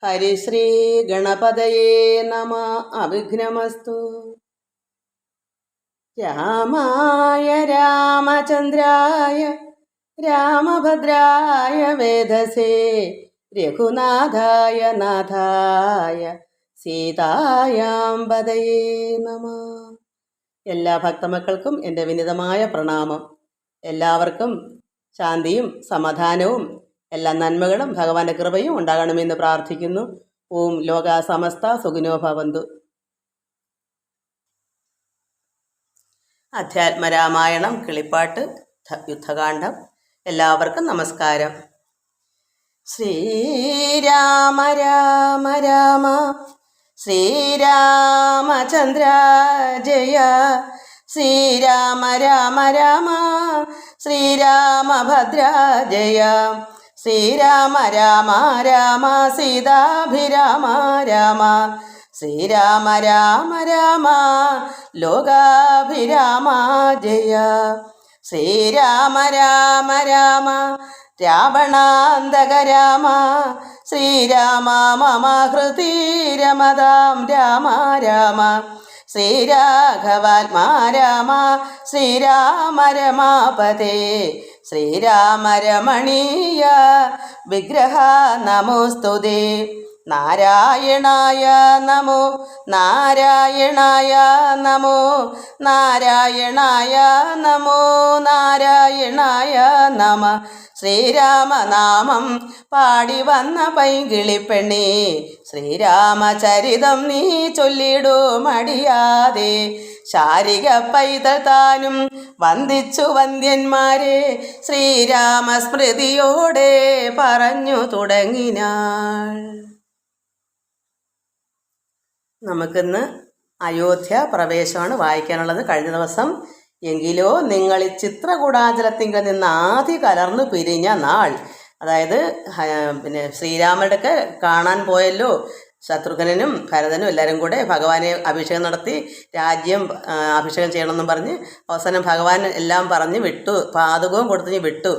ഹരിശ്രീ ഗണപതയേ നമ. അവിഘ്നമസ്തു. രാമായ രാമചന്ദ്രായ രാമഭദ്രായ വേധസേ രഘുനാഥായ നാഥായ സീതായാം പതയേ നമ. എല്ലാ ഭക്തമക്കൾക്കും എൻ്റെ വിനിതമായ പ്രണാമം. എല്ലാവർക്കും ശാന്തിയും സമാധാനവും എല്ലാ നന്മകളും ഭഗവാന്റെ കൃപയും ഉണ്ടാകണമെന്ന് പ്രാർത്ഥിക്കുന്നു. ഓം ലോക സമസ്ത സുഖിനോ ഭവന്തു. അധ്യാത്മരാമായണം കിളിപ്പാട്ട് യുദ്ധകാന്ഡം. എല്ലാവർക്കും നമസ്കാരം. ശ്രീരാമ രാമ രാമ ശ്രീരാമചന്ദ്ര ജയ. ശ്രീരാമ രാമ രാമ ശ്രീരാമഭദ്ര ജയ. ശ്രീരാമ രാമ രാമ സീതാഭിരാമ രാമ. ശ്രീരാമ രാമ രാമ ലോകാഭിരാമ ജയ. ശ്രീരാമ രാമ രാമ രാവണാന്തക രാമ. ശ്രീരാമ മമ ഹൃദി രമതാം രാമ രാമ. ശ്രീരാഘവാത്മാ രാമ ശ്രീരാമ രമാപതേ. ശ്രീരാമ രമണീയ വിഗ്രഹ നമോസ്തുതേ. നാരായണായ നമോ നാരായണായ നമോ നാരായണായ നമോ നാരായണായ നമ. ശ്രീരാമനാമം പാടി വന്ന പൈങ്കിളിപ്പെണ്ണേ, ശ്രീരാമചരിതം നീ ചൊല്ലിടൂ മടിയാതെ. ശാരിക പൈതൽ താനും വന്ദിച്ചു വന്ദ്യന്മാരെ, ശ്രീരാമസ്മൃതിയോടെ പറഞ്ഞു തുടങ്ങിനാൾ. നമുക്കിന്ന് അയോധ്യ പ്രവേശമാണ് വായിക്കാനുള്ളത്. കഴിഞ്ഞ ദിവസം എങ്കിലോ നിങ്ങൾ ഈ ചിത്രകൂടാചലത്തിങ്കിൽ നിന്ന് ആദ്യ കലർന്നു പിരിഞ്ഞ നാൾ, അതായത് ശ്രീരാമരുടെ ഒക്കെ കാണാൻ പോയല്ലോ. ശത്രുഘ്നനും ഭരതനും എല്ലാവരും കൂടെ ഭഗവാനെ അഭിഷേകം നടത്തി രാജ്യം അഭിഷേകം ചെയ്യണമെന്നും പറഞ്ഞ് അവസാനം ഭഗവാൻ എല്ലാം പറഞ്ഞ് വിട്ടു, പാതകവും കൊടുത്ത് വിട്ടു.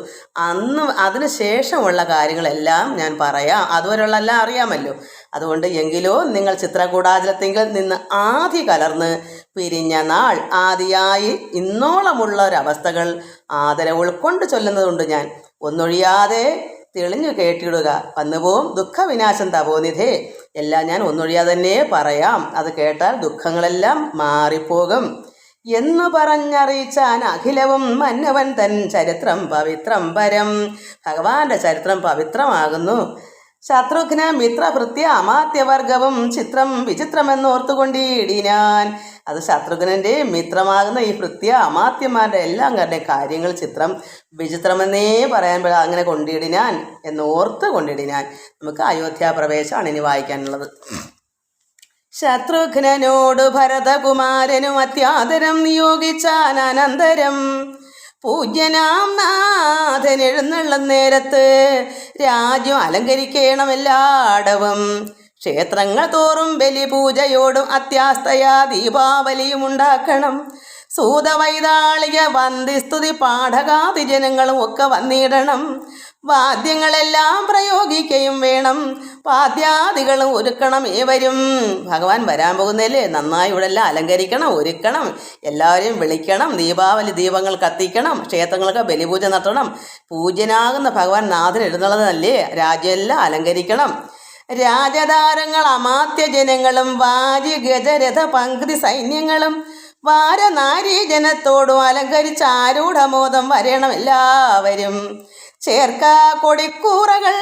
അന്ന് അതിന് ശേഷമുള്ള കാര്യങ്ങളെല്ലാം ഞാൻ പറയാം. അതുവരെയുള്ള എല്ലാം അറിയാമല്ലോ. അതുകൊണ്ട് എങ്കിലോ നിങ്ങൾ ചിത്രകൂടാചലത്തിങ്കിൽ നിന്ന് ആദി കലർന്ന് പിരിഞ്ഞ നാൾ, ആദിയായി ഇന്നോളമുള്ള ഒരവസ്ഥകൾ ആദരവ് ഉൾക്കൊണ്ട് ചൊല്ലുന്നതുണ്ട്. ഞാൻ ഒന്നൊഴിയാതെ തെളിഞ്ഞു കേട്ടിടുക. വന്നുപോവും ദുഃഖവിനാശം തപോനിധേ. എല്ലാം ഞാൻ ഒന്നൊഴിയാതെ തന്നെ പറയാം. അത് കേട്ടാൽ ദുഃഖങ്ങളെല്ലാം മാറിപ്പോകും എന്നു പറഞ്ഞറിയിച്ചാൻ അഖിലവും മന്നവൻ തൻ ചരിത്രം പവിത്രം പരം. ഭഗവാന്റെ ചരിത്രം പവിത്രമാകുന്നു. ശത്രുഘ്ന മിത്രഭൃത്യ അമാത്യവർഗവും ചിത്രം വിചിത്രമെന്നോർത്തുകൊണ്ടിടിനാൻ. അത് ശത്രുഘ്നൻ്റെ മിത്രമാകുന്ന ഈ ഭൃത്യ അമാത്യന്മാരുടെ എല്ലാം കാര്യങ്ങൾ ചിത്രം വിചിത്രമെന്നേ പറയാൻ അങ്ങനെ കൊണ്ടിടിനാൻ എന്നോർത്ത് കൊണ്ടിടിനാൻ. നമുക്ക് അയോധ്യാപ്രവേശമാണ് ഇനി വായിക്കാനുള്ളത്. ശത്രുഘ്നനോട് ഭരതകുമാരനും അത്യാദരം നിയോഗിച്ചാൻ അനന്തരം പൂജ്യനാം നാഥൻ എഴുന്നള്ളും നേരത്ത് രാജ്യം അലങ്കരിക്കണമെല്ലാടവും. ക്ഷേത്രങ്ങൾ തോറും ബലിപൂജയോടും അത്യാസ്തയാ ദീപാവലിയും ഉണ്ടാക്കണം. സൂതവൈതാളിക വന്ദിസ്തുതി പാഠകാതി ജനങ്ങളും ഒക്കെ വന്നിടണം. വാദ്യങ്ങളെല്ലാം പ്രയോഗിക്കുകയും വേണം. പാദ്യാദികളും ഒരുക്കണം ഏവരും. ഭഗവാൻ വരാൻ പോകുന്നതല്ലേ, നന്നായി ഇവിടെ എല്ലാം അലങ്കരിക്കണം, ഒരുക്കണം, എല്ലാവരെയും വിളിക്കണം. ദീപാവലി ദീപങ്ങൾ കത്തിക്കണം, ക്ഷേത്രങ്ങൾക്ക് ബലിപൂജ നടത്തണം. പൂജ്യനാകുന്ന ഭഗവാൻ നാഥൻ എഴുന്നള്ളതല്ലേ, രാജ്യമെല്ലാം അലങ്കരിക്കണം. രാജധാരങ്ങൾ അമാത്യ ജനങ്ങളും വാര്യ ഗജരഥ പങ്ക്തി സൈന്യങ്ങളും വാരനാരീ ജനത്തോടും അലങ്കരിച്ച് ആരൂഢമോദം വരണം എല്ലാവരും. ചേർക്ക കൊടിക്കൂറകൾ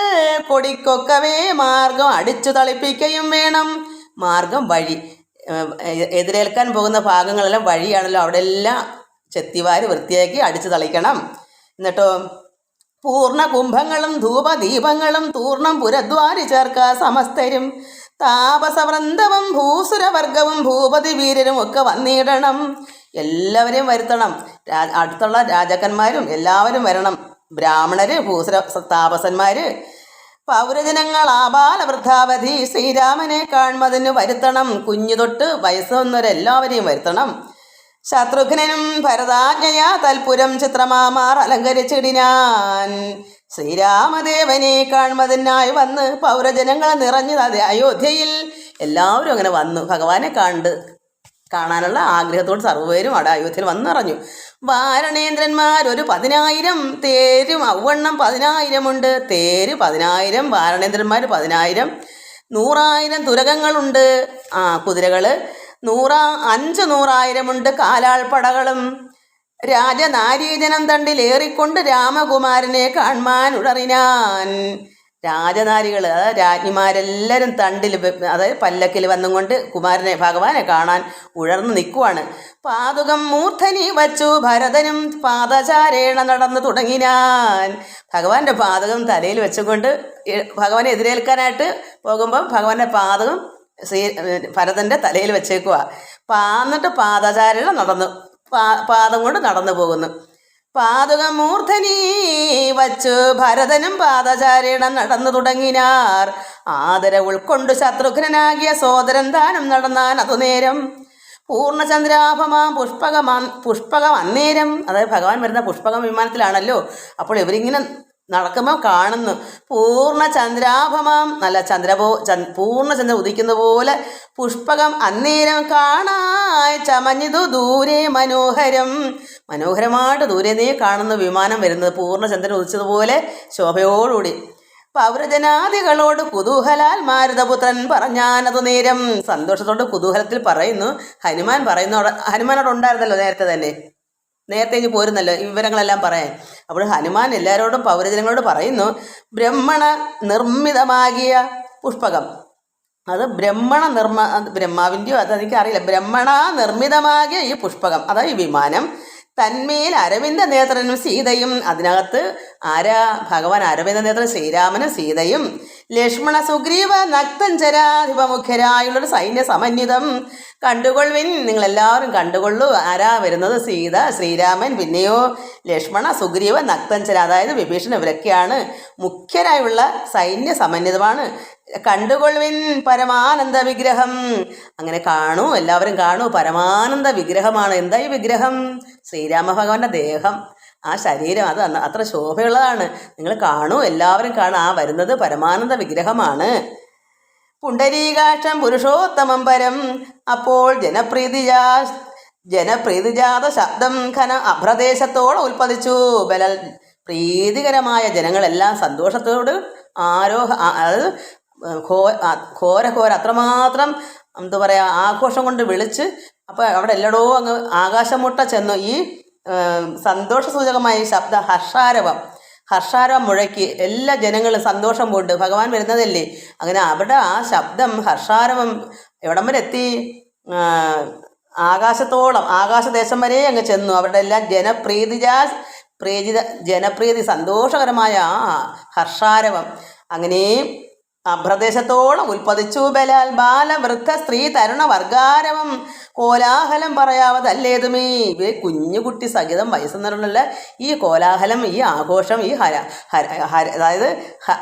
കൊടിക്കൊക്കവേ മാർഗം അടിച്ചു തളിപ്പിക്കുകയും വേണം. മാർഗം വഴി, എതിരേൽക്കാൻ പോകുന്ന ഭാഗങ്ങളെല്ലാം വഴിയാണല്ലോ, അവിടെ എല്ലാം ചെത്തിവാരി വൃത്തിയാക്കി അടിച്ചു തളിക്കണം. എന്നിട്ടോ പൂർണ്ണ കുംഭങ്ങളും ധൂപദീപങ്ങളും തൂർണം പുരദ്വാരി ചേർക്ക സമസ്തരും. താപസവൃന്ദവും ഭൂസുരവർഗവും ഭൂപതി വീരരും ഒക്കെ വന്നിടണം. എല്ലാവരെയും വരുത്തണം. അടുത്തുള്ള രാജാക്കന്മാരും എല്ലാവരും വരണം. ബ്രാഹ്മണര്, ഭൂസുര താപസന്മാര്, പൗരജനങ്ങൾ, ആബാല വൃദ്ധാവധി ശ്രീരാമനെ കാണുന്നതിന് വരുത്തണം. കുഞ്ഞു തൊട്ട് വയസ്സ് വന്നവരെല്ലാവരെയും വരുത്തണം. ശത്രുഘ്നനും ഭരതാജ്ഞയാ തൽപുരം ചിത്രമാമാർ അലങ്കരിച്ചിടിനാൻ. ശ്രീരാമദേവനെ കാണുന്നതിനായി വന്ന് പൗരജനങ്ങളെ നിറഞ്ഞത് അയോധ്യയിൽ. എല്ലാവരും അങ്ങനെ വന്നു ഭഗവാനെ കാണാനുള്ള ആഗ്രഹത്തോട് സർവ്വരും അവിടെ അയോധ്യയിൽ വന്നിറഞ്ഞു. വാരണേന്ദ്രന്മാർ ഒരു 10,000 തേരും ഔവണ്ണം 10,000 ഉണ്ട്. തേര് 10,000, വാരണേന്ദ്രന്മാർ 10,000, 100,000 തുരകങ്ങളുണ്ട്. കുതിരകൾ 100,000 ഉണ്ട്. കാലാൾപ്പടകളും രാജനാരീജനം തണ്ടിലേറിക്കൊണ്ട് രാമകുമാരനെ കാണാൻ ഉടറിനാൻ. രാജനാരികൾ, അതായത് രാജ്ഞിമാരെല്ലാവരും തണ്ടിൽ, അതായത് പല്ലക്കിൽ വന്നും കൊണ്ട് ഭഗവാനെ കാണാൻ ഉഴർന്നു നിൽക്കുവാണ്. പാതുകം മൂർധനി വച്ചു ഭരതനും പാദചാരേണ നടന്നു തുടങ്ങിനാൻ. ഭഗവാന്റെ പാതകം തലയിൽ വെച്ചുകൊണ്ട് ഭഗവാനെ എതിരേൽക്കാനായിട്ട് പോകുമ്പോൾ ഭഗവാന്റെ പാതകം ഭരതൻ്റെ തലയിൽ വെച്ചേക്കുക. എന്നിട്ട് പാദചാരേണ പാദം കൊണ്ട് നടന്നു പോകുന്നു. പാതുകം മൂർധനി വച്ചു ഭരതനും പാദചാരേണ നടന്നു തുടങ്ങിനാർ. ആദര ഉൾക്കൊണ്ടു ശത്രുഘ്നനാകിയ സോദരൻ താനും നടന്നാൻ അതുനേരം. പൂർണ്ണചന്ദ്രാഭമാം പുഷ്പകം അന്നേരം, അതായത് ഭഗവാൻ വരുന്ന പുഷ്പകം വിമാനത്തിലാണല്ലോ. അപ്പോൾ ഇവരിങ്ങനെ നടക്കുമ്പോൾ കാണുന്നു പൂർണ്ണചന്ദ്രാഭമാം, നല്ല പൂർണ്ണചന്ദ്രൻ ഉദിക്കുന്ന പോലെ പുഷ്പകം അന്നേരം കാണായി ചമഞ്ഞിതു ദൂരെ മനോഹരമായിട്ട് ദൂരെ നീ കാണുന്ന വിമാനം വരുന്നത് പൂർണ്ണചന്ദ്രൻ ഉദിച്ചതുപോലെ ശോഭയോടുകൂടി. പൗരജനാദികളോട് കുതൂഹലാൽ മാരുതപുത്രൻ പറഞ്ഞാനതു നേരം. സന്തോഷത്തോട് കുതൂഹലത്തിൽ പറയുന്നു. ഹനുമാനോട് ഉണ്ടായിരുന്നല്ലോ നേരത്തെ ഇനി പോരുന്നല്ലോ ഈ വിവരങ്ങളെല്ലാം പറയാൻ. അപ്പോൾ ഹനുമാൻ എല്ലാവരോടും പൗരജനങ്ങളോട് പറയുന്നു, ബ്രഹ്മണ നിർമ്മിതമാകിയ പുഷ്പകം, അത് ബ്രഹ്മാവിൻ്റെയോ അതെനിക്കറിയില്ല, ബ്രഹ്മണ നിർമ്മിതമാകിയ ഈ പുഷ്പകം, അതായത് ഈ വിമാനം, തന്മേൽ അരവിന്ദ നേത്രനും സീതയും, അതിനകത്ത് ഭഗവാൻ അരവിന്ദ നേത്രൻ ശ്രീരാമനും സീതയും, ലക്ഷ്മണ സുഗ്രീവ നക്തഞ്ചരാധിപമുഖരായുള്ളൊരു സൈന്യ സമന്വിതം കണ്ടുകൊള്ളുവിൻ, നിങ്ങളെല്ലാവരും കണ്ടുകൊള്ളൂ. വരുന്നത് സീത, ശ്രീരാമൻ, പിന്നെയോ ലക്ഷ്മണ സുഗ്രീവ നക്തഞ്ചര, അതായത് വിഭീഷണൻ, ഇവരൊക്കെയാണ് മുഖ്യരായുള്ള സൈന്യ സമന്വിതമാണ്. കണ്ടുകൊള്ളുവിൻ പരമാനന്ദ വിഗ്രഹം, അങ്ങനെ കാണൂ, എല്ലാവരും കാണൂ, പരമാനന്ദ വിഗ്രഹമാണ്. എന്താ ഈ വിഗ്രഹം? ശ്രീരാമ ഭഗവാന്റെ ദേഹം, ആ ശരീരം, അത് അത്ര ശോഭയുള്ളതാണ്. നിങ്ങൾ കാണൂ, എല്ലാവരും കാണൂ, വരുന്നത് പരമാനന്ദ വിഗ്രഹമാണ്. പുണ്ടരീകാക്ഷം പുരുഷോത്തമം പരം. അപ്പോൾ ജനപ്രീതിജാത ശബ്ദം ഘന അഭ്രദേശത്തോളം ഉൽപ്പതിച്ചു. പ്രീതികരമായ ജനങ്ങളെല്ലാം സന്തോഷത്തോട് അതായത് ഘോര അത്രമാത്രം എന്താ പറയുക, ആഘോഷം കൊണ്ട് വിളിച്ച്, അപ്പോൾ അവിടെ എല്ലായിടവും അങ്ങ് ആകാശമുട്ട ചെന്നു ഈ സന്തോഷസൂചകമായ ഈ ശബ്ദ ഹർഷാരവം മുഴക്കി എല്ലാ ജനങ്ങളും സന്തോഷം കൊണ്ട് ഭഗവാൻ വരുന്നതല്ലേ. അങ്ങനെ അവിടെ ആ ശബ്ദം ഹർഷാരവം എവിടം വരെ എത്തി? ആകാശദേശം വരെ അങ്ങ് ചെന്നു. അവരുടെ എല്ലാം ജനപ്രീതി സന്തോഷകരമായ ആ ഹർഷാരവം അങ്ങനെ അഭ്രദേശത്തോളം ഉൽപ്പതിച്ചു. ബലാൽ ബാലവൃദ്ധ സ്ത്രീ തരുണ വർഗാരവം കോലാഹലം പറയാവതല്ലേതുമേ. ഇവ കുഞ്ഞുകുട്ടി സഹിതം വയസ്സെന്നുള്ള ഈ കോലാഹലം, ഈ ആഘോഷം, ഈ അതായത്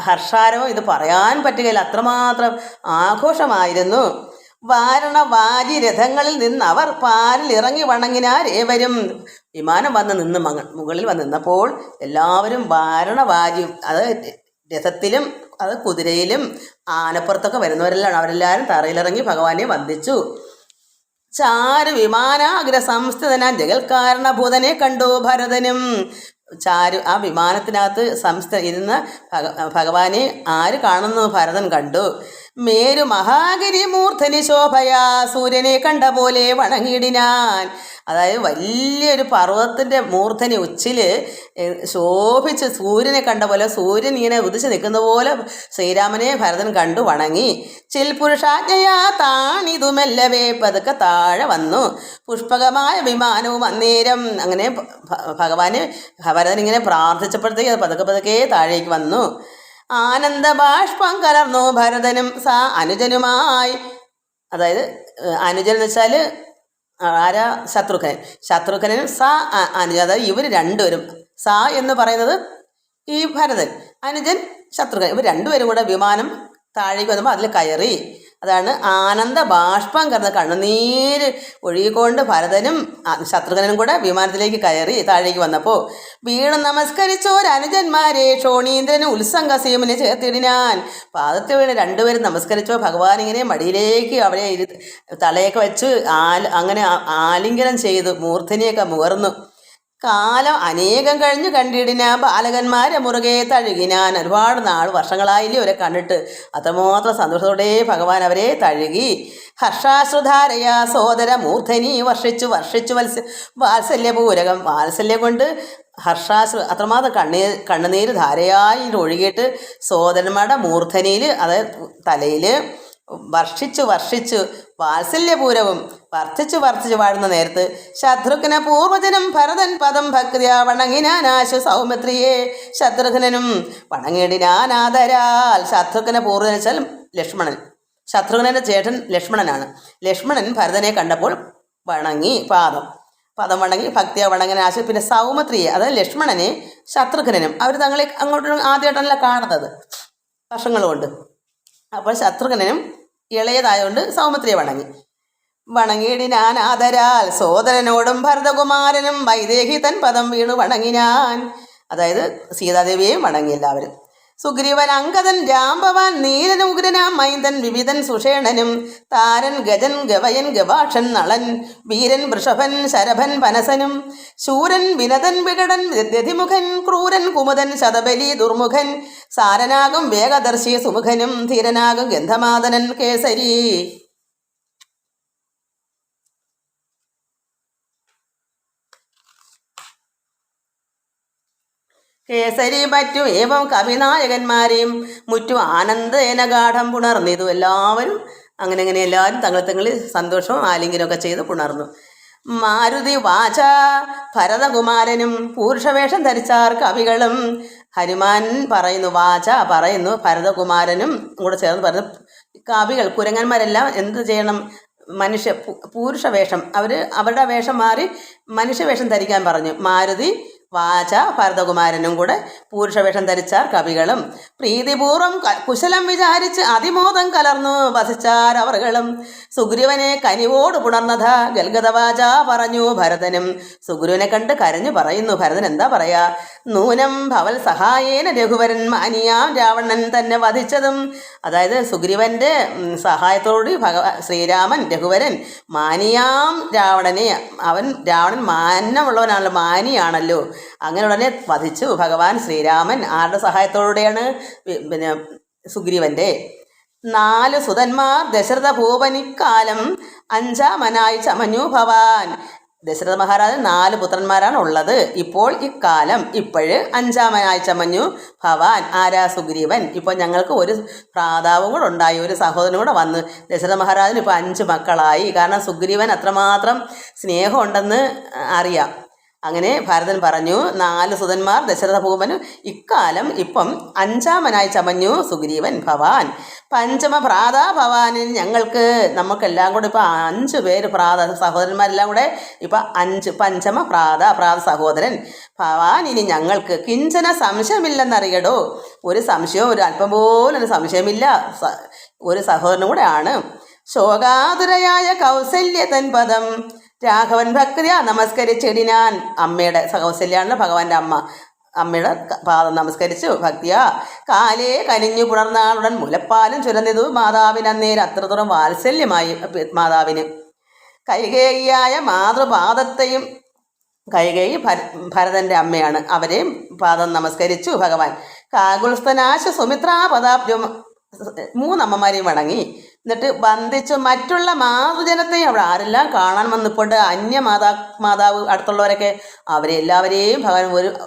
ഹർഷാരവം, ഇത് പറയാൻ പറ്റുകയില്ല, അത്രമാത്രം ആഘോഷമായിരുന്നു. വാരണവാജി രഥങ്ങളിൽ നിന്ന് അവർ പാലിൽ ഇറങ്ങി വണങ്ങിനാരേവരും. വിമാനം മുകളിൽ വന്ന് നിന്നപ്പോൾ എല്ലാവരും വാരണവാജി, അത് രഥത്തിലും അത് കുതിരയിലും ആനപ്പുറത്തൊക്കെ വരുന്നവരെല്ലാം അവരെല്ലാവരും തറയിലിറങ്ങി ഭഗവാനെ വന്ദിച്ചു. ചാരു വിമാനാഗ്ര സംസ്ഥിതന ജഗൽക്കാരണഭൂതനെ കണ്ടു ഭരതനും. ആ വിമാനത്തിനകത്ത് ഇരുന്ന് ഭഗവാനെ ആര് കാണുന്നു? ഭരതൻ കണ്ടു. മേരു മഹാഗിരി മൂർധനി ശോഭയാ സൂര്യനെ കണ്ട പോലെ വണങ്ങിടിനാൻ. അതായത് വലിയൊരു പർവ്വതത്തിൻ്റെ മൂർധനി ഉച്ചിൽ ശോഭിച്ച് സൂര്യനെ കണ്ട പോലെ, സൂര്യൻ ഇങ്ങനെ ഉദിച്ച് നിൽക്കുന്ന പോലെ ശ്രീരാമനെ ഭരതൻ കണ്ടു വണങ്ങി. ചിൽപുരുഷാജ്ഞയാ താണിതുമെല്ലവേ പതുക്കെ താഴെ വന്നു. പുഷ്പകമായ വിമാനവും അന്നേരം. അങ്ങനെ ഭരതൻ ഇങ്ങനെ പ്രാർത്ഥിച്ചപ്പോഴത്തേക്ക് അത് പതുക്കെ താഴേക്ക് വന്നു. ആനന്ദ ബാഷ്പം കലർന്നു ഭരതനും അനുജനുമായി. അതായത് അനുജൻ എന്ന് വെച്ചാൽ ശത്രുഘ്നനും അനുജൻ, അതായത് ഇവർ രണ്ടുപേരും, എന്ന് പറയുന്നത് ഈ ഭരതൻ, അനുജൻ ശത്രുഘ്നൻ, ഇവർ രണ്ടുപേരും കൂടെ വിമാനം താഴേക്ക് വന്നപ്പോൾ അതിൽ കയറി. അതാണ് ആനന്ദ ബാഷ്പം കറന്ന് കണ്ണുനീര് ഒഴുകിക്കൊണ്ട് ഭരതനും ശത്രുഘ്നനും കൂടെ വിമാനത്തിലേക്ക് കയറി താഴേക്ക് വന്നപ്പോൾ വീണ് നമസ്കരിച്ചോരനുജന്മാരെ ക്ഷോണീന്ദ്രന് ഉത്സംഗസീമനെ ചേർത്തിടിനാൻ. പാദത്തിൽ വീണ് രണ്ടുപേരും നമസ്കരിച്ചോ. ഭഗവാൻ ഇങ്ങനെ മടിയിലേക്ക് അവരെ തലയൊക്കെ വെച്ച് അങ്ങനെ ആലിംഗനം ചെയ്തു മൂർധനിയൊക്കെ മുകർന്നു. കാലം അനേകം കഴിഞ്ഞു കണ്ടിടിന ബാലകന്മാരെ മുറുകെ തഴുകിനാൻ. ഒരുപാട് വർഷങ്ങളായില്ലേ അവരെ കണ്ടിട്ട്. അത്രമാത്രം സന്തോഷത്തോടെ ഭഗവാൻ അവരെ തഴുകി. ഹർഷാശ്രുധാരയ സോദര മൂർധനി വർഷിച്ചു വാത്സല്യപൂരകം. വാത്സല്യം കൊണ്ട് അത്രമാത്രം കണ്ണുനീര് ധാരയായി ഒഴുകിയിട്ട് സോദരന്മാരുടെ മൂർധനിയിൽ, അതായത് തലയിൽ വർഷിച്ചു വാത്സല്യപൂരവും വർദ്ധിച്ചു വാഴുന്ന നേരത്ത് ശത്രുഘ്ന പൂർവജനം ഭരതൻ പദം ഭക്തിയാ വണങ്ങിനാനാശു സൗമിത്രിയെ. ശത്രുഘ്നും വണങ്ങിടിനാനാദരാൽ. ശത്രുഘ്ന പൂർവജൻ വെച്ചാൽ ലക്ഷ്മണൻ. ശത്രുഘ്നൻ്റെ ചേട്ടൻ ലക്ഷ്മണനാണ്. ലക്ഷ്മണൻ ഭരതനെ കണ്ടപ്പോൾ വണങ്ങി പദം വണങ്ങി ഭക്തിയാ വണങ്ങിനാശു. പിന്നെ സൗമിത്രിയെ, അതായത് ലക്ഷ്മണനെ ശത്രുഘ്നും അവർ തങ്ങളെ അങ്ങോട്ടും ആദ്യമായിട്ടല്ല കാണുന്നത്, വർഷങ്ങൾ കൊണ്ട്. അപ്പോൾ ശത്രുഘ്നും ഇളയതായതുകൊണ്ട് സൗമിത്രിയെ വണങ്ങിയിടിനാൻ ആദരാൽ. സോദരനോടും ഭരതകുമാരനും വൈദേഹി തൻ പദം വീണു വണങ്ങിനാൻ. അതായത് സീതാദേവിയെയും വണങ്ങി എല്ലാവരും. സുഗ്രീവൻ അങ്കദൻ ജാംബവാൻ നീലൻ ഉഗ്രനാം മൈന്ദൻ വിവിധൻ സുഷേണനും താരൻ ഗജൻ ഗവയൻ ഗവാക്ഷൻ നളൻ വീരൻ വൃഷഭൻ ശരഭൻ പനസനും ശൂരൻ വിനതൻ വികടൻ വ്യതിമുഖൻ ക്രൂരൻ കുമുദൻ ശതബലി ദുർമുഖൻ സാരനാകും വേഗദർശി സുമുഖനും ധീരനാകും ഗന്ധമാദനൻ കേസരി. കേസരി മറ്റു ഏവം കവിനായകന്മാരെയും മുറ്റു ആനന്ദേന ഗാഠം പുണർന്നിതു. എല്ലാവരും അങ്ങനെ എല്ലാവരും തങ്ങളിൽ സന്തോഷവും ആലിംഗനമൊക്കെ ചെയ്ത് പുണർന്നു. മാരുതി വാച ഭരതകുമാരനും പുരുഷവേഷം ധരിച്ചാർ കവികളും. ഹനുമാൻ പറയുന്നു, വാച പറയുന്നു, ഭരതകുമാരനും കൂടെ ചേർന്ന് പറയുന്നു. കവികൾ കുരങ്ങന്മാരെല്ലാം എന്ത് ചെയ്യണം? പുരുഷവേഷം അവരുടെ വേഷം മാറി മനുഷ്യവേഷം ധരിക്കാൻ പറഞ്ഞു. മാരുതി വാച ഭരതകുമാരനും കൂടെ പുരുഷവേഷം ധരിച്ചാർ കവികളും. പ്രീതിപൂർവം കുശലം വിചാരിച്ച് അതിമോദം കലർന്നു വസിച്ചാർ അവർകളും. സുഗ്രീവനെ കനിവോട് പുണർന്നത ഗൽഗതവാച പറഞ്ഞു ഭരതനും. സുഗ്രീവനെ കണ്ട് കരഞ്ഞു പറയുന്നു ഭരതൻ. എന്താ പറയാ? നൂനം ഭവൽ സഹായേന രഘുവരൻ മാനിയാം രാവണൻ തന്നെ വധിച്ചതും. അതായത് സുഗ്രീവന്റെ സഹായത്തോടുകൂടി ശ്രീരാമൻ രഘുവരൻ മാനിയാം രാവണനെ, രാവണൻ മാന്യമുള്ളവനാണല്ലോ, മാനിയാണല്ലോ, അങ്ങനെ ഉടനെ വധിച്ചു ഭഗവാൻ ശ്രീരാമൻ. ആരുടെ സഹായത്തോടെയാണ്? പിന്നെ സുഗ്രീവന്റെ. 4 സുതന്മാർ ദശരഥ ഭൂപനിക്കാലം 5-മനായി ചമഞ്ഞു ഭവാൻ. ദശരഥ മഹാരാജന് 4 പുത്രന്മാരാണ് ഉള്ളത്. ഇപ്പോൾ ഇക്കാലം 5-മനായി ചമഞ്ഞു ഭവാൻ. ആരാ? സുഗ്രീവൻ. ഇപ്പോൾ ഞങ്ങൾക്ക് ഒരു ഭ്രാതാവും കൂടെ ഉണ്ടായി, ഒരു സഹോദരനും കൂടെ വന്ന്. ദശരഥ മഹാരാജന് ഇപ്പോൾ 5 മക്കളായി. കാരണം സുഗ്രീവൻ അത്രമാത്രം സ്നേഹമുണ്ടെന്ന് അറിയാം. അങ്ങനെ ഭരതൻ പറഞ്ഞു, 4 സുതന്മാർ ദശരഥ ഭൂപന് ഇക്കാലം ഇപ്പം 5-മനായി ചമഞ്ഞു സുഗ്രീവൻ ഭവാൻ. പഞ്ചമ ഭ്രാതാ ഭവാനിൽ ഞങ്ങൾക്ക്, നമുക്കെല്ലാം കൂടെ ഇപ്പം 5 പേര് സഹോദരന്മാരെല്ലാം കൂടെ ഇപ്പം പഞ്ചമ ഭ്രാത സഹോദരൻ ഭവാൻ. ഇനി ഞങ്ങൾക്ക് കിഞ്ചന സംശയമില്ലെന്നറിയടോ. ഒരു സംശയവും, ഒരു അല്പം പോലും ഒരു സംശയമില്ല, ഒരു സഹോദരനും കൂടെ ആണ്. ശോകാതുരയായ കൗസല്യ തൻ പദം രാഘവൻ ഭക്തിയാ നമസ്കരിച്ചിടിനാൻ. അമ്മയുടെ കൗസല്യാണ് ഭഗവാന്റെ അമ്മ. അമ്മയുടെ പാദം നമസ്കരിച്ചു ഭക്തിയാ. കാലേ കനിഞ്ഞു പുണർന്നാളുടൻ മുലപ്പാലും ചുരന്നിതു മാതാവിന്. അന്നേരം അത്രത്തോളം വാത്സല്യമായി മാതാവിന്. കൈകേയിയായ മാതൃപാദത്തെയും, കൈകേയി ഭരതൻ്റെ അമ്മയാണ്, അവരെയും പാദം നമസ്കരിച്ചു ഭഗവാൻ. കാകുൽസ്ഥനാശ സുമിത്രാപദാബ്ജം 3 അമ്മമാരെയും വണങ്ങി. എന്നിട്ട് വന്ദിച്ചു മറ്റുള്ള മാതൃജനത്തെയും, അവിടെ ആരെല്ലാം കാണാൻ വന്നിപ്പോണ്ട് മാതാവ് അടുത്തുള്ളവരൊക്കെ, അവരെ എല്ലാവരെയും ഭഗവാൻ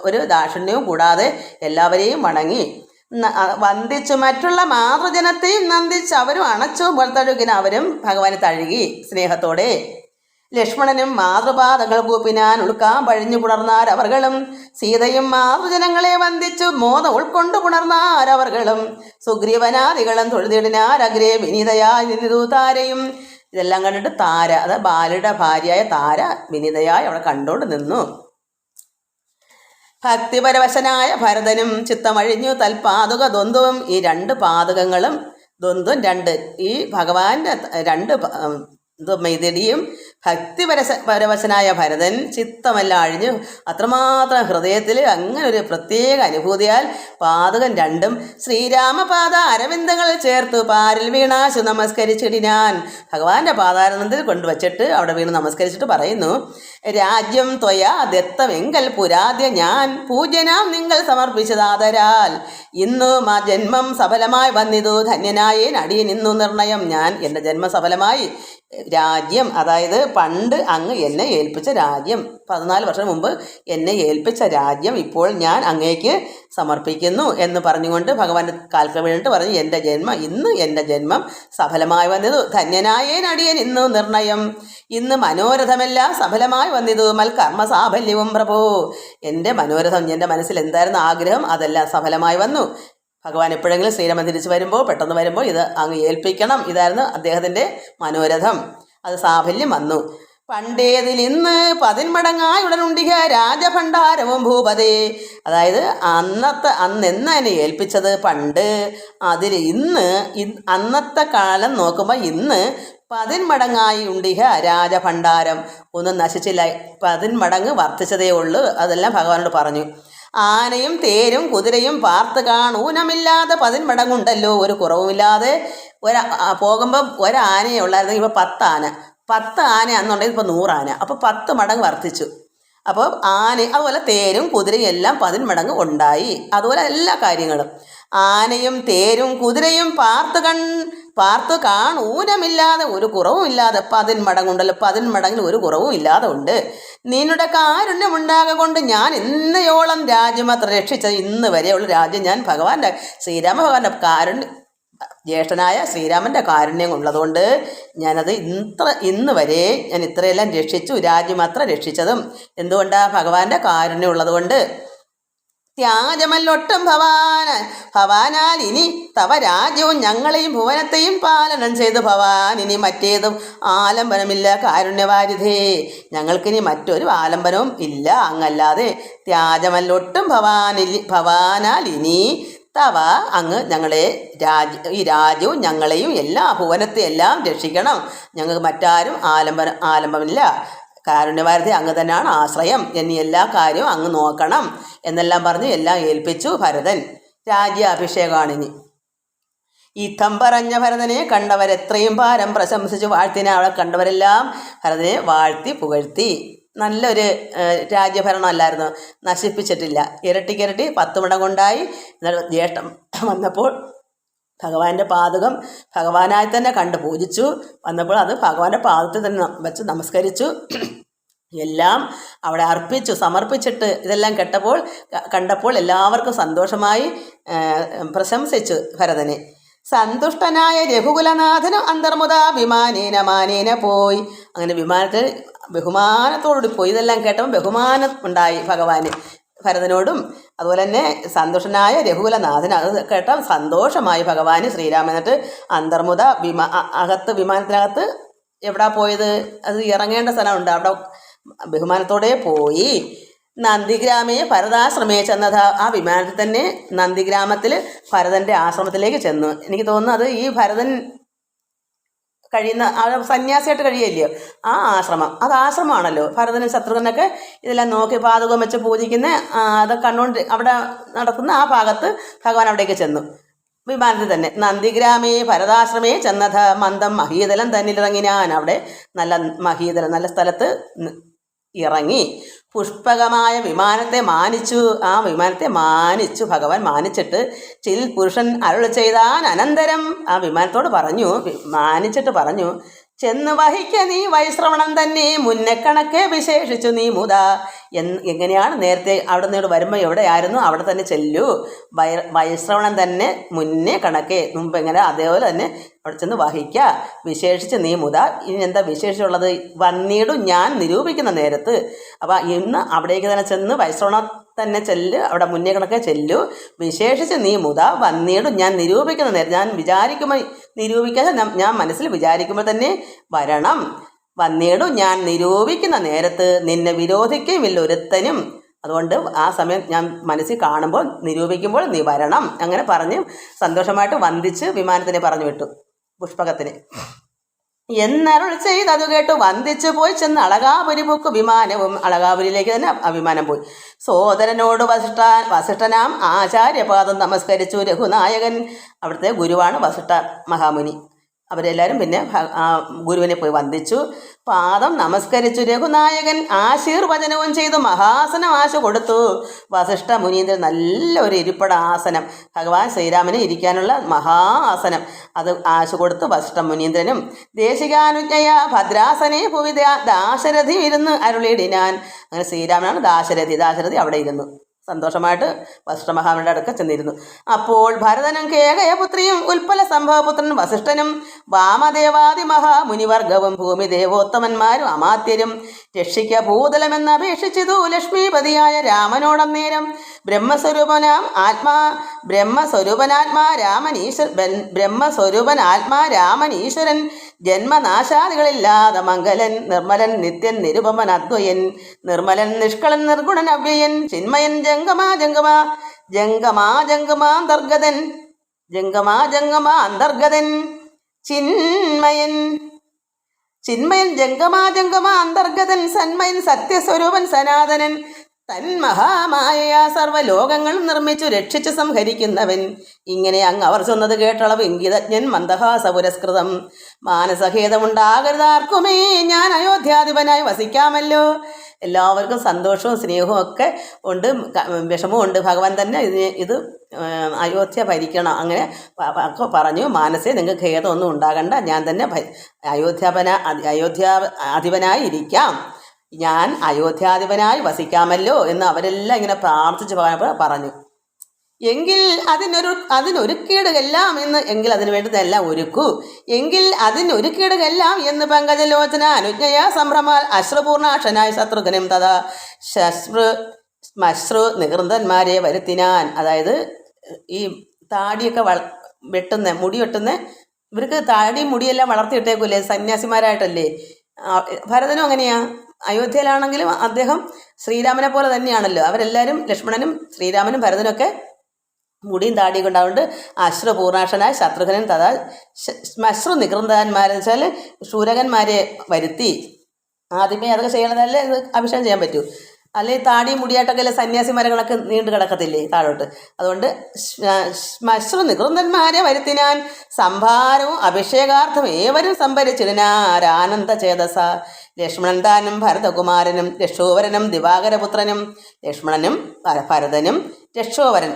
ഒരു ദാക്ഷിണ്യവും കൂടാതെ എല്ലാവരെയും വണങ്ങി. വന്ദിച്ചു മറ്റുള്ള മാതൃജനത്തെയും നന്ദിച്ച് അവരും അണച്ചു പുറത്തഴുകിന. അവരും ഭഗവാനെ തഴുകി സ്നേഹത്തോടെ. ലക്ഷ്മണനും മാതൃപാദങ്ങൾ കൂപ്പിനാൻ ഉൾക്കാൻ പഴിഞ്ഞു പുണർന്നാരവർകളും. സീതയും മാതൃജനങ്ങളെ വന്ദിച്ചു മോദം ഉൾക്കൊണ്ടു പുണർന്നാരവർകളും. സുഗ്രീവനാദികളും തൊഴുതിടിനാരഗ്രേ വിനീതയായി നിന്നിതു താരയും. ഇതെല്ലാം കണ്ടിട്ട് താര, അത് ബാലയുടെ ഭാര്യയായ താര വിനീതയായി അവിടെ കണ്ടുകൊണ്ട് നിന്നു. ഭക്തിപരവശനായ ഭരതനും ചിത്തമഴിഞ്ഞു തൽപാതുക ദ്വന്ദ്വവും. ഈ 2 പാതുകങ്ങളും ദ്വന്ദ്വം രണ്ട്. ഈ ഭഗവാന്റെ രണ്ട് മെയ്തടിയും പരവശനായ ഭരതൻ ചിത്തമെല്ലാം അഴിഞ്ഞ് അത്രമാത്രം ഹൃദയത്തിൽ അങ്ങനെ ഒരു പ്രത്യേക അനുഭൂതിയാൽ പാദകം രണ്ടും ശ്രീരാമപാദ അരവിന്ദങ്ങളിൽ ചേർത്ത് പാരിൽ വീണാശു നമസ്കരിച്ചിടിനാൻ. ഭഗവാന്റെ പാദാരവിന്ദത്തിൽ കൊണ്ടുവച്ചിട്ട് അവിടെ വീണ് നമസ്കരിച്ചിട്ട് പറയുന്നു, രാജ്യം ത്വയാ ദത്തമെങ്കൽ പുരാദ്യ ഞാൻ പൂജ്യനാം നിങ്ങൾ സമർപ്പിച്ചതാതരാൽ ഇന്നു ആ ജന്മം സഫലമായി വന്നിതു ധന്യനായേൻ അടിയൻ ഇന്നു നിർണയം. ഞാൻ എൻ്റെ ജന്മം സഫലമായി. രാജ്യം അതായത് പണ്ട് അങ്ങ് എന്നെ ഏൽപ്പിച്ച രാജ്യം, 14 വർഷം മുമ്പ് എന്നെ ഏൽപ്പിച്ച രാജ്യം ഇപ്പോൾ ഞാൻ അങ്ങേക്ക് സമർപ്പിക്കുന്നു എന്ന് പറഞ്ഞുകൊണ്ട് ഭഗവാന്റെ കാൽക്കൽ വീണിട്ട് പറഞ്ഞു, എൻ്റെ ജന്മം സഫലമായി വന്നതു ധന്യനായേൻ അടിയൻ ഇന്നു നിർണയം. ഇന്ന് മനോരഥമെല്ലാം സഫലമായി വന്നിതു മൽക്കർമ്മ സാഫല്യവും പ്രഭോ. എൻ്റെ മനോരഥം, എൻ്റെ മനസ്സിൽ എന്തായിരുന്നു ആഗ്രഹം, അതെല്ലാം സഫലമായി വന്നു. ഭഗവാൻ എപ്പോഴെങ്കിലും ശ്രീരാമൻ തിരിച്ചു വരുമ്പോൾ പെട്ടെന്ന് വരുമ്പോൾ ഇത് അങ്ങ് ഏൽപ്പിക്കണം, ഇതായിരുന്നു അദ്ദേഹത്തിൻ്റെ മനോരഥം. അത് സാഫല്യം വന്നു. പണ്ടേതിൽ ഇന്ന് 10 മടങ്ങായി ഉടനുണ്ടിക രാജഭണ്ഡാരവും ഭൂപതേ. അതായത് അന്നെന്ന എന്നെ ഏൽപ്പിച്ചത് പണ്ട്, അതിൽ അന്നത്തെ കാലം നോക്കുമ്പോൾ ഇന്ന് 10 മടങ്ങായി ഉണ്ടിക രാജഭണ്ഡാരം. ഒന്നും നശിച്ചില്ല, 10 മടങ്ങ് വർദ്ധിച്ചതേ ഉള്ളൂ. അതെല്ലാം ഭഗവാനോട് പറഞ്ഞു. ആനയും തേരും കുതിരയും പാർത്ത് കാണൂനമില്ലാതെ 10 മടങ്ങുണ്ടല്ലോ, ഒരു കുറവുമില്ലാതെ. പോകുമ്പം ഒരാനയെ ഉള്ളായിരുന്നെങ്കിൽ ഇപ്പോൾ 10 ആന എന്നുണ്ടെങ്കിൽ ഇപ്പോൾ 100 ആന, അപ്പോൾ 10 മടങ്ങ് വർദ്ധിച്ചു. അപ്പോൾ അതുപോലെ തേരും കുതിരയും എല്ലാം 10 മടങ്ങ് ഉണ്ടായി. അതുപോലെ എല്ലാ കാര്യങ്ങളും ആനയും തേരും കുതിരയും പാർത്ത് കാണൂനമില്ലാതെ, ഒരു കുറവും ഇല്ലാതെ 10 മടങ്ങുണ്ടല്ലോ, 10 മടങ്ങിൽ ഒരു കുറവും ഇല്ലാതെ ഉണ്ട്. നിന്നുടെ കാരുണ്യം ഉണ്ടാകൊണ്ട് ഞാൻ ഇന്നയോളം രാജ്യം അത്ര രക്ഷിച്ചത്. ഇന്ന് വരെയുള്ള രാജ്യം ഞാൻ ശ്രീരാമഭഗവാന്റെ കാരുണ്യം, ജ്യേഷ്ഠനായ ശ്രീരാമൻ്റെ കാരുണ്യം ഉള്ളതുകൊണ്ട് ഞാനത് ഇന്ന് വരെ ഞാൻ ഇത്രയെല്ലാം രക്ഷിച്ചു. രാജ്യം അത്ര രക്ഷിച്ചതും എന്തുകൊണ്ടാണ്? ഭഗവാന്റെ കാരുണ്യം ഉള്ളതുകൊണ്ട്. ത്യാജമല്ലൊട്ടും ഭവാനാൽ ഇനി തവ രാജ്യവും ഞങ്ങളെയും ഭുവനത്തെയും പാലനം ചെയ്ത് ഭവാൻ ഇനി മറ്റേതും ആലംബനമില്ല കാരുണ്യവാരിധേ. ഞങ്ങൾക്കിനി മറ്റൊരു ആലംബനവും ഇല്ല അങ്ങല്ലാതെ. ത്യാജമല്ലൊട്ടും ഭവാനാൽ ഇനി തവ അങ്ങ് ഞങ്ങളെ ഈ രാജ്യവും ഞങ്ങളെയും എല്ലാ ഭുവനത്തെ എല്ലാം രക്ഷിക്കണം. ഞങ്ങൾക്ക് മറ്റാരും ആലംബമില്ല. കാരുണ്യവാരിധി അങ്ങ് തന്നെയാണ് ആശ്രയം. എന്നീ എല്ലാ കാര്യവും അങ്ങ് നോക്കണം എന്നെല്ലാം പറഞ്ഞ് എല്ലാം ഏൽപ്പിച്ചു ഭരതൻ. രാജ്യാഭിഷേകാണിനി. യുദ്ധം പറഞ്ഞ ഭരതനെ കണ്ടവരെത്രയും ഭാരം പ്രശംസിച്ചു വാഴ്ത്തിനെ. അവളെ കണ്ടവരെല്ലാം ഭരതനെ വാഴ്ത്തി പുകഴ്ത്തി. നല്ലൊരു രാജ്യഭരണം അല്ലായിരുന്നു, നശിപ്പിച്ചിട്ടില്ല. ഇരട്ടിക്കിരട്ടി 10 മടങ്ങുണ്ടായി. ജ്യേഷ്ഠം വന്നപ്പോൾ ഭഗവാന്റെ പാദകം ഭഗവാനായി തന്നെ കണ്ട് പൂജിച്ചു. വന്നപ്പോൾ അത് ഭഗവാന്റെ പാദത്തിൽ തന്നെ വെച്ച് നമസ്കരിച്ചു. എല്ലാം അവിടെ അർപ്പിച്ചു, സമർപ്പിച്ചിട്ട് ഇതെല്ലാം കണ്ടപ്പോൾ എല്ലാവർക്കും സന്തോഷമായി പ്രശംസിച്ചു ഭരതനെ. സന്തുഷ്ടനായ രഘുകുലനാഥനും അന്തർമുദാ മാനേന പോയി. അങ്ങനെ വിമാനത്തിൽ ബഹുമാനത്തോടുകൂടി പോയി. ഇതെല്ലാം കേട്ടപ്പോൾ ബഹുമാനം ഉണ്ടായി ഭഗവാന് ഭരതനോടും. അതുപോലെ തന്നെ സന്തോഷനായ രഘുകുലനാഥൻ, അത് കേട്ട സന്തോഷമായി ഭഗവാന് ശ്രീരാമൻ. എന്നിട്ട് അന്തർമുദ വിമാനത്തിനകത്ത് എവിടാ പോയത്? അത് ഇറങ്ങേണ്ട സ്ഥലമുണ്ട്, അവിടെ ബഹുമാനത്തോടെ പോയി. നന്ദിഗ്രാമേ ഭരതാശ്രമേ ചെന്നത്. ആ വിമാനത്തിൽ തന്നെ നന്ദിഗ്രാമത്തിൽ ഭരതൻ്റെ ആശ്രമത്തിലേക്ക് ചെന്നു. എനിക്ക് തോന്നുന്നു അത് ഈ ഭരതൻ കഴിയുന്ന സന്യാസിയായിട്ട് കഴിയല്ലയോ ആ ആശ്രമം. അത് ആശ്രമമാണല്ലോ. ഭരതനും ശത്രുഘ്നൊക്കെ ഇതെല്ലാം നോക്കി പാദകം വെച്ച് പൂജിക്കുന്ന അതൊക്കെ കണ്ടുകൊണ്ട് അവിടെ നടക്കുന്ന ആ ഭാഗത്ത് ഭഗവാൻ അവിടേക്ക് ചെന്നു. വിമാനത്തിൽ തന്നെ നന്ദിഗ്രാമേ ഭരതാശ്രമേ ചെന്നത് മന്ദം മഹീതലം തന്നിലിറങ്ങിനാൻ. അവിടെ നല്ല മഹീതലം, നല്ല സ്ഥലത്ത് ഇറങ്ങി. പുഷ്പകമായ വിമാനത്തെ മാനിച്ചു. ആ വിമാനത്തെ മാനിച്ചു ഭഗവാൻ. മാനിച്ചിട്ട് ചിൽ പുരുഷൻ അരുൾ ചെയ്താൻ അനന്തരം ആ വിമാനത്തോട് പറഞ്ഞു, മാനിച്ചിട്ട് പറഞ്ഞു, ചെന്ന് വഹിക്ക നീ വൈശ്രവണം തന്നെ മുന്നേ കണക്കെ വിശേഷിച്ചു നീ മുതാ. എങ്ങനെയാണ് നേരത്തെ അവിടെ നിന്ന് വരുമ്പോൾ എവിടെയായിരുന്നു അവിടെ തന്നെ ചെല്ലൂ. വൈശ്രവണം തന്നെ മുന്നേ കണക്കെ, മുമ്പ് എങ്ങനെ അതേപോലെ തന്നെ അവിടെ ചെന്ന് വഹിക്കുക. വിശേഷിച്ച് നീ മുത. ഇനി എന്താ വിശേഷിച്ചുള്ളത്? വന്നീടും ഞാൻ നിരൂപിക്കുന്ന നേരത്ത്. അപ്പം ഇന്ന് അവിടേക്ക് തന്നെ ചെന്ന് വൈശ്രവണം തന്നെ ചെല്ല്, അവിടെ മുന്നേ കണക്കെ ചെല്ലു. വിശേഷിച്ച് നീ മുത വന്നീടും ഞാൻ നിരൂപിക്കുന്ന നേരം. ഞാൻ വിചാരിക്കുമ്പോൾ നിരൂപിക്കാതെ ഞാൻ മനസ്സിൽ വിചാരിക്കുമ്പോൾ തന്നെ വരണം. വന്നീടും ഞാൻ നിരൂപിക്കുന്ന നേരത്ത് നിന്നെ വിരോധിക്കുകയുമില്ല ഒരുത്തനും. അതുകൊണ്ട് ആ സമയം ഞാൻ മനസ്സിൽ കാണുമ്പോൾ നിരൂപിക്കുമ്പോൾ നീ വരണം. അങ്ങനെ പറഞ്ഞ് സന്തോഷമായിട്ട് വന്ദിച്ച് വിമാനത്തിനെ പറഞ്ഞു വിട്ടു പുഷ്പകത്തിന്. എന്നരുൾ ചെയ്തതു കേട്ടു വന്ദിച്ചു പോയി ചെന്ന് അളകാപുരി പൊക്കു വിമാനവും. അളകാപുരിയിലേക്ക് തന്നെ ആ വിമാനം പോയി. സോദരനോട് വസിഷ്ഠനാം ആചാര്യപാദം നമസ്കരിച്ചു രഘുനായകൻ. അവിടുത്തെ ഗുരുവാണ് വസിഷ്ഠ മഹാമുനി. അവരെല്ലാവരും പിന്നെ ഗുരുവിനെ പോയി വന്ദിച്ചു, പാദം നമസ്കരിച്ചു. രഘുനായകൻ ആശീർവചനവും ചെയ്തു, മഹാസനം ആശ കൊടുത്തു. വസിഷ്ഠ മുനീന്ദ്രൻ നല്ലൊരു ഇരിപ്പട ആസനം, ഭഗവാൻ ശ്രീരാമന് ഇരിക്കാനുള്ള മഹാ ആസനം, അത് ആശ കൊടുത്തു വസിഷ്ഠ മുനീന്ദ്രനും. ദേശികാനുജ്ഞയ ഭദ്രാസനെ ഭുവി ദാശരഥി ഇരുന്ന് അരുളിയിടിനാൻ. അങ്ങനെ ശ്രീരാമനാണ് ദാശരഥി അവിടെ ഇരുന്നു സന്തോഷമായിട്ട് വസിഷ്ഠ മഹാമുനിയുടെ അടുക്ക ചെന്നിരുന്നു. അപ്പോൾ ഭരതനും കേകയപുത്രിയും ഉൽപ്പല സംഭവപുത്രൻ വസിഷ്ഠനും വാമദേവാദി മഹാമുനിവർഗവും ഭൂമി ദേവോത്തമന്മാരും അമാത്യരും രക്ഷിക്ക ഭൂതലമെന്ന് അപേക്ഷിച്ചതു ലക്ഷ്മീപതിയായ രാമനോടന്നേരം. ബ്രഹ്മസ്വരൂപനാത്മാ രാമനീശ്വരൻ ജന്മനാശാദികളില്ലാതെ മംഗലൻ നിർമ്മലൻ നിത്യൻ നിരുപമൻ അദ്വയൻ നിർമ്മലൻ നിഷ്കളൻ നിർഗുണൻ അവ്യയൻ ചിന്മയൻ ജംഗമാന്തർഗതൻ ജംഗമാന്തർഗതൻ സന്മയൻ സത്യസ്വരൂപൻ സനാതനൻ തന്മഹാമായ സർവ്വലോകങ്ങളും നിർമ്മിച്ചു രക്ഷിച്ചു സംഹരിക്കുന്നവൻ. ഇങ്ങനെ അവർ ചൊന്നത് കേട്ടളവ് ഇംഗിതജ്ഞൻ മന്ദഹാസ പുരസ്കൃതം. മാനസഖേദമുണ്ടാകരുതാർക്കുമേ, ഞാൻ അയോധ്യാധിപനായി വസിക്കാമല്ലോ. എല്ലാവർക്കും സന്തോഷവും സ്നേഹവും ഒക്കെ ഉണ്ട്, വിഷമവും ഉണ്ട്. ഭഗവാൻ തന്നെ ഇത് അയോധ്യ ഭരിക്കണം അങ്ങനെ പറഞ്ഞു. മാനസേ നിങ്ങൾക്ക് ഖേദമൊന്നും ഉണ്ടാകണ്ട, ഞാൻ തന്നെ അയോധ്യാധിപനായി ഇരിക്കാം, ഞാൻ അയോധ്യാധിപനായി വസിക്കാമല്ലോ എന്ന് അവരെല്ലാം ഇങ്ങനെ പ്രാർത്ഥിച്ച് പറഞ്ഞു. എങ്കിൽ അതിനൊരുക്കിയിടുകെല്ലാം അതിനു വേണ്ടതെല്ലാം ഒരുക്കൂ. എങ്കിൽ അതിനൊരുക്കിയിടുകെല്ലാം എന്ന് പങ്കജലോചന അനുജ്ഞയ സംഭ്രമാൽ അശ്രുപൂർണാക്ഷനായ ശത്രുഘ്നം തഥാ ശ്മശ്രു നികൃന്തന്മാരെ വരുത്തിനാൻ. അതായത് ഈ താടിയൊക്കെ മുടി വെട്ടുന്ന ഇവർക്ക് താടി മുടിയെല്ലാം വളർത്തിയിട്ടേക്കൂല്ലേ, സന്യാസിമാരായിട്ടല്ലേ. ഭരതനും അങ്ങനെയാ. അയോധ്യയിലാണെങ്കിലും അദ്ദേഹം ശ്രീരാമനെ പോലെ തന്നെയാണല്ലോ. അവരെല്ലാവരും ലക്ഷ്മണനും ശ്രീരാമനും ഭരതനൊക്കെ മുടിയും താടിയും കൊണ്ടാവുകൊണ്ട് അശ്രുപൂർണാക്ഷനായ ശത്രുഘ്നൻ തഥാ ശ്മശ്രു നികൃന്തന്മാരെന്ന് വെച്ചാൽ ശൂരകന്മാരെ വരുത്തി. ആദ്യമേ അതൊക്കെ ചെയ്യണതല്ലേ ഇത് അഭിഷേകം ചെയ്യാൻ പറ്റൂ. അല്ലെങ്കിൽ താടിയും മുടിയായിട്ടൊക്കെ അല്ലെ സന്യാസിമാരകളൊക്കെ നീണ്ടു കിടക്കത്തില്ലേ താഴോട്ട്. അതുകൊണ്ട് ശ്മശ്രു നികൃന്തന്മാരെ വരുത്തിനാൻ. സംഭാരവും അഭിഷേകാർത്ഥം ഏവരും സംഭരിച്ചിടിനാരാനന്ദ ചേതസ. ലക്ഷ്മണൻ താനും ഭരതകുമാരനും രക്ഷോവരനും ദിവാകരപുത്രനും. ലക്ഷ്മണനും ഭരതനും രക്ഷോവരൻ,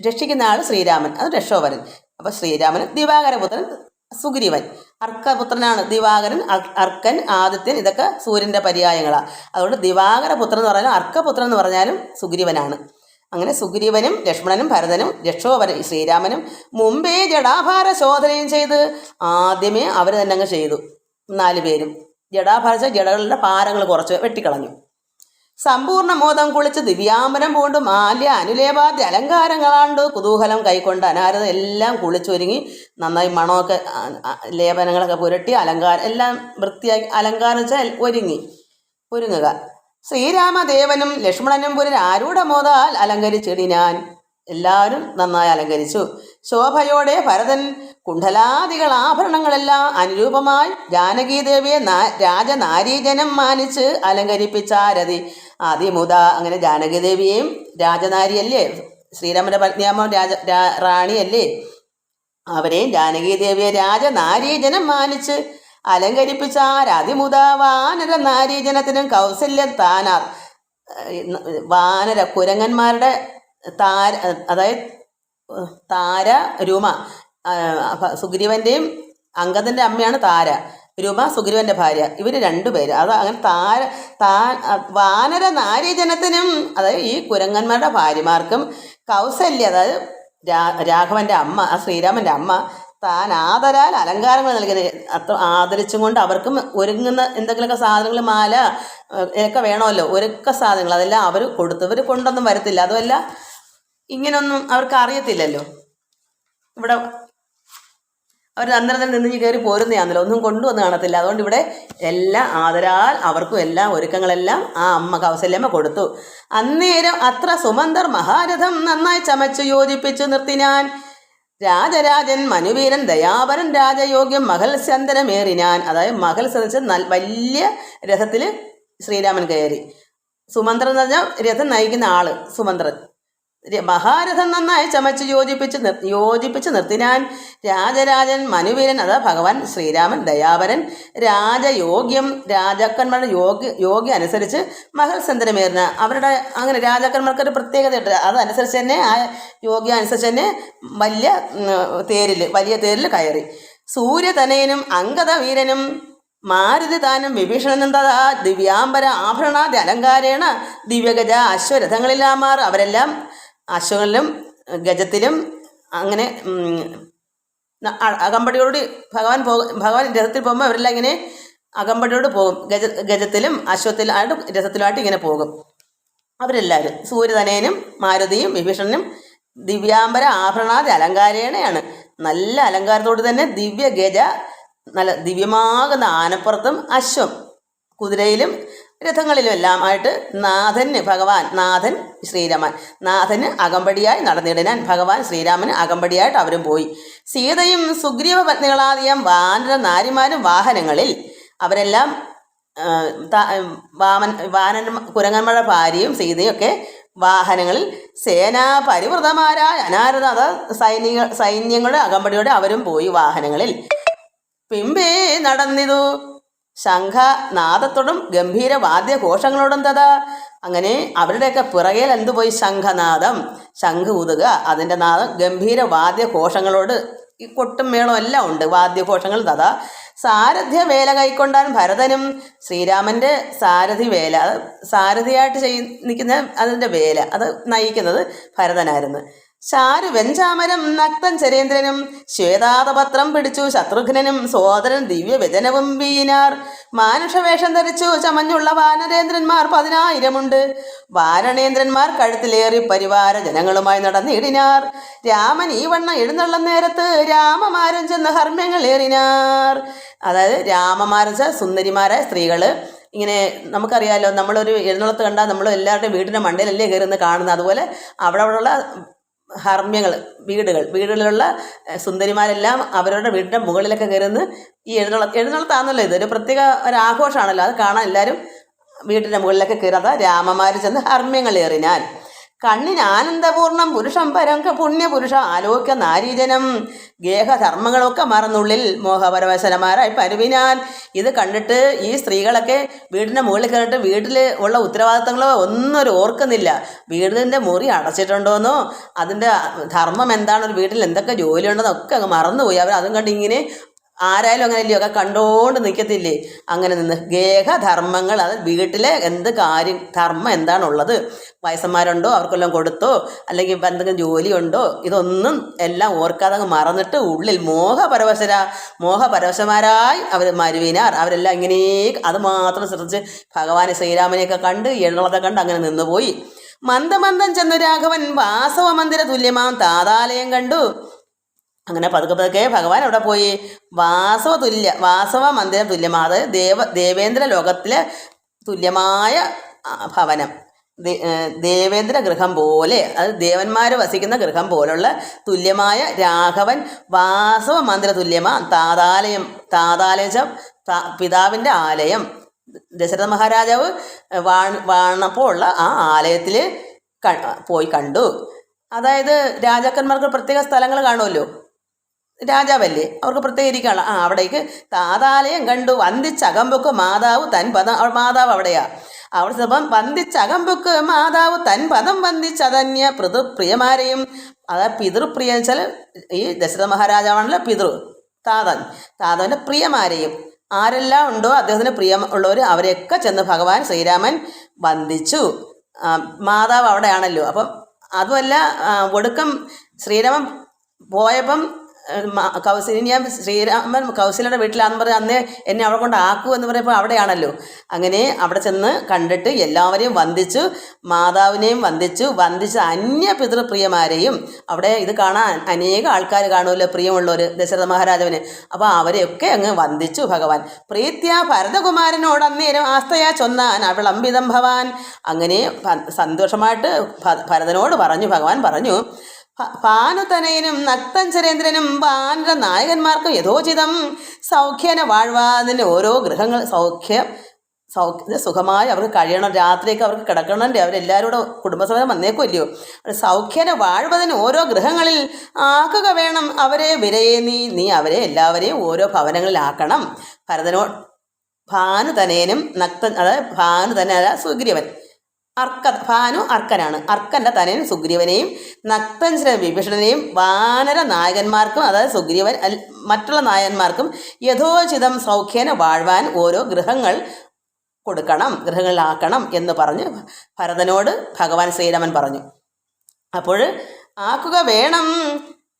രക്ഷിക്കുന്ന ആൾ ശ്രീരാമൻ, അത് രക്ഷോവരൻ. അപ്പം ശ്രീരാമൻ ദിവാകരപുത്രൻ സുഗ്രീവൻ, അർക്കപുത്രനാണ് ദിവാകരൻ, അർക്കൻ, ആദിത്യൻ, ഇതൊക്കെ സൂര്യൻ്റെ പര്യായങ്ങളാണ്. അതുകൊണ്ട് ദിവാകരപുത്രൻ എന്ന് പറഞ്ഞാലും അർക്കപുത്രൻ എന്ന് പറഞ്ഞാലും സുഗ്രീവനാണ്. അങ്ങനെ സുഗ്രീവനും ലക്ഷ്മണനും ഭരതനും രക്ഷോവരൻ ശ്രീരാമനും മുമ്പേ ജടാഭാര ശോധനയും ചെയ്ത് ആദ്യമേ അവർ തന്നെ അങ്ങ് ചെയ്തു. 4 പേരും ജടാഭാര ജടകളുടെ ഭാരങ്ങൾ കുറച്ച് വെട്ടിക്കളഞ്ഞു. സമ്പൂർണ്ണ മോദം കുളിച്ച് ദിവ്യാംബരം പൂണ്ട് മാല്യ അനുലേപാദ്യ അലങ്കാരങ്ങളാണ്ട് കുതൂഹലം കൈക്കൊണ്ട് അനാരത എല്ലാം കുളിച്ചൊരുങ്ങി നന്നായി മണമൊക്കെ ലേപനങ്ങളൊക്കെ പുരട്ടി അലങ്കാരം എല്ലാം വൃത്തിയാക്കി അലങ്കാരം വെച്ചാൽ ഒരുങ്ങുക. ശ്രീരാമദേവനും ലക്ഷ്മണനും പുനരാരൂഢ മോദാൽ അലങ്കരിച്ചിടിനാൻ. എല്ലാവരും നന്നായി അലങ്കരിച്ചു. ശോഭയോടെ ഭരതൻ കുണ്ഡലാദികൾ ആഭരണങ്ങളെല്ലാം അനുരൂപമായി ജാനകീദേവിയെ രാജനാരീജനം മാനിച്ച് അലങ്കരിപ്പിച്ചാരതി അതിമുത. അങ്ങനെ ജാനകീദേവിയെയും രാജനാരിയല്ലേ, ശ്രീരാമന്റെ പത്നിയാമ റാണിയല്ലേ, അവരെയും ജാനകീദേവിയെ രാജനാരീജനം മാനിച്ച് അലങ്കരിപ്പിച്ചാരതിമുത. വാനര നാരീജനത്തിനും കൗസല്യം താനാർ. വാനര കുരങ്ങന്മാരുടെ അതായത് താര രുമ, സുഗ്രീവൻ്റെയും അംഗദൻ്റെ അമ്മയാണ് താര. രുമ സുഗ്രീവൻ്റെ ഭാര്യ. ഇവർ 2 പേര്. അത് അങ്ങനെ വാനര നാരീജനത്തിനും, അതായത് ഈ കുരങ്ങന്മാരുടെ ഭാര്യമാർക്കും കൗസല്യ, അതായത് രാഘവൻ്റെ അമ്മ, ശ്രീരാമൻ്റെ അമ്മ, താൻ ആദരാൽ അലങ്കാരങ്ങൾ നൽകുന്നത്. അത്ര ആദരിച്ചും കൊണ്ട് അവർക്കും ഒരുങ്ങുന്ന എന്തെങ്കിലുമൊക്കെ സാധനങ്ങൾ, മാല ഒക്കെ വേണമല്ലോ, ഒരുക്ക സാധനങ്ങൾ അതെല്ലാം അവർ കൊടുത്തു. ഇവർ കൊണ്ടൊന്നും വരത്തില്ല. അതുമല്ല ഇങ്ങനൊന്നും അവർക്ക് അറിയത്തില്ലല്ലോ. ഇവിടെ അവർ അന്നേരം നിന്ന് കയറി പോരുന്നതാണല്ലോ, ഒന്നും കൊണ്ടുവന്ന് കാണത്തില്ല. അതുകൊണ്ട് ഇവിടെ എല്ലാം ആദരാൽ അവർക്കും എല്ലാം ഒരുക്കങ്ങളെല്ലാം ആ അമ്മ കൗസല്യമ്മ കൊടുത്തു. അന്നേരം അത്ര സുമന്തർ മഹാരഥം നന്നായി ചമച്ചു യോജിപ്പിച്ചു നിർത്തിനാൻ. രാജരാജൻ മനുവീരൻ ദയാപരൻ രാജയോഗ്യം മഹൽസ്യന്തരമേറിനാൻ. അതായത് മഹൽസ് വലിയ രഥത്തിൽ ശ്രീരാമൻ കയറി. സുമന്ത്രൻ എന്ന് പറഞ്ഞാൽ രഥം നയിക്കുന്ന ആള് സുമന്ത്രൻ. മഹാരഥം നന്നായി ചമച്ച് യോജിപ്പിച്ച് നിർത്തിനാൻ. രാജരാജൻ മനുവീരൻ, അതാ ഭഗവാൻ ശ്രീരാമൻ ദയാപരൻ രാജയോഗ്യം, രാജാക്കന്മാരുടെ യോഗ്യം അനുസരിച്ച് മഹൽസന്തരമേറുന്ന അവരുടെ അങ്ങനെ രാജാക്കന്മാർക്കൊരു പ്രത്യേകതയുണ്ട്. അതനുസരിച്ച് തന്നെ ആ യോഗ്യം അനുസരിച്ച് തന്നെ വലിയ തേരിൽ കയറി. സൂര്യതനയനും അങ്കദ വീരനും മാരുതി താനും വിഭീഷണനും തഥാ ദിവ്യാംബര ആഭരണാദി അലങ്കാരേണ ദിവ്യഗജ അശ്വരഥങ്ങളിലാമാർ. അവരെല്ലാം അശ്വങ്ങളിലും ഗജത്തിലും അങ്ങനെ അകമ്പടിയോട് ഭഗവാൻ രഥത്തിൽ പോകുമ്പോൾ അവരെല്ലാം ഇങ്ങനെ അകമ്പടിയോട് പോകും. ഗജത്തിലും രഥത്തിലുമായിട്ട് ഇങ്ങനെ പോകും അവരെല്ലാവരും. സൂര്യതനയനും മാരുതിയും വിഭീഷണനും ദിവ്യാംബര ആഭരണാദി അലങ്കാരേണയാണ്. നല്ല അലങ്കാരത്തോട് തന്നെ ദിവ്യ ഗജ, നല്ല ദിവ്യമാകുന്ന ആനപ്പുറത്തും അശ്വം കുതിരയിലും രഥങ്ങളിലും എല്ലാം ആയിട്ട് നാഥൻ ശ്രീരാമൻ നാഥന് അകമ്പടിയായി നടന്നിടാൻ ഭഗവാൻ ശ്രീരാമന് അകമ്പടിയായിട്ട് അവരും പോയി. സീതയും സുഗ്രീവ പത്നികളാദിയം വാനര നാരിമാരും വാഹനങ്ങളിൽ, അവരെല്ലാം കുരങ്ങന്മാരുടെ ഭാര്യയും സീതയും ഒക്കെ വാഹനങ്ങളിൽ സേനാ പരിവൃതമാരായ അനാരത സൈന്യങ്ങളുടെ അകമ്പടിയോടെ അവരും പോയി വാഹനങ്ങളിൽ. പിമ്പേ നടന്നിതു ശംഖനാദത്തോടും ഗംഭീര വാദ്യഘോഷങ്ങളോടും തഥാ. അങ്ങനെ അവരുടെയൊക്കെ പിറകേൽ എന്തുപോയി ശംഖനാദം, ശംഖ് ഊതുക, അതിൻ്റെ നാദം, ഗംഭീര വാദ്യഘോഷങ്ങളോട് ഈ കൊട്ടും മേളം എല്ലാം ഉണ്ട്, വാദ്യഘോഷങ്ങൾ തഥാ. സാരഥ്യ വേല കൈക്കൊണ്ടാൻ ഭരതനും, ശ്രീരാമൻ്റെ സാരഥി വേല, സാരഥിയായിട്ട് നിൽക്കുന്ന അതിൻ്റെ വേല അത് നയിക്കുന്നത് ഭരതനായിരുന്നു. ശാരു വെഞ്ചാമരം നക്തൻ ചരേന്ദ്രനും ശ്വേതാതപത്രം പിടിച്ചു ശത്രുഘ്നനും സോദരൻ ദിവ്യവചനവും വീനാർ. മാനുഷവേഷം ധരിച്ചു ചമഞ്ഞുള്ള വാനരേന്ദ്രന്മാർ 10,000 വാരണേന്ദ്രന്മാർ കഴുത്തിലേറി പരിവാര ജനങ്ങളുമായി നടന്നിടിനാർ. രാമൻ ഈ വണ്ണം എഴുന്നള്ളും നേരത്ത് രാമമാരും ചെന്ന് ഹർമ്മ്യങ്ങൾ ഏറിനാർ. അതായത് രാമമാരും സുന്ദരിമാരായ സ്ത്രീകള് ഇങ്ങനെ, നമുക്കറിയാമല്ലോ, നമ്മളൊരു എഴുന്നള്ളത്ത് കണ്ടാൽ നമ്മൾ എല്ലാവരുടെയും വീടിൻ്റെ മണ്ടയിലല്ലേ കയറുന്ന കാണുന്നത്. അതുപോലെ അവിടെയുള്ള ഹർമ്മ്യങ്ങൾ, വീടുകളിലുള്ള സുന്ദരിമാരെല്ലാം അവരുടെ വീടിൻ്റെ മുകളിലൊക്കെ കയറുന്ന ഈ എഴുന്നള്ളത്താണല്ലോ. ഇതൊരു പ്രത്യേക ഒരു ആഘോഷമാണല്ലോ. അത് കാണാൻ എല്ലാവരും വീടിൻ്റെ മുകളിലൊക്കെ കയറാതെ രാമമാർ ചെന്ന് ഹർമ്മ്യങ്ങൾ ഏറിനാൽ. കണ്ണിന് ആനന്ദപൂർണം പുരുഷം പരം പുണ്യപുരുഷ ആലോക്യ നാരീജനം ഗേഹധർമ്മങ്ങളൊക്കെ മറന്നുള്ളിൽ മോഹപരവശനമാരായി പരുവിനാൽ. ഇത് കണ്ടിട്ട് ഈ സ്ത്രീകളൊക്കെ വീടിൻ്റെ മുകളിൽ കയറിയിട്ട് വീട്ടിൽ ഉള്ള ഉത്തരവാദിത്തങ്ങളോ ഒന്നും ഓർക്കുന്നില്ല. വീടിൻ്റെ മുറി അടച്ചിട്ടുണ്ടോയെന്നോ അതിൻ്റെ ധർമ്മം എന്താണ്, ഒരു വീട്ടിൽ എന്തൊക്കെ ജോലി ഉണ്ടെന്നൊക്കെ അങ്ങ് മറന്നുപോയി. അവർ അതും കണ്ട് ഇങ്ങനെ ആരായാലും അങ്ങനെയല്ലയോ ഒക്കെ കണ്ടോണ്ട് നിൽക്കത്തില്ലേ. അങ്ങനെ നിന്ന് ഗേഹധർമ്മങ്ങൾ, അത് വീട്ടിലെ എന്ത് കാര്യം ധർമ്മം എന്താണുള്ളത്, വയസ്സന്മാരുണ്ടോ അവർക്കെല്ലാം കൊടുത്തോ, അല്ലെങ്കിൽ എന്തെങ്കിലും ജോലിയുണ്ടോ, ഇതൊന്നും എല്ലാം ഓർക്കാതെ അങ്ങ് മറന്നിട്ട് ഉള്ളിൽ മോഹപരവശമാരായി അവർ മരുവിനാർ. അവരെല്ലാം ഇങ്ങനെ അത് മാത്രം ശ്രദ്ധിച്ച് ഭഗവാനെ ശ്രീരാമനെയൊക്കെ കണ്ട് എഴുന്നള്ളത്തെ കണ്ട് അങ്ങനെ നിന്നുപോയി. മന്ദമന്ദം ചെന്നു രാഘവൻ വാസവ മന്ദിര തുല്യമാം താതാലയം കണ്ടു. അങ്ങനെ പതുക്കെ ഭഗവാൻ അവിടെ പോയി വാസവ മന്ദിരം തുല്യമാ, അത് ദേവേന്ദ്ര ലോകത്തിലെ തുല്യമായ ഭവനം, ദേവേന്ദ്ര ഗൃഹം പോലെ, അത് ദേവന്മാർ വസിക്കുന്ന ഗൃഹം പോലുള്ള തുല്യമായ രാഘവൻ വാസവ മന്ദിര തുല്യമാ താതാലയം പിതാവിൻ്റെ ആലയം. ദശരഥ മഹാരാജാവ് വാണപ്പോൾ ഉള്ള ആ ആലയത്തിൽ പോയി കണ്ടു. അതായത് രാജാക്കന്മാർക്ക് പ്രത്യേക സ്ഥലങ്ങൾ കാണുമല്ലോ, രാജാവല്ലേ, അവർക്ക് പ്രത്യേക ഇരിക്കാനുള്ള അവിടേക്ക് താതാലയം കണ്ടു. വന്ദിച്ചകമ്പൊക്ക് മാതാവ് തൻ പദം, മാതാവ് അവിടെയാ. അവിടെ ചിലപ്പം വന്ദിച്ചകമ്പൊക്ക് മാതാവ് തൻ പദം വന്ദിച്ചതന്യ പ്രിയമാരെയും, അതായത് പിതൃപ്രിയ വെച്ചാൽ ഈ ദശരഥ മഹാരാജാവാണല്ലോ താതൻ്റെ പ്രിയമാരെയും, ആരെല്ലാം ഉണ്ടോ അദ്ദേഹത്തിന് പ്രിയം ഉള്ളവർ അവരെയൊക്കെ ചെന്ന് ഭഗവാൻ ശ്രീരാമൻ വന്ദിച്ചു. മാതാവ് അവിടെയാണല്ലോ. അപ്പം അതുമല്ല, ഒടുക്കം ശ്രീരാമൻ പോയപ്പം കൗസല്യ ശ്രീരാമൻ കൗസല്യയുടെ വീട്ടിലാണെന്ന് പറഞ്ഞ് അന്നേ എന്നെ അവിടെ കൊണ്ട് ആക്കൂ എന്ന് പറയുമ്പോൾ അവിടെയാണല്ലോ. അങ്ങനെ അവിടെ ചെന്ന് കണ്ടിട്ട് എല്ലാവരെയും വന്ദിച്ചു, മാതാവിനെയും വന്ദിച്ച് അന്യ പിതൃപ്രിയമാരെയും അവിടെ ഇത് കാണാൻ അനേക ആൾക്കാർ കാണുമല്ലോ, പ്രിയമുള്ളവർ ദശരഥ മഹാരാജാവിന്. അപ്പോൾ അവരെയൊക്കെ അങ്ങ് വന്ദിച്ചു ഭഗവാൻ. പ്രീത്യ ഭരതകുമാരനോട് അന്നേരം ആസ്തയാ ചൊന്നാൻ അവളംബിതം ഭവാൻ. അങ്ങനെ സന്തോഷമായിട്ട് ഭരതനോട് ഭഗവാൻ പറഞ്ഞു, ഭാനുതനയനും നക്തഞ്ചരേന്ദ്രനും വാനര നായകന്മാർക്കും യഥോചിതം സൗഖ്യന വാഴ്വാതിൻ്റെ ഓരോ ഗൃഹങ്ങൾ സുഖമായി അവർക്ക് കഴിയണം, രാത്രിയൊക്കെ അവർക്ക് കിടക്കണമല്ലേ, അവരെല്ലാവരും കൂടെ കുടുംബസമേതം വന്നേക്കുമല്ലയോ. സൗഖ്യന വാഴ്വതിന് ഓരോ ഗൃഹങ്ങളിൽ ആക്കുക വേണം അവരെ വിരയെ നീ അവരെ എല്ലാവരെയും ഓരോ ഭവനങ്ങളിലാക്കണം. ഭരതനോട് ഭാനുതനയനും അതായത് ഭാനുതന സുഗ്രീവൻ, ഭാനു അർക്കനാണ്, അർക്കൻ്റെ തനയൻ സുഗ്രീവനെയും നക്തഞ്ചര വിഭീഷണനെയും വാനര നായകന്മാർക്കും അതായത് സുഗ്രീവൻ മറ്റുള്ള നായകന്മാർക്കും യഥോചിതം സൗഖ്യേന വാഴ്വാൻ ഓരോ ഗൃഹങ്ങൾ കൊടുക്കണം, ഗൃഹങ്ങളിലാക്കണം എന്ന് പറഞ്ഞ് ഭരതനോട് ഭഗവാൻ ശ്രീരാമൻ പറഞ്ഞു. അപ്പോൾ ആക്കുക വേണം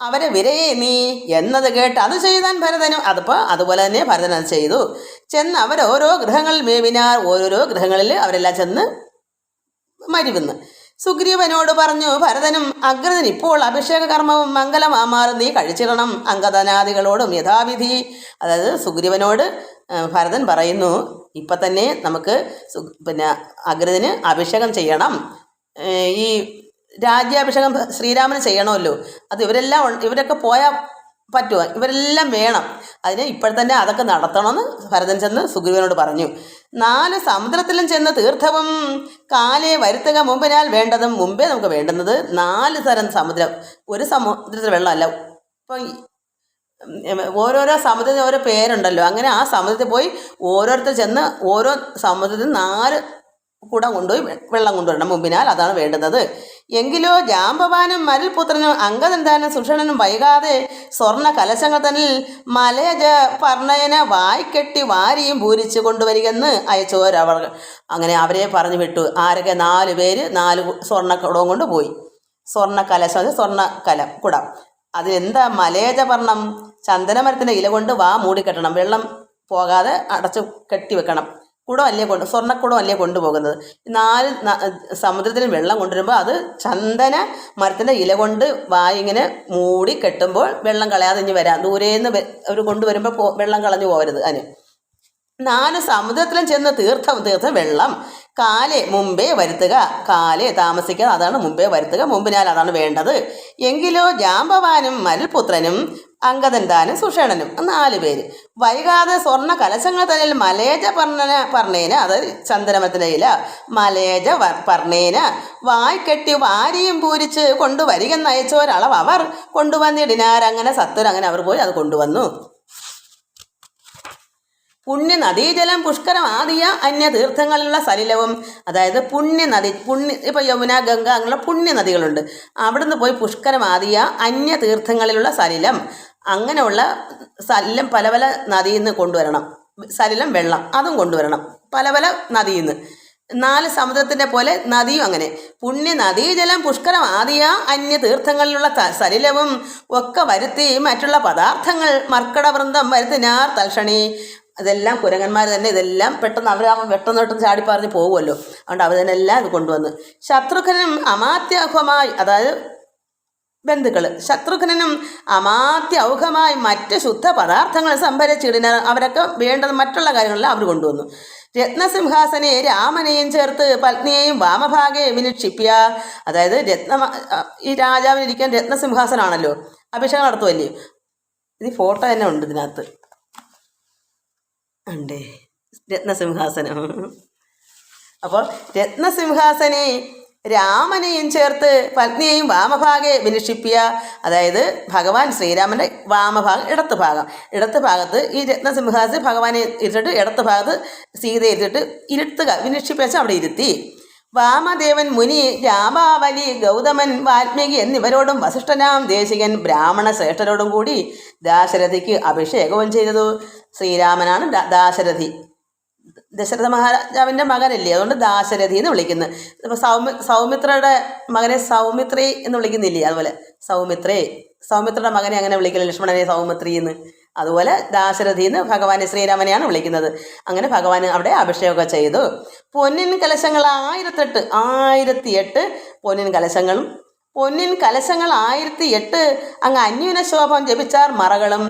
അവരെ വിരയെ നീ എന്നത് കേട്ട് അത് ചെയ്താൻ ഭരതനും അതുപോലെ തന്നെ ഭരതൻ അത് ചെയ്തു. ചെന്ന് അവരോരോ ഗൃഹങ്ങളിൽ മേവിനാർ, ഓരോരോ ഗൃഹങ്ങളിൽ അവരെല്ലാം ചെന്ന് മരുവിന്ന്. സുഗ്രീവനോട് പറഞ്ഞു ഭരതനും, അഗ്രതൻ ഇപ്പോൾ അഭിഷേക കർമ്മവും മംഗലമാമാറും നീ കഴിച്ചിടണം അംഗദനാദികളോടും യഥാവിധി. അതായത് സുഗ്രീവനോട് ഭരതൻ പറയുന്നു, ഇപ്പം തന്നെ നമുക്ക് അഗ്രതന് അഭിഷേകം ചെയ്യണം, ഈ രാജ്യാഭിഷേകം ശ്രീരാമന് ചെയ്യണമല്ലോ, അത് ഇവരൊക്കെ പോയാൽ പറ്റുമോ, ഇവരെല്ലാം വേണം, അതിന് ഇപ്പോഴത്തന്നെ അതൊക്കെ നടത്തണമെന്ന് ഭരതൻ ചെന്ന് സുഗ്രീവനോട് പറഞ്ഞു. 4 സമുദ്രത്തിലും ചെന്ന് തീർത്ഥവും കാലേ വരുത്തുക മുമ്പിനാൽ വേണ്ടതും. മുമ്പേ നമുക്ക് വേണ്ടുന്നത് 4 തരം സമുദ്രം, ഒരു സമുദ്രത്തിൽ വെള്ളമല്ല. ഇപ്പം ഓരോരോ സമുദ്രത്തിന് ഓരോ പേരുണ്ടല്ലോ, അങ്ങനെ ആ സമുദ്രത്തിൽ പോയി ഓരോരുത്തർ ചെന്ന് ഓരോ സമുദ്രത്തിൽ 4 കുടം കൊണ്ടുപോയി വെള്ളം കൊണ്ടുവരണം മുമ്പിനാൽ, അതാണ് വേണ്ടുന്നത്. എങ്കിലോ ജാമ്പവാനും മരൽപുത്രനും അംഗദന്താനും സുഷണനും വൈകാതെ സ്വർണ്ണ കലശങ്ങൾ തന്നിൽ മലയജ പർണയന വായ്ക്കെട്ടി വാരിയും പൂരിച്ച് കൊണ്ടുവരികയെന്ന് അയച്ചോരവർ. അങ്ങനെ അവരെ പറഞ്ഞു വിട്ടു. ആരൊക്കെ? 4 പേര് 4 സ്വർണ്ണക്കുടവും കൊണ്ട് പോയി. സ്വർണ്ണ കലശം, സ്വർണ്ണ കുടം. അതിലെന്താ? മലയജ പർണം, ചന്ദനമരത്തിൻ്റെ ഇല കൊണ്ട് വാ മൂടിക്കെട്ടണം, വെള്ളം പോകാതെ അടച്ചു കെട്ടി വെക്കണം. സ്വർണ്ണക്കുടം അല്ലേ കൊണ്ടുപോകുന്നത്. 4 സമുദ്രത്തിന് വെള്ളം കൊണ്ടുവരുമ്പോൾ അത് ചന്ദന മരത്തിൻ്റെ ഇല കൊണ്ട് വായിങ്ങനെ മൂടി കെട്ടുമ്പോൾ വെള്ളം കളയാതെ ഇനി വരാം. ദൂരേന്ന് അവർ കൊണ്ടുവരുമ്പോൾ വെള്ളം കളഞ്ഞു പോകരുത്. അതിന് 4 സമുദ്രത്തിലും ചെന്ന് തീർത്ഥം വെള്ളം കാലേ മുമ്പേ വരുത്തുക, കാലേ താമസിക്കാതെ അതാണ് മുമ്പേ വരുത്തുക, മുമ്പിനാൽ അതാണ് വേണ്ടത്. എങ്കിലോ ജാമ്പവാനും മരൽപുത്രനും അംഗദന്താനും സുഷേണനും 4 പേര് വൈകാതെ സ്വർണ്ണ കലശങ്ങൾ തന്നിൽ മലേജ പർണേന, അതായത് ചന്ദനമരത്തിൻ്റെ ഇല, മലേജ പർണേന വായ്ക്കെട്ടി വാരിയും പൂരിച്ച് കൊണ്ടുവരികെന്ന് അയച്ചോരളവ് അവർ കൊണ്ടുവന്നിടിനാർ. അങ്ങനെ സത്വരങ്ങനെ അവർ പോയി അത് കൊണ്ടുവന്നു. പുണ്യനദീജലം പുഷ്കരം ആദിയ അന്യതീർത്ഥങ്ങളിലുള്ള സലിലവും, അതായത് പുണ്യനദി ഇപ്പോൾ യമുന, ഗംഗ അങ്ങനെയുള്ള പുണ്യനദികളുണ്ട്, അവിടുന്ന് പോയി പുഷ്കരം ആദിയ അന്യതീർത്ഥങ്ങളിലുള്ള സലിലം, അങ്ങനെയുള്ള സലിലം പല പല നദിയിൽ നിന്ന് കൊണ്ടുവരണം. സലിലം വെള്ളം അതും കൊണ്ടുവരണം പല പല നദിയിൽ നിന്ന്. 4 സമുദ്രത്തിൻ്റെ പോലെ നദിയും അങ്ങനെ. പുണ്യ നദീജലം പുഷ്കരം ആദിയ അന്യതീർത്ഥങ്ങളിലുള്ള സലിലവും ഒക്കെ വരുത്തി മറ്റുള്ള പദാർത്ഥങ്ങൾ മർക്കടവൃന്ദം വരുത്തിനാർ തൽക്ഷണി. അതെല്ലാം കുരങ്ങന്മാർ തന്നെ ഇതെല്ലാം പെട്ടെന്ന് പെട്ടെന്ന് ചാടിപ്പറഞ്ഞ് പോകുമല്ലോ, അതുകൊണ്ട് അവർ തന്നെ എല്ലാം ഇത് കൊണ്ടുവന്ന്. ശത്രുഘ്നും അമാത്യൗഹമായി, അതായത് ബന്ധുക്കൾ, ശത്രുഘ്നും അമാത്യൗഹമായി മറ്റ് ശുദ്ധ പദാർത്ഥങ്ങൾ സംഭരിച്ചിടിന. അവരൊക്കെ വേണ്ടത് മറ്റുള്ള കാര്യങ്ങളെല്ലാം അവർ കൊണ്ടുവന്നു. രത്നസിംഹാസനെ രാമനെയും ചേർത്ത് പത്നിയെയും വാമഭാഗെ വിനിക്ഷിപ്യ, അതായത് ഈ രാജാവിനിരിക്കാൻ രത്നസിംഹാസനാണല്ലോ, അഭിഷേകം നടത്തുമല്ലേ. ഇത് ഫോട്ടോ തന്നെ ഉണ്ട് ഇതിനകത്ത് ഉണ്ടേ, രത്നസിംഹാസനം. അപ്പോൾ രത്നസിംഹാസനെ രാമനെയും ചേർത്ത് പത്നിയെയും വാമഭാഗെ വിനിക്ഷിപ്യ, അതായത് ഭഗവാൻ ശ്രീരാമൻ്റെ വാമഭാഗം ഇടത്ത് ഭാഗത്ത് ഈ രത്നസിംഹാസനം ഭഗവാനെ ഇരുത്തിട്ട് ഇടത്ത് ഭാഗത്ത് സീതയെ ഇരുത്തിട്ട് ഇരുത്തുക, വിനിക്ഷിപ്പിച്ച അവിടെ ഇരുത്തി. വാമദേവൻ മുനി രാമാവലി ഗൗതമൻ വാൽമീകി എന്നിവരോടും വസിഷ്ഠനാം ദേശികൻ ബ്രാഹ്മണ ശ്രേഷ്ഠരോടും കൂടി ദാശരഥിക്ക് അഭിഷേകവും ചെയ്തതു. ശ്രീരാമനാണ് ദാശരഥി, ദശരഥ മഹാരാജാവിൻ്റെ മകനല്ലേ, അതുകൊണ്ട് ദാശരഥി എന്ന് വിളിക്കുന്നത്. ഇപ്പോൾ സൗമിത്രയുടെ മകനെ സൗമിത്രേ എന്ന് വിളിക്കുന്നില്ലേ, അതുപോലെ സൗമിത്രേ സൗമിത്രയുടെ മകനെ അങ്ങനെ വിളിക്കില്ല, ലക്ഷ്മണനെ സൗമിത്രി എന്ന്. അതുപോലെ ദാശരഥി എന്ന് ഭഗവാനെ ശ്രീരാമനെയാണ് വിളിക്കുന്നത്. അങ്ങനെ ഭഗവാൻ അവിടെ അഭിഷേകമൊക്കെ ചെയ്തു. പൊന്നിൻ കലശങ്ങൾ 1008 പൊന്നിൻ കലശങ്ങളും 1008 അങ്ങ് അന്യൂന ശോഭം ജപിച്ചാർ മറകളും.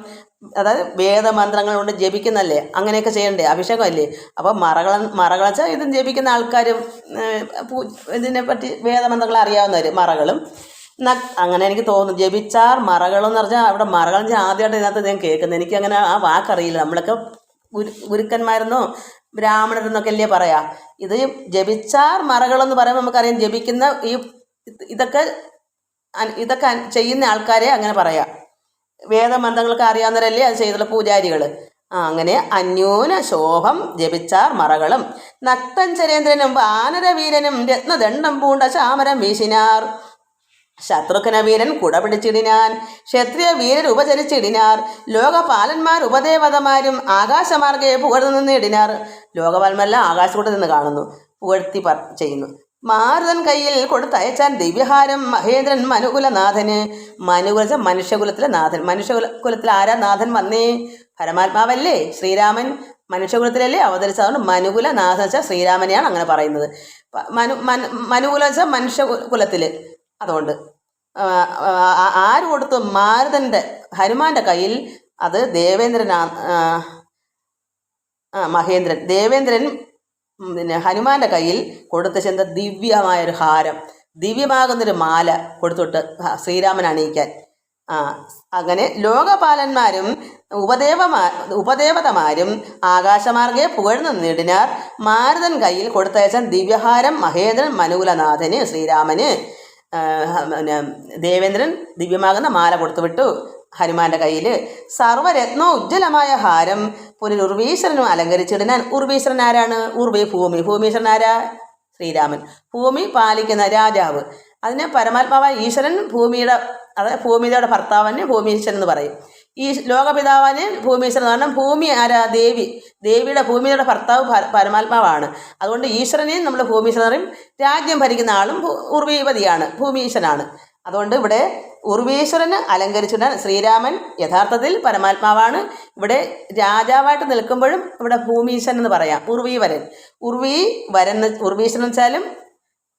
അതായത് വേദമന്ത്രങ്ങൾ കൊണ്ട് ജപിക്കുന്നല്ലേ, അങ്ങനെയൊക്കെ ചെയ്യണ്ടേ, അഭിഷേകമല്ലേ. അപ്പോൾ മറകൾ വെച്ചാൽ ഇത് ജപിക്കുന്ന ആൾക്കാരും ഇതിനെപ്പറ്റി വേദമന്ത്രങ്ങൾ അറിയാവുന്നവർ മറകളും. അങ്ങനെ എനിക്ക് തോന്നുന്നു ജപിച്ചാർ മറകളെന്ന് പറഞ്ഞാൽ അവിടെ മറകൾ ആദ്യമായിട്ട് ഇതിനകത്ത് ഞാൻ കേൾക്കുന്നത്. എനിക്കങ്ങനെ ആ വാക്കറിയില്ല. നമ്മളൊക്കെ ഗുരുക്കന്മാരെന്നോ ബ്രാഹ്മണരെന്നൊക്കെ അല്ലേ പറയാ. ഇത് ജപിച്ചാർ മറകളെന്ന് പറയുമ്പോൾ നമുക്കറിയാം ജപിക്കുന്ന ഇതൊക്കെ ചെയ്യുന്ന ആൾക്കാരെ അങ്ങനെ പറയാം. വേദമന്ത്രങ്ങളൊക്കെ അറിയാവുന്നവരല്ലേ അത് ചെയ്തുള്ള പൂജാരികൾ. അങ്ങനെ അന്യൂന ശോഭം ജപിച്ചാർ മറകളും. നക്തഞ്ചരേന്ദ്രനും വാനരവീരനും രത്നദണ്ഡം പൂണ്ട ചാമരം വീശിനാർ. ശത്രുഘ്ന വീരൻ കുട പിടിച്ചിടിനാൻ. ക്ഷത്രിയ വീരർ ഉപചരിച്ചിടിനാർ. ലോകപാലന്മാർ ഉപദേവതമാരും ആകാശമാർഗെ പുകഴ്ന്നു നിന്നിടിനാർ. ലോകപാലന്മാരെല്ലാം ആകാശക്കൂടെ നിന്ന് കാണുന്നു, പുകഴ്ത്തി ചെയ്യുന്നു. മാരുതൻ കയ്യിൽ കൊടുത്തയച്ചാൻ ദിവ്യഹാരം മഹേന്ദ്രൻ മനുകുലനാഥന്. മനുകുല മനുഷ്യകുലത്തിലെ നാഥൻ. മനുഷ്യകുലത്തിൽ ആരാ നാഥൻ വന്നേ? പരമാത്മാവല്ലേ ശ്രീരാമൻ. മനുഷ്യകുലത്തിലല്ലേ അവതരിച്ചതുകൊണ്ട് മനുകുലനാഥൻ വെച്ചാൽ ശ്രീരാമനെയാണ് അങ്ങനെ പറയുന്നത്. മനുകുല വെച്ചാൽ മനുഷ്യകുലത്തിൽ. അതുകൊണ്ട് ആര് കൊടുത്തു? മാരുതൻ്റെ ഹനുമാന്റെ കയ്യിൽ. അത് മഹേന്ദ്രൻ ദേവേന്ദ്രൻ ഹനുമാന്റെ കയ്യിൽ കൊടുത്ത ചെന്ത ദിവ്യമായൊരു ഹാരം, ദിവ്യമാകുന്നൊരു മാല കൊടുത്തിട്ട് ശ്രീരാമൻ അണിയിക്കാൻ. അങ്ങനെ ലോകപാലന്മാരും ഉപദേവതമാരും ആകാശമാർഗെ പുകഴ്ന്നു നേടിനാർ. മാരുതൻ കയ്യിൽ കൊടുത്തയച്ചാൻ ദിവ്യഹാരം മഹേന്ദ്രൻ മനുകുലനാഥന് ശ്രീരാമന്. ദേവേന്ദ്രൻ ദിവ്യമാകുന്ന മാല കൊടുത്തുവിട്ടു ഹനുമാന്റെ കയ്യിൽ. സർവരത്നോ ഉജ്ജ്വലമായ ഹാരം പുനരുർവീശ്വരനും അലങ്കരിച്ചിടാൻ. ഉർവീശ്വരൻ ആരാണ്? ഭൂമീശ്വരൻ ആരാ? ശ്രീരാമൻ. ഭൂമി പാലിക്കുന്ന രാജാവ്. അതിന് പരമാത്മാവായ ഈശ്വരൻ അതായത് ഭൂമിയുടെ ഭർത്താവിന് ഭൂമീശ്വരൻ എന്ന് പറയും. ഈ ലോകപിതാവിന് ഭൂമീശ്വരൻ എന്ന് പറഞ്ഞാൽ ഭൂമി ആരാ? ഭൂമിയുടെ ഭർത്താവ് പരമാത്മാവാണ്. അതുകൊണ്ട് ഈശ്വരനെയും നമ്മൾ ഭൂമീശ്വരൻ പറയും. രാജ്യം ഭരിക്കുന്ന ആളും ഉർവീപതിയാണ്, ഭൂമീശ്വരനാണ്. അതുകൊണ്ട് ഇവിടെ ഉർവീശ്വരന് അലങ്കരിച്ചിടാൻ ശ്രീരാമൻ യഥാർത്ഥത്തിൽ പരമാത്മാവാണ്. ഇവിടെ രാജാവായിട്ട് നിൽക്കുമ്പോഴും ഇവിടെ ഭൂമീശ്വരൻ എന്ന് പറയാം. ഉർവീശ്വരൻ വെച്ചാലും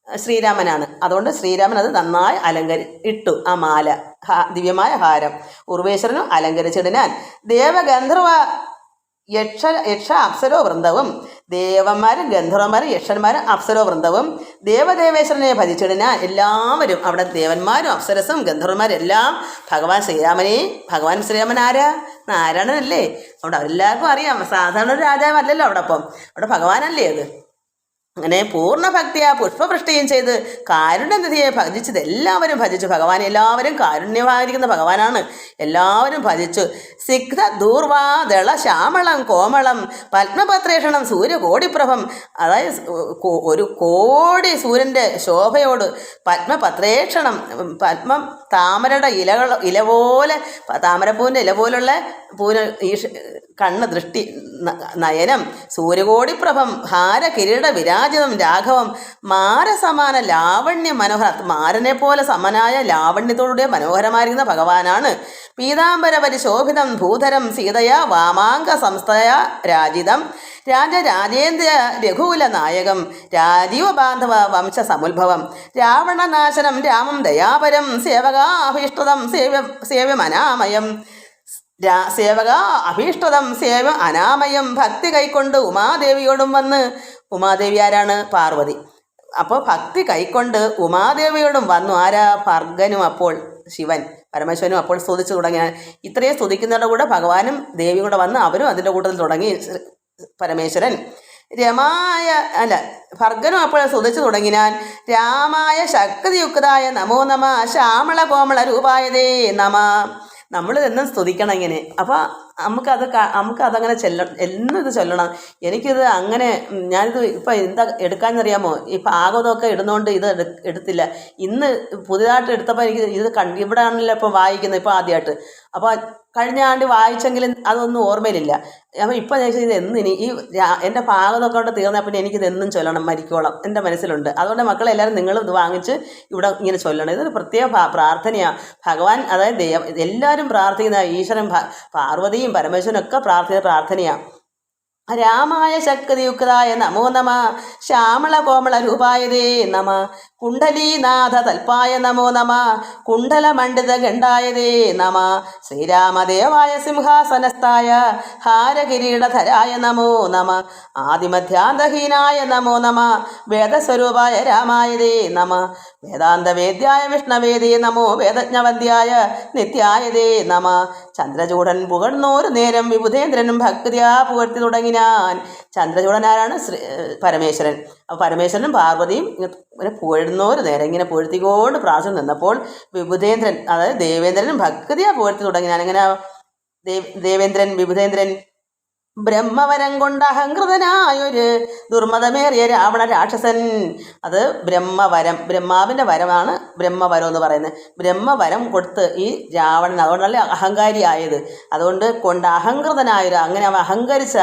ശ്രീരാമനാണ്. അതുകൊണ്ട് ശ്രീരാമൻ അത് നന്നായി ഇട്ടു ആ മാല, ദിവ്യമായ ഹാരം. ഉർവേശ്വരനും അലങ്കരിച്ചിടാൻ ദേവഗന്ധർവ യക്ഷ അപ്സരോ വൃന്ദവും. ദേവന്മാരും ഗന്ധർവന്മാരും യക്ഷന്മാരും അപ്സരോ വൃന്ദവും ദേവദേവേശ്വരനെ ഭജിച്ചിടാൻ എല്ലാവരും. അവിടെ ദേവന്മാരും അപ്സരസും ഗന്ധർവന്മാരും എല്ലാം ഭഗവാൻ ശ്രീരാമൻ ആരാ? നാരായണനല്ലേ. അവിടെ എല്ലാവർക്കും അറിയാം. സാധാരണ ഒരു രാജാവല്ലല്ലോ അവിടെ. അവിടെ ഭഗവാനല്ലേ അത്. അങ്ങനെ പൂർണ്ണ ഭക്തിയാ പുഷ്പവൃഷ്ടിയും ചെയ്ത് കാരുണ്യനിധിയെ ഭജിച്ചത് എല്ലാവരും ഭജിച്ചു ഭഗവാനെ. എല്ലാവരും കാരുണ്യമായിരിക്കുന്ന ഭഗവാനാണ്. എല്ലാവരും ഭജിച്ചു. സിഗ്ധ ദൂർവാദള ശ്യാമളം കോമളം പത്മപത്രേഷണം സൂര്യകോടിപ്രഭം. അതായത് ഒരു കോടി സൂര്യൻ്റെ ശോഭയോട് പത്മപത്രേഷണം, പത്മം താമരയുടെ ഇല പോലെ, താമരപ്പൂവിൻ്റെ ഇല പോലുള്ള കണ്ണ് ദൃഷ്ടി നയനം സൂര്യകോടിപ്രഭം ഹാര കിരീട വിരാജിതം രാഘവം മാരസമാന ലാവണ്യ മനോഹര. മാരനെ പോലെ സമനായ ലാവണ്യത്തോടെ മനോഹരമായിരിക്കുന്ന ഭഗവാനാണ്. പീതാംബര പരിശോഭിതം ഭൂധരം സീതയാ വാമാങ്ക സംസ്ഥയ രാജിതം രാജരാജേന്ദ്ര രഘുകുല നായകം രാജീവബാന്ധവ വംശ സമുദ്ഭവം രാവണനാശനം രാമം ദയാപരം സേവകാഭീഷ്ടതം സേവ്യമനാമയം സേവ്യം അനാമയം ഭക്തി കൈക്കൊണ്ട് ഉമാദേവിയോടും വന്ന്. ഉമാദേവി ആരാണ്? പാർവതി. അപ്പോൾ ഭക്തി കൈക്കൊണ്ട് ഉമാദേവിയോടും വന്നു. ആരാ? ഭർഗനും അപ്പോൾ ശിവൻ പരമേശ്വരനും അപ്പോൾ സ്തുതിച്ചു തുടങ്ങിയ. ഇത്രയും സ്തുതിക്കുന്നവരുടെ കൂടെ ഭഗവാനും ദേവിയും കൂടെ വന്ന് അവരും അതിൻ്റെ കൂട്ടത്തിൽ തുടങ്ങി. പരമേശ്വരൻ ഭർഗനും അപ്പോൾ സ്തുതിച്ചു തുടങ്ങിനാൻ. രാമായ ശക്തിയുക്തായ നമോ നമ ശ്യാമള കോമള രൂപായതേ നമ. നമ്മൾ എന്നും സ്തുതിക്കണം ഇങ്ങനെ. അപ്പോൾ നമുക്കതങ്ങനെ എന്നും ഇത് ചൊല്ലണം. എനിക്കിത് അങ്ങനെ ഞാനിത് ഇപ്പം എന്താ എടുക്കാമെന്നറിയാമോ? ഇപ്പം ആഗതമൊക്കെ ഇടുന്നതുകൊണ്ട് ഇത് എടുത്തില്ല. ഇന്ന് പുതിയതായിട്ട് എടുത്തപ്പോൾ എനിക്ക് ഇത് ഇവിടെ ആണല്ലോ ഇപ്പം വായിക്കുന്നത്, ഇപ്പോൾ ആദ്യമായിട്ട്. അപ്പോൾ കഴിഞ്ഞ ആണ്ട് വായിച്ചെങ്കിലും അതൊന്നും ഓർമ്മയിലില്ല. അപ്പോൾ ഇപ്പം ഞാൻ ഇത് എന്നിനി ഈ എൻ്റെ പാകമൊക്കെ കൊണ്ട് തീർന്നാൽ പിന്നെ എനിക്കിത് എന്നും ചൊല്ലണം മരിക്കോളം എൻ്റെ മനസ്സിലുണ്ട്. അതുകൊണ്ട് മക്കളെല്ലാവരും നിങ്ങളും ഇത് വാങ്ങിച്ച് ഇവിടെ ഇങ്ങനെ ചൊല്ലണം. ഇതൊരു പ്രത്യേക പ്രാർത്ഥനയാണ്. ഭഗവാൻ അതായത് എല്ലാവരും പ്രാർത്ഥിക്കുന്ന ഈശ്വരൻ പാർവതിയും പരമേശ്വരനും ഒക്കെ പ്രാർത്ഥിക്കുന്ന പ്രാർത്ഥനയാണ്. രാമായ ശക്തിയുക്തായ നമോ നമ, ശ്യാമള കോമള രൂപായതേ നമ, കുണ്ഡലീനാഥ തൽപ്പായ നമോ നമ, കുണ്ഡലമണ്ഡിത ഗണ്ഡായതേ നമ, ശ്രീരാമദേവായ സിംഹാസനസ്ഥായ ഹാരകിരീടധരായ നമോ നമ, ആദിമധ്യാന്തഹീനായ നമോ നമ, വേദസ്വരൂപായ രാമായതേ നമ, വേദാന്തവേദ്യായ വിഷ്ണവേദേ നമോ, വേദജ്ഞവന്ധ്യായ നിത്യായതേ നമ, ചന്ദ്രചൂടൻ പുകഴ്ന്നോരു നേരം വിബുധേന്ദ്രനും ഭക്തിയാ പുകഴ്ത്തി തുടങ്ങിനാൻ. ചന്ദ്രചൂടനാരാണ് പരമേശ്വരൻ. അപ്പോൾ പരമേശ്വരനും പാർവതിയും ഇങ്ങനെ പുകഴ്ന്നോരു നേരം ഇങ്ങനെ പുകഴ്ത്തിക്കൊണ്ട് പ്രാർത്ഥന നിന്നപ്പോൾ വിബുധേന്ദ്രൻ അതായത് ദേവേന്ദ്രനും ഭക്തിയാ പുകഴ്ത്തി തുടങ്ങിനാൻ. അങ്ങനെ ദേവേന്ദ്രൻ വിബുധേന്ദ്രൻ ബ്രഹ്മവരം കൊണ്ട് അഹങ്കൃതനായൊരു ദുർമതമേറിയ രാവണ രാക്ഷസൻ. അത് ബ്രഹ്മവരം, ബ്രഹ്മാവിൻ്റെ വരമാണ് ബ്രഹ്മവരം എന്ന് പറയുന്നത്. ബ്രഹ്മവരം കൊടുത്ത് ഈ രാവണൻ, അതുകൊണ്ടല്ലേ അഹങ്കാരിയായത്, അതുകൊണ്ട് അഹങ്കൃതനായൊരു അങ്ങനെ അവൻ അഹങ്കരിച്ച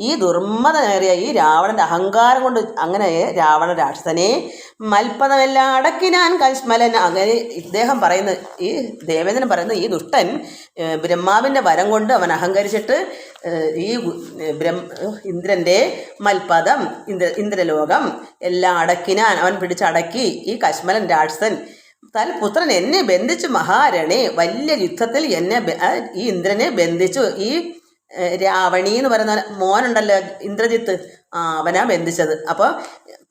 ഈ ദുർമതമേറിയ ഈ രാവണൻ്റെ അഹങ്കാരം കൊണ്ട് അങ്ങനെ രാവണ രാക്ഷസനെ മൽപ്പതമെല്ലാം അടക്കിനാൻ കശ്മലൻ. അങ്ങനെ ഇദ്ദേഹം പറയുന്നത്, ഈ ദേവേന്ദ്രൻ പറയുന്നത്, ഈ ദുഷ്ടൻ ബ്രഹ്മാവിൻ്റെ വരം കൊണ്ട് അവൻ അഹങ്കരിച്ചിട്ട് ഈ ഇന്ദ്രൻ്റെ മൽപദം ഇന്ദ്രലോകം എല്ലാം അടക്കിനാൻ അവൻ പിടിച്ചടക്കി. ഈ കശ്മലൻ രാക്ഷസൻ തൽപുത്രൻ എന്നെ ബന്ധിച്ചു മഹാരണി, വലിയ യുദ്ധത്തിൽ എന്നെ ഈ ഇന്ദ്രനെ ബന്ധിച്ചു. ഈ രാവണി എന്ന് പറയുന്ന മോനുണ്ടല്ലോ ഇന്ദ്രജിത്ത്, അവനാ ബന്ധിച്ചത്. അപ്പോൾ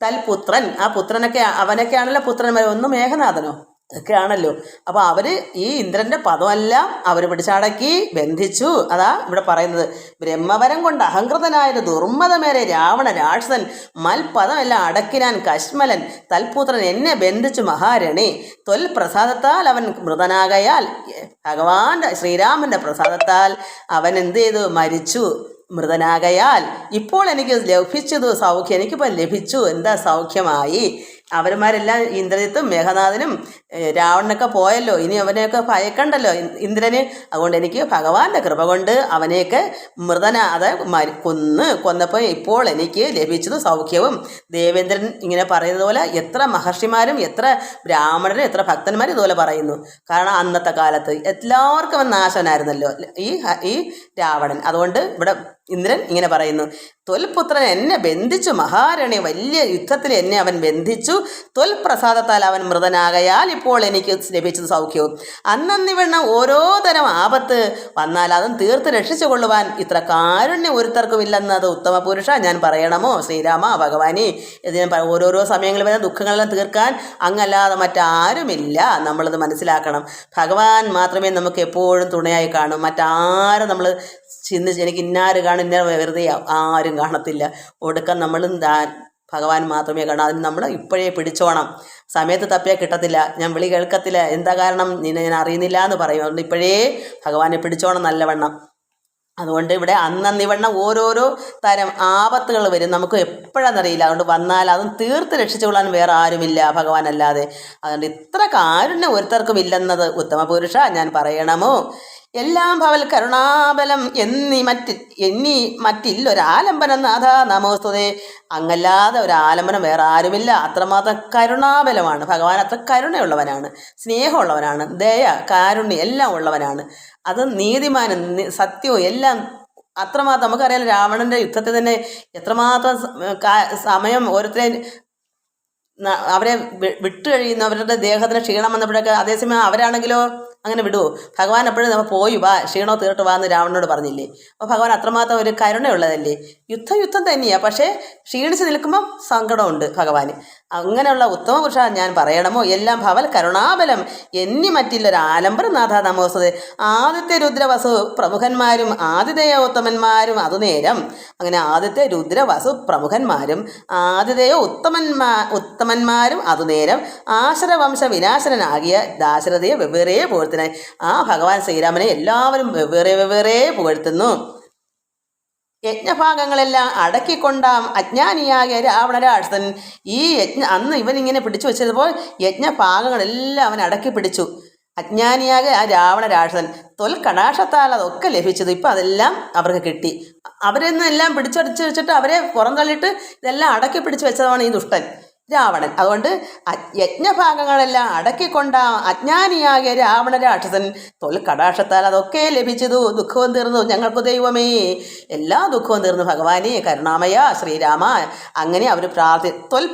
തൽപുത്രൻ, ആ പുത്രനൊക്കെ അവനൊക്കെയാണല്ലോ പുത്രന്മാർ, ഒന്ന് മേഘനാഥനോ ഇതൊക്കെയാണല്ലോ. അപ്പോൾ അവർ ഈ ഇന്ദ്രൻ്റെ പദമെല്ലാം അവർ പിടിച്ചടക്കി ബന്ധിച്ചു. അതാ ഇവിടെ പറയുന്നത്, ബ്രഹ്മവരം കൊണ്ട് അഹങ്കൃതനായത് ദുർമതമേറെ രാവണ രാക്ഷസൻ മൽപദമെല്ലാം അടക്കിനാൻ കശ്മലൻ തൽപുത്രൻ എന്നെ ബന്ധിച്ചു മഹാരണി, തൊൽ പ്രസാദത്താൽ അവൻ മൃതനാകയാൽ, ഭഗവാന്റെ ശ്രീരാമൻ്റെ പ്രസാദത്താൽ അവൻ എന്ത് ചെയ്തു, മരിച്ചു, മൃതനാകയാൽ. ഇപ്പോൾ എനിക്ക് ലഭിച്ചത് സൗഖ്യം, എനിക്കിപ്പോൾ ലഭിച്ചു, എന്താ സൗഖ്യമായി. അവന്മാരെല്ലാം ഇന്ദ്രജിത്തും മേഘനാഥനും രാവണനൊക്കെ പോയല്ലോ, ഇനി അവനെയൊക്കെ ഭയക്കണ്ടല്ലോ ഇന്ദ്രന്. അതുകൊണ്ട് എനിക്ക് ഭഗവാന്റെ കൃപ കൊണ്ട് അവനെയൊക്കെ അതായത് കൊന്നപ്പോൾ ഇപ്പോൾ എനിക്ക് ലഭിച്ചത് സൗഖ്യവും. ദേവേന്ദ്രൻ ഇങ്ങനെ പറയുന്നത് പോലെ എത്ര മഹർഷിമാരും എത്ര ബ്രാഹ്മണരും എത്ര ഭക്തന്മാരും ഇതുപോലെ പറയുന്നു. കാരണം അന്നത്തെ കാലത്ത് എല്ലാവർക്കും അവൻ നാശനായിരുന്നല്ലോ ഈ രാവണൻ. അതുകൊണ്ട് ഇവിടെ ഇന്ദ്രൻ ഇങ്ങനെ പറയുന്നു, തൊൽപുത്രൻ എന്നെ ബന്ധിച്ചു മഹാരണി, വലിയ യുദ്ധത്തിൽ എന്നെ അവൻ ബന്ധിച്ചു, തൊൽപ്രസാദത്താൽ അവൻ മൃതനാകയാൽ ഇപ്പോൾ എനിക്ക് ലഭിച്ചത് സൗഖ്യവും. അന്നന്നിവണ്ണം ഓരോ തരം ആപത്ത് വന്നാൽ അതും തീർത്ത് രക്ഷിച്ചു കൊള്ളുവാൻ ഇത്ര കാരുണ്യം ഒരുത്തർക്കുമില്ലെന്നത് ഉത്തമ പുരുഷ ഞാൻ പറയണമോ ശ്രീരാമ ഭഗവാനെ. ഇത് ഞാൻ ഓരോരോ സമയങ്ങളിൽ വരുന്ന ദുഃഖങ്ങളെല്ലാം തീർക്കാൻ അങ്ങല്ലാതെ മറ്റാരുമില്ല. നമ്മളത് മനസ്സിലാക്കണം. ഭഗവാൻ മാത്രമേ നമുക്ക് എപ്പോഴും തുണയായി കാണും. മറ്റാരും നമ്മൾ ചിന്തിച്ച് എനിക്ക് ഇന്നാര് കാണും ഇന്ന വെറുതെ ആരും കാണത്തില്ല. ഒടുക്കം നമ്മളും ഭഗവാൻ മാത്രമേ കാണൂ. അതിന് നമ്മൾ ഇപ്പോഴേ പിടിച്ചോണം. സമയത്ത് തപ്പിയാൽ കിട്ടത്തില്ല. ഞാൻ വിളി കേൾക്കത്തില്ല, എന്താ കാരണം നിന്നെ ഞാൻ അറിയുന്നില്ല എന്ന് പറയും. അതുകൊണ്ട് ഇപ്പോഴേ ഭഗവാനെ പിടിച്ചോണം നല്ലവണ്ണം. അതുകൊണ്ട് ഇവിടെ അന്നന്നിവണ്ണം ഓരോരോ തരം ആപത്തുകൾ വരും, നമുക്ക് എപ്പോഴാണെന്നറിയില്ല. അതുകൊണ്ട് വന്നാൽ അതും തീർത്ത് രക്ഷിച്ചുകൊള്ളാൻ വേറെ ആരുമില്ല ഭഗവാൻ അല്ലാതെ. അതുകൊണ്ട് ഇത്ര കാരുണ്യം ഒരുത്തർക്കും ഇല്ലെന്നത് ഉത്തമ പുരുഷ ഞാൻ പറയണമോ. എല്ലാം ഭവൽ കരുണാബലം എന്നീ മറ്റില്ലൊരാലംബനം നാഥ നമോസ്തുതേ. അങ്ങല്ലാതെ ഒരാലംബനം വേറെ ആരുമില്ല. അത്രമാത്രം കരുണാബലമാണ് ഭഗവാൻ. അത്ര കരുണയുള്ളവനാണ്, സ്നേഹമുള്ളവനാണ്, ദയ കാരുണ്യം എല്ലാം ഉള്ളവനാണ്. അത് നീതിമാനും സത്യവും എല്ലാം അത്രമാത്രം. നമുക്കറിയാം രാവണൻ്റെ യുദ്ധത്തിൽ തന്നെ എത്രമാത്രം സമയം ഓരോരുത്തരെ അവരെ വിട്ടു കഴിയുന്നു. അവരുടെ ദേഹത്തിന് ക്ഷീണം വന്നപ്പോഴൊക്കെ അതേസമയം അവരാണെങ്കിലോ അങ്ങനെ വിടുവോ? ഭഗവാൻ എപ്പോഴും നമ്മൾ പോയി വാ, ക്ഷീണോ തീർട്ട് വാ എന്ന് രാവണനോട് പറഞ്ഞില്ലേ? അപ്പോൾ ഭഗവാൻ അത്രമാത്രം ഒരു കരുണയുള്ളതല്ലേ. യുദ്ധം തന്നെയാണ്, പക്ഷേ ക്ഷീണിച്ച് നിൽക്കുമ്പം സങ്കടമുണ്ട് ഭഗവാന്. അങ്ങനെയുള്ള ഉത്തമ പുരുഷ ഞാൻ പറയണമോ. എല്ലാം ഭവൽ കരുണാബലം മറ്റില്ലൊരാലംബരം നാഥ നമോസ്തുതേ. ആദിത്യ രുദ്രവസു പ്രമുഖന്മാരും ആതിഥേയ ഉത്തമന്മാരും അതുനേരം. അങ്ങനെ ആദിത്യ രുദ്രവസു പ്രമുഖന്മാരും ആതിഥേയ ഉത്തമന്മാരും അതുനേരം ആശ്രവംശ വിനാശനാകിയ ദാശരഥയെ വെവ്വേറെ പുകഴ്ത്തിനായി. ആ ഭഗവാൻ ശ്രീരാമനെ എല്ലാവരും വെവ്വേറെ പുകഴ്ത്തുന്നു. യജ്ഞഭാഗങ്ങളെല്ലാം അടക്കിക്കൊണ്ടാം അജ്ഞാനിയാകിയ രാവണരാക്ഷസൻ ഈ അന്ന് ഇവനിങ്ങനെ പിടിച്ചു വെച്ചതുപോലെ യജ്ഞഭാഗങ്ങളെല്ലാം അവൻ അടക്കി പിടിച്ചു. അജ്ഞാനിയാകെ ആ രാവണ രാക്ഷസൻ കടാക്ഷത്താൽ അതൊക്കെ ലഭിച്ചത്. ഇപ്പം അതെല്ലാം അവർക്ക് കിട്ടി. അവരെന്നെല്ലാം പിടിച്ചടിച്ച് വെച്ചിട്ട് അവരെ പുറന്തള്ളിയിട്ട് ഇതെല്ലാം അടക്കി പിടിച്ച് വെച്ചതാണ് ഈ ദുഷ്ടൻ രാവണൻ. അതുകൊണ്ട് യജ്ഞഭാഗങ്ങളെല്ലാം അടക്കിക്കൊണ്ട അജ്ഞാനിയാകിയ രാവണ രാക്ഷസൻ കടാക്ഷത്താൽ അതൊക്കെ ലഭിച്ചതു. ദുഃഖവും തീർന്നു ഞങ്ങൾക്ക് ദൈവമേ, എല്ലാ ദുഃഖവും തീർന്നു ഭഗവാനെ കരുണാമയ ശ്രീരാമ. അങ്ങനെ അവർ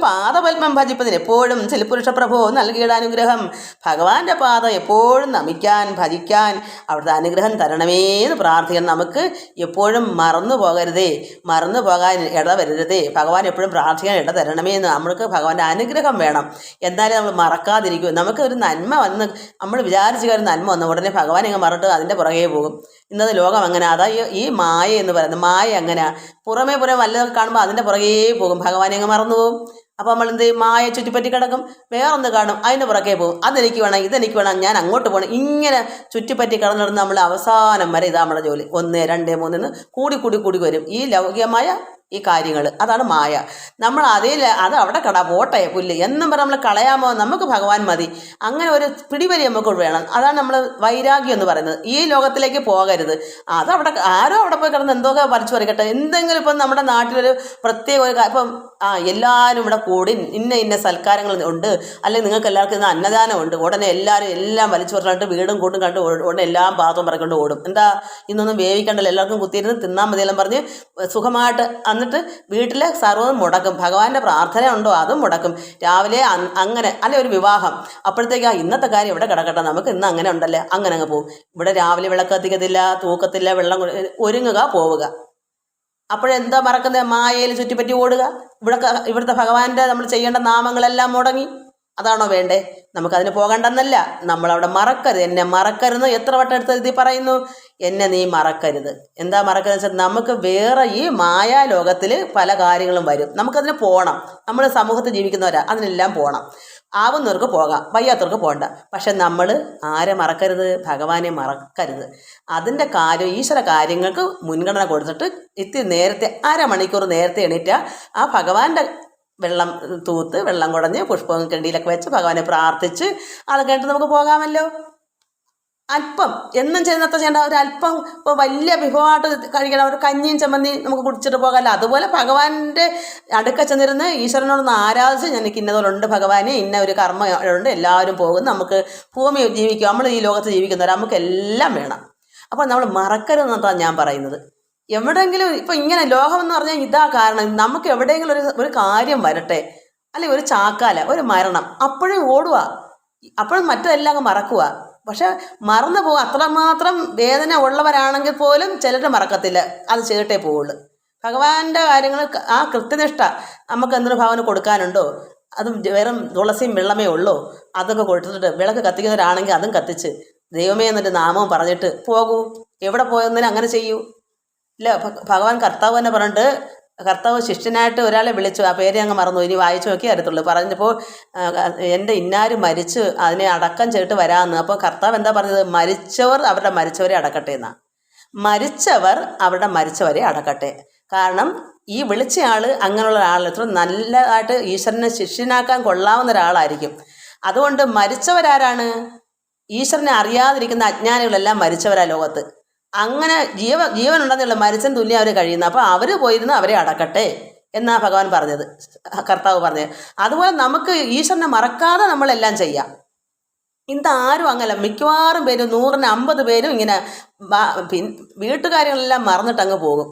പാദപത്മം ഭജിപ്പതിന് എപ്പോഴും ചിൽപുരുഷ പ്രഭോ നൽകിയുടെ അനുഗ്രഹം. ഭഗവാന്റെ പാദം എപ്പോഴും നമിക്കാൻ ഭജിക്കാൻ അവിടുത്തെ അനുഗ്രഹം തരണമേ എന്ന് പ്രാർത്ഥിക്കണം. നമുക്ക് എപ്പോഴും മറന്നു പോകരുതേ, മറന്നു പോകാൻ ഇടവരരുതേ. ഭഗവാൻ എപ്പോഴും പ്രാർത്ഥിക്കാൻ ഇട തരണമേ എന്ന് നമ്മൾക്ക് ഭഗവാന്റെ അനുഗ്രഹം വേണം. എന്നാലേ നമ്മൾ മറക്കാതിരിക്കും. നമുക്ക് ഒരു നന്മ വന്ന് നമ്മൾ വിചാരിച്ച ഒരു നന്മ വന്ന് ഉടനെ ഭഗവാൻ ഇങ്ങ് മറന്നിട്ട് അതിൻ്റെ പുറകെ പോകും. ഇന്നത്തെ ലോകം അങ്ങനെ. അതാ ഈ മായ എന്ന് പറയുന്നത്. മായ അങ്ങനെ പുറമേ വല്ലതൊക്കെ കാണുമ്പോൾ അതിൻ്റെ പുറകെ പോകും, ഭഗവാനെ അങ്ങ് മറന്നു പോകും. അപ്പോൾ നമ്മൾ എന്ത് ചെയ്യും? മായ ചുറ്റിപ്പറ്റി കിടക്കും, വേറൊന്ന് കാണും, അതിൻ്റെ പുറകെ പോകും. അതെനിക്ക് വേണം, ഇതെനിക്ക് വേണം, ഞാൻ അങ്ങോട്ട് പോകണം. ഇങ്ങനെ ചുറ്റിപ്പറ്റി കിടന്നിരുന്ന് നമ്മൾ അവസാനം വരെ ഇതാ നമ്മുടെ ജോലി. 1, 2, 3 കൂടി വരും ഈ ലൗകികമായ ഈ കാര്യങ്ങൾ. അതാണ് മായ. നമ്മൾ അത് അവിടെ പോട്ടെ പുല്ല് എന്നും പറഞ്ഞ് നമ്മൾ കളയാമോ? നമുക്ക് ഭഗവാൻ മതി. അങ്ങനെ ഒരു പിടിവലി നമുക്ക് വേണം. അതാണ് നമ്മൾ വൈരാഗ്യം എന്ന് പറയുന്നത്. ഈ ലോകത്തിലേക്ക് പോകരുത്. അതവിടെ ആരോ അവിടെ പോയി കിടന്ന് എന്തൊക്കെ വലിച്ചു പറിക്കട്ടെ. എന്തെങ്കിലും ഇപ്പം നമ്മുടെ നാട്ടിലൊരു പ്രത്യേക ഒരു ഇപ്പം എല്ലാവരും ഇവിടെ കൂടി ഇന്ന സൽക്കാരങ്ങൾ ഉണ്ട്, അല്ലെങ്കിൽ നിങ്ങൾക്ക് എല്ലാവർക്കും ഇന്ന് അന്നദാനം ഉണ്ട്, ഉടനെ എല്ലാവരും എല്ലാം വലിച്ചു പറിച്ചിട്ട് വീടും കൂട്ടും കണ്ട് ഉടനെ എല്ലാം പാത്രവും പറക്കൊണ്ട് ഓടും. എന്താ ഇന്നൊന്നും വേവിക്കണ്ടല്ലോ, എല്ലാവർക്കും കുത്തിയിരുന്ന് തിന്നാൻ മതിയെല്ലാം പറഞ്ഞ് സുഖമായിട്ട് എന്നിട്ട് വീട്ടിലെ സർവ്വതും മുടക്കും. ഭഗവാന്റെ പ്രാർത്ഥന ഉണ്ടോ അതും മുടക്കും. രാവിലെ അങ്ങനെ അല്ലെ ഒരു വിവാഹം, അപ്പോഴത്തേക്ക് ഇന്നത്തെ കാര്യം ഇവിടെ കിടക്കട്ടെ, നമുക്ക് ഇന്ന് അങ്ങനെ ഉണ്ടല്ലേ, അങ്ങനെ അങ്ങ് പോകും. ഇവിടെ രാവിലെ വിളക്ക് കത്തിക്കത്തില്ല, തൂക്കത്തില്ല, വെള്ളം ഒരുങ്ങുക, പോവുക. അപ്പോഴെന്താ മറക്കുന്നത്? മായയിൽ ചുറ്റിപ്പറ്റി ഓടുക. ഇവിടുത്തെ ഭഗവാന്റെ നമ്മൾ ചെയ്യേണ്ട നാമങ്ങളെല്ലാം മുടങ്ങി. അതാണോ വേണ്ടേ? നമുക്കതിന് പോകണ്ടെന്നല്ല, നമ്മളവിടെ മറക്കരുത്. എന്നെ മറക്കരുത് എത്ര വട്ടം എടുത്ത് പറയുന്നു, എന്നെ നീ മറക്കരുത്. എന്താ മറക്കരുതെന്ന് വെച്ചാൽ നമുക്ക് വേറെ ഈ മായാലോകത്തിൽ പല കാര്യങ്ങളും വരും. നമുക്കതിന് പോകണം. നമ്മൾ സമൂഹത്തിൽ ജീവിക്കുന്നവരാ, അതിനെല്ലാം പോകണം. ആവുന്നവർക്ക് പോകാം, വയ്യാത്തവർക്ക് പോകണ്ട. പക്ഷെ നമ്മൾ ആരെ മറക്കരുത്? ഭഗവാനെ മറക്കരുത്. അതിൻ്റെ കാര്യം ഈശ്വര കാര്യങ്ങൾക്ക് മുൻഗണന കൊടുത്തിട്ട് ഇത്തിരി നേരത്തെ 1/2 മണിക്കൂർ നേരത്തെ എണീറ്റ ആ ഭഗവാന്റെ വെള്ളം തൂത്ത് വെള്ളം കുടഞ്ഞ് പുഷ്പവും കെണ്ടിയിലൊക്കെ വെച്ച് ഭഗവാനെ പ്രാർത്ഥിച്ച് അത് കഴിഞ്ഞിട്ട് നമുക്ക് പോകാമല്ലോ. അല്പം എന്നും ചെയ്യുന്നത്ര ചെയ്യേണ്ട ഒരല്പം. ഇപ്പോൾ വലിയ വിഭവമായിട്ട് കഴിക്കണം, ഒരു കഞ്ഞിയും ചമ്മന്തിയും നമുക്ക് കുടിച്ചിട്ട് പോകാമല്ലോ. അതുപോലെ ഭഗവാന്റെ അടുക്ക ചെന്നിരുന്ന് ഈശ്വരനോടൊന്ന് ആരാധിച്ച് എനിക്ക് ഇന്നതുപോലുണ്ട് ഭഗവാനെ, ഇന്ന ഒരു കർമ്മമുണ്ട്, എല്ലാവരും പോകും, നമുക്ക് ഭൂമി ജീവിക്കും, നമ്മൾ ഈ ലോകത്ത് ജീവിക്കുന്നവർ, നമുക്കെല്ലാം വേണം. അപ്പോൾ നമ്മൾ മറക്കരുതെന്നാണ് ഞാൻ പറയുന്നത്. എവിടെയെങ്കിലും ഇപ്പം ഇങ്ങനെ ലോകം എന്ന് പറഞ്ഞാൽ ഇതാ കാരണം. നമുക്ക് എവിടെയെങ്കിലും ഒരു കാര്യം വരട്ടെ, അല്ലെങ്കിൽ ഒരു ചാക്കാല, ഒരു മരണം, അപ്പോഴും ഓടുക, അപ്പോഴും മറ്റതെല്ലാം അങ്ങ് മറക്കുക. പക്ഷെ മറന്നു പോകുക. അത്രമാത്രം വേദന ഉള്ളവരാണെങ്കിൽ പോലും ചിലർ മറക്കത്തില്ല, അത് ചെയ്തിട്ടേ പോവുള്ളൂ. ഭഗവാന്റെ കാര്യങ്ങൾ ആ കൃത്യനിഷ്ഠ നമുക്ക് എന്തൊരു ഭാവന കൊടുക്കാനുണ്ടോ? അതും വെറും തുളസിയും വെള്ളമേ ഉള്ളൂ, അതൊക്കെ കൊടുത്തിട്ട് വിളക്ക് കത്തിക്കുന്നവരാണെങ്കിൽ അതും കത്തിച്ച് ദൈവമേ എന്നൊരു നാമവും പറഞ്ഞിട്ട് പോകൂ. എവിടെ പോയെന്നതിന് അങ്ങനെ ചെയ്യൂ. ഇല്ല, ഭഗവാൻ കർത്താവ് തന്നെ പറഞ്ഞിട്ട്, കർത്താവ് ശിഷ്യനായിട്ട് ഒരാളെ വിളിച്ചു, ആ പേര് അങ്ങ് മറന്നു, ഇനി വായിച്ചു നോക്കി അറിയത്തുള്ളൂ. പറഞ്ഞപ്പോൾ എൻ്റെ ഇന്നാരും മരിച്ച് അതിനെ അടക്കം ചെയ്തിട്ട് വരാമെന്ന്. അപ്പോൾ കർത്താവ് എന്താ പറഞ്ഞത്? മരിച്ചവർ അവരുടെ മരിച്ചവരെ അടക്കട്ടെ എന്നാ. മരിച്ചവർ അവരുടെ മരിച്ചവരെ അടക്കട്ടെ. കാരണം ഈ വിളിച്ച ആൾ അങ്ങനെയുള്ള ഒരാൾ എത്ര നല്ലതായിട്ട് ഈശ്വരനെ ശിഷ്യനാക്കാൻ കൊള്ളാവുന്ന ഒരാളായിരിക്കും. അതുകൊണ്ട് മരിച്ചവരാരാണ്? ഈശ്വരനെ അറിയാതിരിക്കുന്ന അജ്ഞാനികളെല്ലാം മരിച്ചവരാ ലോകത്ത്. അങ്ങനെ ജീവനുണ്ടെന്നുള്ള മരിച്ചൻ തുല്യം അവർ കഴിയുന്നു. അപ്പോൾ അവർ പോയിരുന്ന് അവരെ അടക്കട്ടെ എന്നാ ഭഗവാൻ പറഞ്ഞത്, കർത്താവ് പറഞ്ഞത്. അതുപോലെ നമുക്ക് ഈശ്വരനെ മറക്കാതെ നമ്മളെല്ലാം ചെയ്യാം. ഇതാരും അങ്ങനെ, മിക്കവാറും പേരും 100-ന് 50 പേരും ഇങ്ങനെ വീട്ടുകാര്യങ്ങളെല്ലാം മറന്നിട്ട് അങ്ങ് പോകും.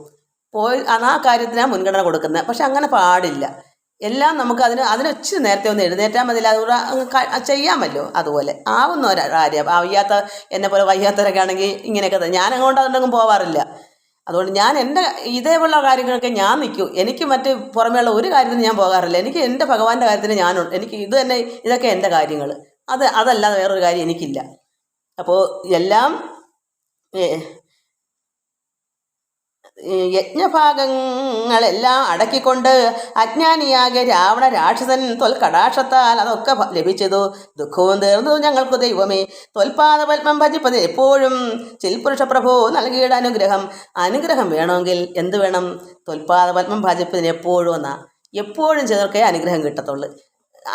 ആ കാര്യത്തിനാണ് മുൻഗണന കൊടുക്കുന്നത്. പക്ഷെ അങ്ങനെ പാടില്ല. എല്ലാം നമുക്ക് അതിന് ഇച്ചിരി നേരത്തെ ഒന്ന് എഴുന്നേറ്റാൽ മതിയില്ല, അതുകൂടെ ചെയ്യാമല്ലോ. അതുപോലെ ആവുന്ന ഒരു കാര്യം. എന്നെ പോലെ വയ്യാത്തവരൊക്കെ ആണെങ്കിൽ ഇങ്ങനെയൊക്കെ ഞാൻ അങ്ങോട്ട് അതുകൊണ്ടൊന്നും പോവാറില്ല. അതുകൊണ്ട് ഞാൻ എൻ്റെ ഇതേപോലുള്ള കാര്യങ്ങളൊക്കെ ഞാൻ നിൽക്കും. എനിക്ക് മറ്റ് പുറമേയുള്ള ഒരു കാര്യത്തിന് ഞാൻ പോകാറില്ല. എനിക്ക് എൻ്റെ ഭഗവാന്റെ കാര്യത്തിന് എനിക്ക് ഇത് തന്നെ, ഇതൊക്കെ എൻ്റെ കാര്യങ്ങൾ. അതല്ലാതെ വേറൊരു കാര്യം എനിക്കില്ല. അപ്പോൾ എല്ലാം യജ്ഞഭാഗങ്ങളെല്ലാം അടക്കിക്കൊണ്ട് അജ്ഞാനിയാകെ രാവണ രാക്ഷസൻ കടാക്ഷത്താൽ അതൊക്കെ ലഭിച്ചതു. ദുഃഖവും തീർന്നതു ഞങ്ങൾക്ക് ദൈവമേ. പാദപത്മം ഭജിപ്പത് എപ്പോഴും ചിൽപുരുഷ പ്രഭോ നൽകിയുടെ അനുഗ്രഹം വേണമെങ്കിൽ എന്ത് വേണം? പാദപത്മം ഭജിപ്പതിന് എപ്പോഴും എപ്പോഴും ചിലർക്കേ അനുഗ്രഹം കിട്ടത്തുള്ളൂ.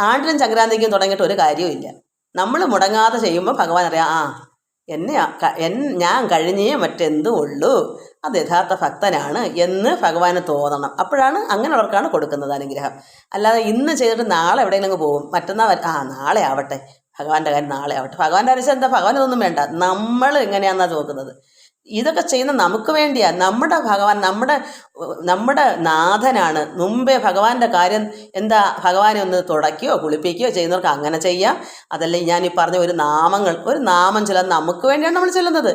ആണ്ടിനും സംക്രാന്തിക്കും തുടങ്ങിയിട്ട് ഒരു കാര്യവും ഇല്ല. നമ്മൾ മുടങ്ങാതെ ചെയ്യുമ്പോൾ ഭഗവാൻ അറിയാം, എന്നെ ഞാൻ കഴിഞ്ഞേ മറ്റെന്തും ഉള്ളൂ, അത് യഥാർത്ഥ ഭക്തനാണ് എന്ന് ഭഗവാന് തോന്നണം. അപ്പോഴാണ് അങ്ങനെയുള്ളവർക്കാണ് കൊടുക്കുന്നത് അനുഗ്രഹം. അല്ലാതെ ഇന്ന് ചെയ്തിട്ട് നാളെ എവിടെയെങ്കിലും പോകും, മറ്റന്നാൾ നാളെ ആവട്ടെ, ഭഗവാന്റെ കാര്യം നാളെ ആവട്ടെ. ഭഗവാന്റെ ആവശ്യം എന്താ? ഭഗവാൻ ഇതൊന്നും വേണ്ട, നമ്മൾ എങ്ങനെയാണെന്നാണ് നോക്കുന്നത്. ഇതൊക്കെ ചെയ്യുന്ന നമുക്ക് വേണ്ടിയാണ്. നമ്മുടെ ഭഗവാൻ നമ്മുടെ നാഥനാണ്. മുമ്പേ ഭഗവാന്റെ കാര്യം എന്താ, ഭഗവാനെ ഒന്ന് തുടയ്ക്കുകയോ കുളിപ്പിക്കുകയോ ചെയ്യുന്നവർക്ക് അങ്ങനെ ചെയ്യാം. അതല്ലെങ്കിൽ ഞാൻ ഈ പറഞ്ഞ ഒരു നാമം ചൊല്ലാൻ നമുക്ക് വേണ്ടിയാണ് നമ്മൾ ചൊല്ലുന്നത്.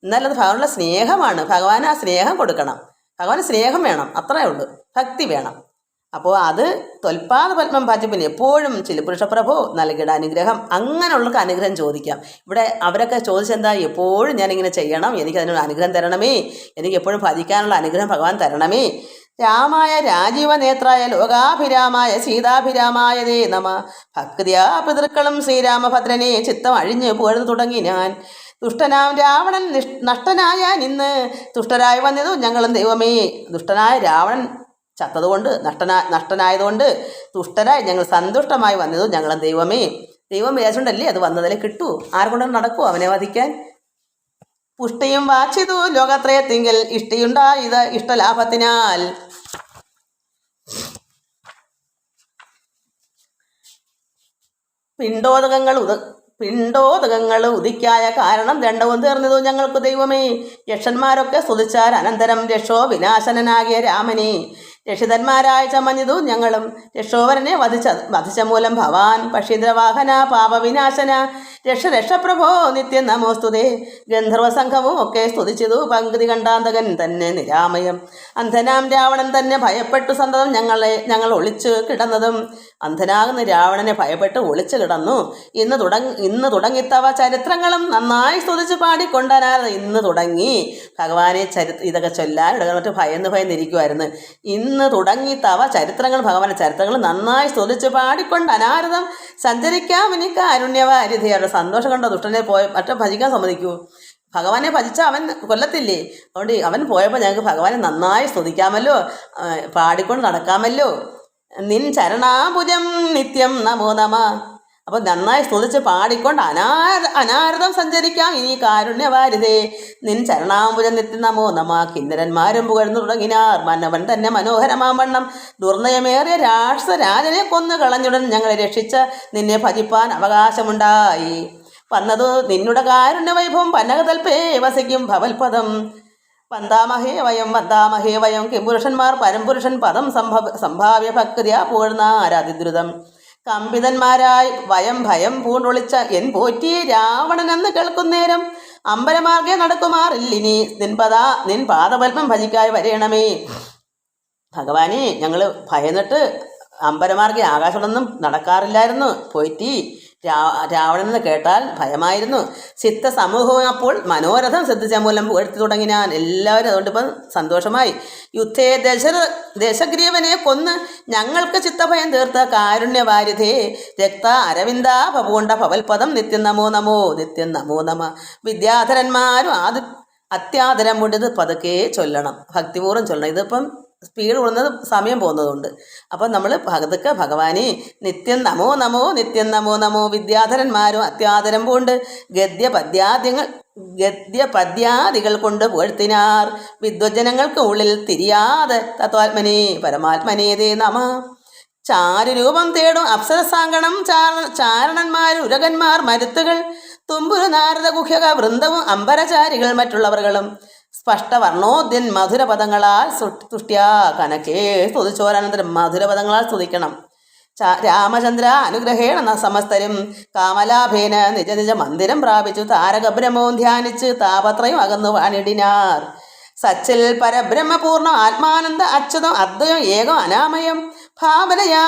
എന്നാലും അത് ഭഗവാനുള്ള സ്നേഹമാണ്. ഭഗവാന് ആ സ്നേഹം കൊടുക്കണം. ഭഗവാന് സ്നേഹം വേണം, അത്രയേ ഉള്ളൂ. ഭക്തി വേണം. അപ്പോൾ അത് തൊൽപ്പാദ പത്മം ഭജപ്പിന് എപ്പോഴും ചിലപുരുഷപ്രഭു നൽകിയിട അനുഗ്രഹം, അങ്ങനെയുള്ളവർക്ക് അനുഗ്രഹം ചോദിക്കാം. ഇവിടെ അവരൊക്കെ ചോദിച്ചെന്താ, എപ്പോഴും ഞാനിങ്ങനെ ചെയ്യണം, എനിക്കതിനൊരു അനുഗ്രഹം തരണമേ, എനിക്ക് എപ്പോഴും ഭജിക്കാനുള്ള അനുഗ്രഹം ഭഗവാൻ തരണമേ. രാമായ രാജീവനേത്രായ ലോകാഭിരാമായ സീതാഭിരാമായ ദേ നമ. ഭക്തിയാ പിതൃക്കളും ശ്രീരാമഭദ്രനെ ചിത്തം അഴിഞ്ഞ് പുകഴ്ന്നു തുടങ്ങി ഞാൻ. ദുഷ്ടനാം രാവണൻ നഷ്ടനായ ഇന്ന് തുഷ്ടരായി വന്നതു ഞങ്ങളും ദൈവമേ. ദുഷ്ടനായ രാവണൻ ചത്തതുകൊണ്ട് നഷ്ടനായതുകൊണ്ട് തുഷ്ടരായി ഞങ്ങൾ സന്തുഷ്ടമായി വന്നതു ഞങ്ങളും ദൈവമേ. ദൈവം വിചാരിച്ചുകൊണ്ടല്ലേ അത് വന്നതിലെ കിട്ടൂ. ആരെക്കൊണ്ടും നടക്കുമോ അവനെ വധിക്കാൻ? പുഷ്ടിയും വാച്ചിതു ലോകത്രയത്തിങ്കിൽ ഇഷ്ടിയുണ്ടായത് ഇഷ്ടലാഭത്തിനാൽ. പിണ്ടോദകങ്ങൾ ഉദിക്കായ കാരണം ദണ്ഡവും തീർന്നതു ഞങ്ങൾക്ക് ദൈവമേ. യക്ഷന്മാരൊക്കെ സ്തുതിച്ചാൽ അനന്തരം രക്ഷോ വിനാശനനാകിയ രാമനെ. രക്ഷിതന്മാരായ ചമഞ്ഞതു ഞങ്ങളും രക്ഷോവരനെ വധിച്ച മൂലം ഭവാൻ. പക്ഷീന്ദ്രവാഹന പാപവിനാശന രക്ഷപ്രഭോ നിത്യം നമോസ്തുതേ. ഗന്ധർവസംഘവും ഒക്കെ സ്തുതിച്ചതു പങ്ക്തി കണ്ടാന്തകൻ തന്നെ നിരാമയം. അന്ധനാം രാവണൻ തന്നെ ഭയപ്പെട്ടു സന്തതം ഞങ്ങൾ ഒളിച്ചു കിടന്നതും. അന്ധനാകുന്ന രാവണനെ ഭയപ്പെട്ട് ഒളിച്ചു കിടന്നു. ഇന്ന് തുടങ്ങിത്തവ ചരിത്രങ്ങളും നന്നായി സ്തുതിച്ച് പാടിക്കൊണ്ടാനാണ്. ഇന്ന് തുടങ്ങി ഭഗവാനെ ഇതൊക്കെ ചൊല്ലാൻ മറ്റു ഭയന്നിരിക്കുമായിരുന്നു. ഇന്ന് തുടങ്ങി തവ ചരിത്രങ്ങൾ, ഭഗവാന്റെ ചരിത്രങ്ങൾ നന്നായി സ്തുതിച്ച് പാടിക്കൊണ്ട് അനാരതം സഞ്ചരിക്കാം ഇനി കാരുണ്യവാരിധിയുടെ. സന്തോഷം കണ്ടോ? ദുഷ്ടനെ മറ്റേ ഭജിക്കാൻ സമ്മതിക്കൂ? ഭഗവാനെ ഭജിച്ചാൽ അവൻ കൊല്ലത്തില്ലേ? അതുകൊണ്ട് അവൻ പോയപ്പോൾ ഞങ്ങൾക്ക് ഭഗവാനെ നന്നായി സ്തുതിക്കാമല്ലോ, പാടിക്കൊണ്ട് നടക്കാമല്ലോ. നിൻ ചരണാഭുജം നിത്യം നമോ നമ. അപ്പോൾ നന്നായി സ്തുതിച്ച് പാടിക്കൊണ്ട് അനാരതം സഞ്ചരിക്കാം ഇനി കാരുണ്യവാരിതേ. നിൻ ചരണാംബുജം നിത്യം നമോ നമ. കിന്നരന്മാരും പുകഴ്ന്നു തുടങ്ങിനാർ മന്നവൻ തന്നെ മനോഹരമാം വണ്ണം. ദുർനയമേറിയ രാക്ഷസരാജനെ കൊന്നു കളഞ്ഞുടൻ ഞങ്ങളെ രക്ഷിച്ച നിന്നെ ഭജിപ്പാൻ അവകാശമുണ്ടായി വന്നതു നിന്നുടെ കാരുണ്യവൈഭവം. പന്നകതൽപ്പേ വസിക്കും ഭവൽപദം. വന്ദാമഹേ വയം കിംപുരുഷന്മാർ പരംപുരുഷൻ പദം സംഭാവ്യ ഭക്തിയാ പുകഴ്ന്ന ആരാധിദ്രുതം. കമ്പിതന്മാരായി ഭയം പൂണ്ടൊളിച്ച എൻ പോറ്റി രാവണനെന്ന് കേൾക്കുന്നേരം അമ്പലമാർഗെ നടക്കുമാറില്ലിനി നിൻ പാദപത്മം ഭജിക്കായി വരേണമേ. ഭഗവാനെ, ഞങ്ങൾ ഭയന്നിട്ട് അമ്പലമാർഗെ ആകാശമൊന്നും നടക്കാറില്ലായിരുന്നു. പോറ്റി രാവണനെന്ന് കേട്ടാൽ ഭയമായിരുന്നു. സിദ്ധ സമൂഹവും അപ്പോൾ മനോരഥം സിദ്ധിച്ച മൂലം പുകഴ്ത്തി തുടങ്ങിനാൻ. എല്ലാവരും അതുകൊണ്ട് ഇപ്പം സന്തോഷമായി. യുദ്ധേ ദശഗ്രീവനെ കൊന്ന് ഞങ്ങൾക്ക് ചിത്തഭയം തീർത്ത കാരുണ്യവാരിധേ. രക്ത അരവിന്ദ ഭപൂണ്ട ഭവൽപദം നിത്യം നമോ നമോ. നിത്യം നമോ നമ. വിദ്യാധരന്മാരും അത്യാദരം കൊണ്ട് ഇത് പതുക്കെ ചൊല്ലണം, ഭക്തിപൂർവ്വം ചൊല്ലണം. ഇതിപ്പം സ്പീഡ് കൂടുന്നത് സമയം പോകുന്നതുകൊണ്ട്. അപ്പം നമ്മൾ പതുക്കെ ഭഗവാനെ നിത്യം നമോ നമോ നിത്യം നമോ നമോ. വിദ്യാധരന്മാരും അത്യാദരം പൂണ്ട് ഗദ്യപദ്യാദികൾ കൊണ്ട് പുകഴ്ത്തിനാർ. വിദ്വജനങ്ങൾക്ക് ഉള്ളിൽ തിരിയാതെ തത്വാത്മനെ പരമാത്മനേതേ നമ. ചാരുരൂപം തേടും അപ്സരസാങ്കണം ചാരണന്മാർ ഉരകന്മാർ മരുത്തുകൾ തുമ്പുരു നാരദ ഗുഹ്യക വൃന്ദവും അമ്പരചാരികൾ മറ്റുള്ളവர்களுം സ്പഷ്ടവർണോദ്യൻ മധുരപദങ്ങളാൽ തുഷ്ട്യാ കനക്കേ സ്തുതിച്ചോരനന്തരം മധുരപദങ്ങളാൽ സ്തുതിക്കണം. രാമചന്ദ്ര അനുഗ്രഹേണ സമസ്തരും കാമലാഭേന നിജ നിജ മന്ദിരം പ്രാപിച്ചു താരകബ്രഹ്മവും ധ്യാനിച്ച് താപത്രയും അകന്നു വാണിടിനാർ. സച്ചിൽ പരബ്രഹ്മപൂർണ്ണ ആത്മാനന്ദ അച്യുതം അദ്വയം ഏകം അനാമയം. ഭാവനയാ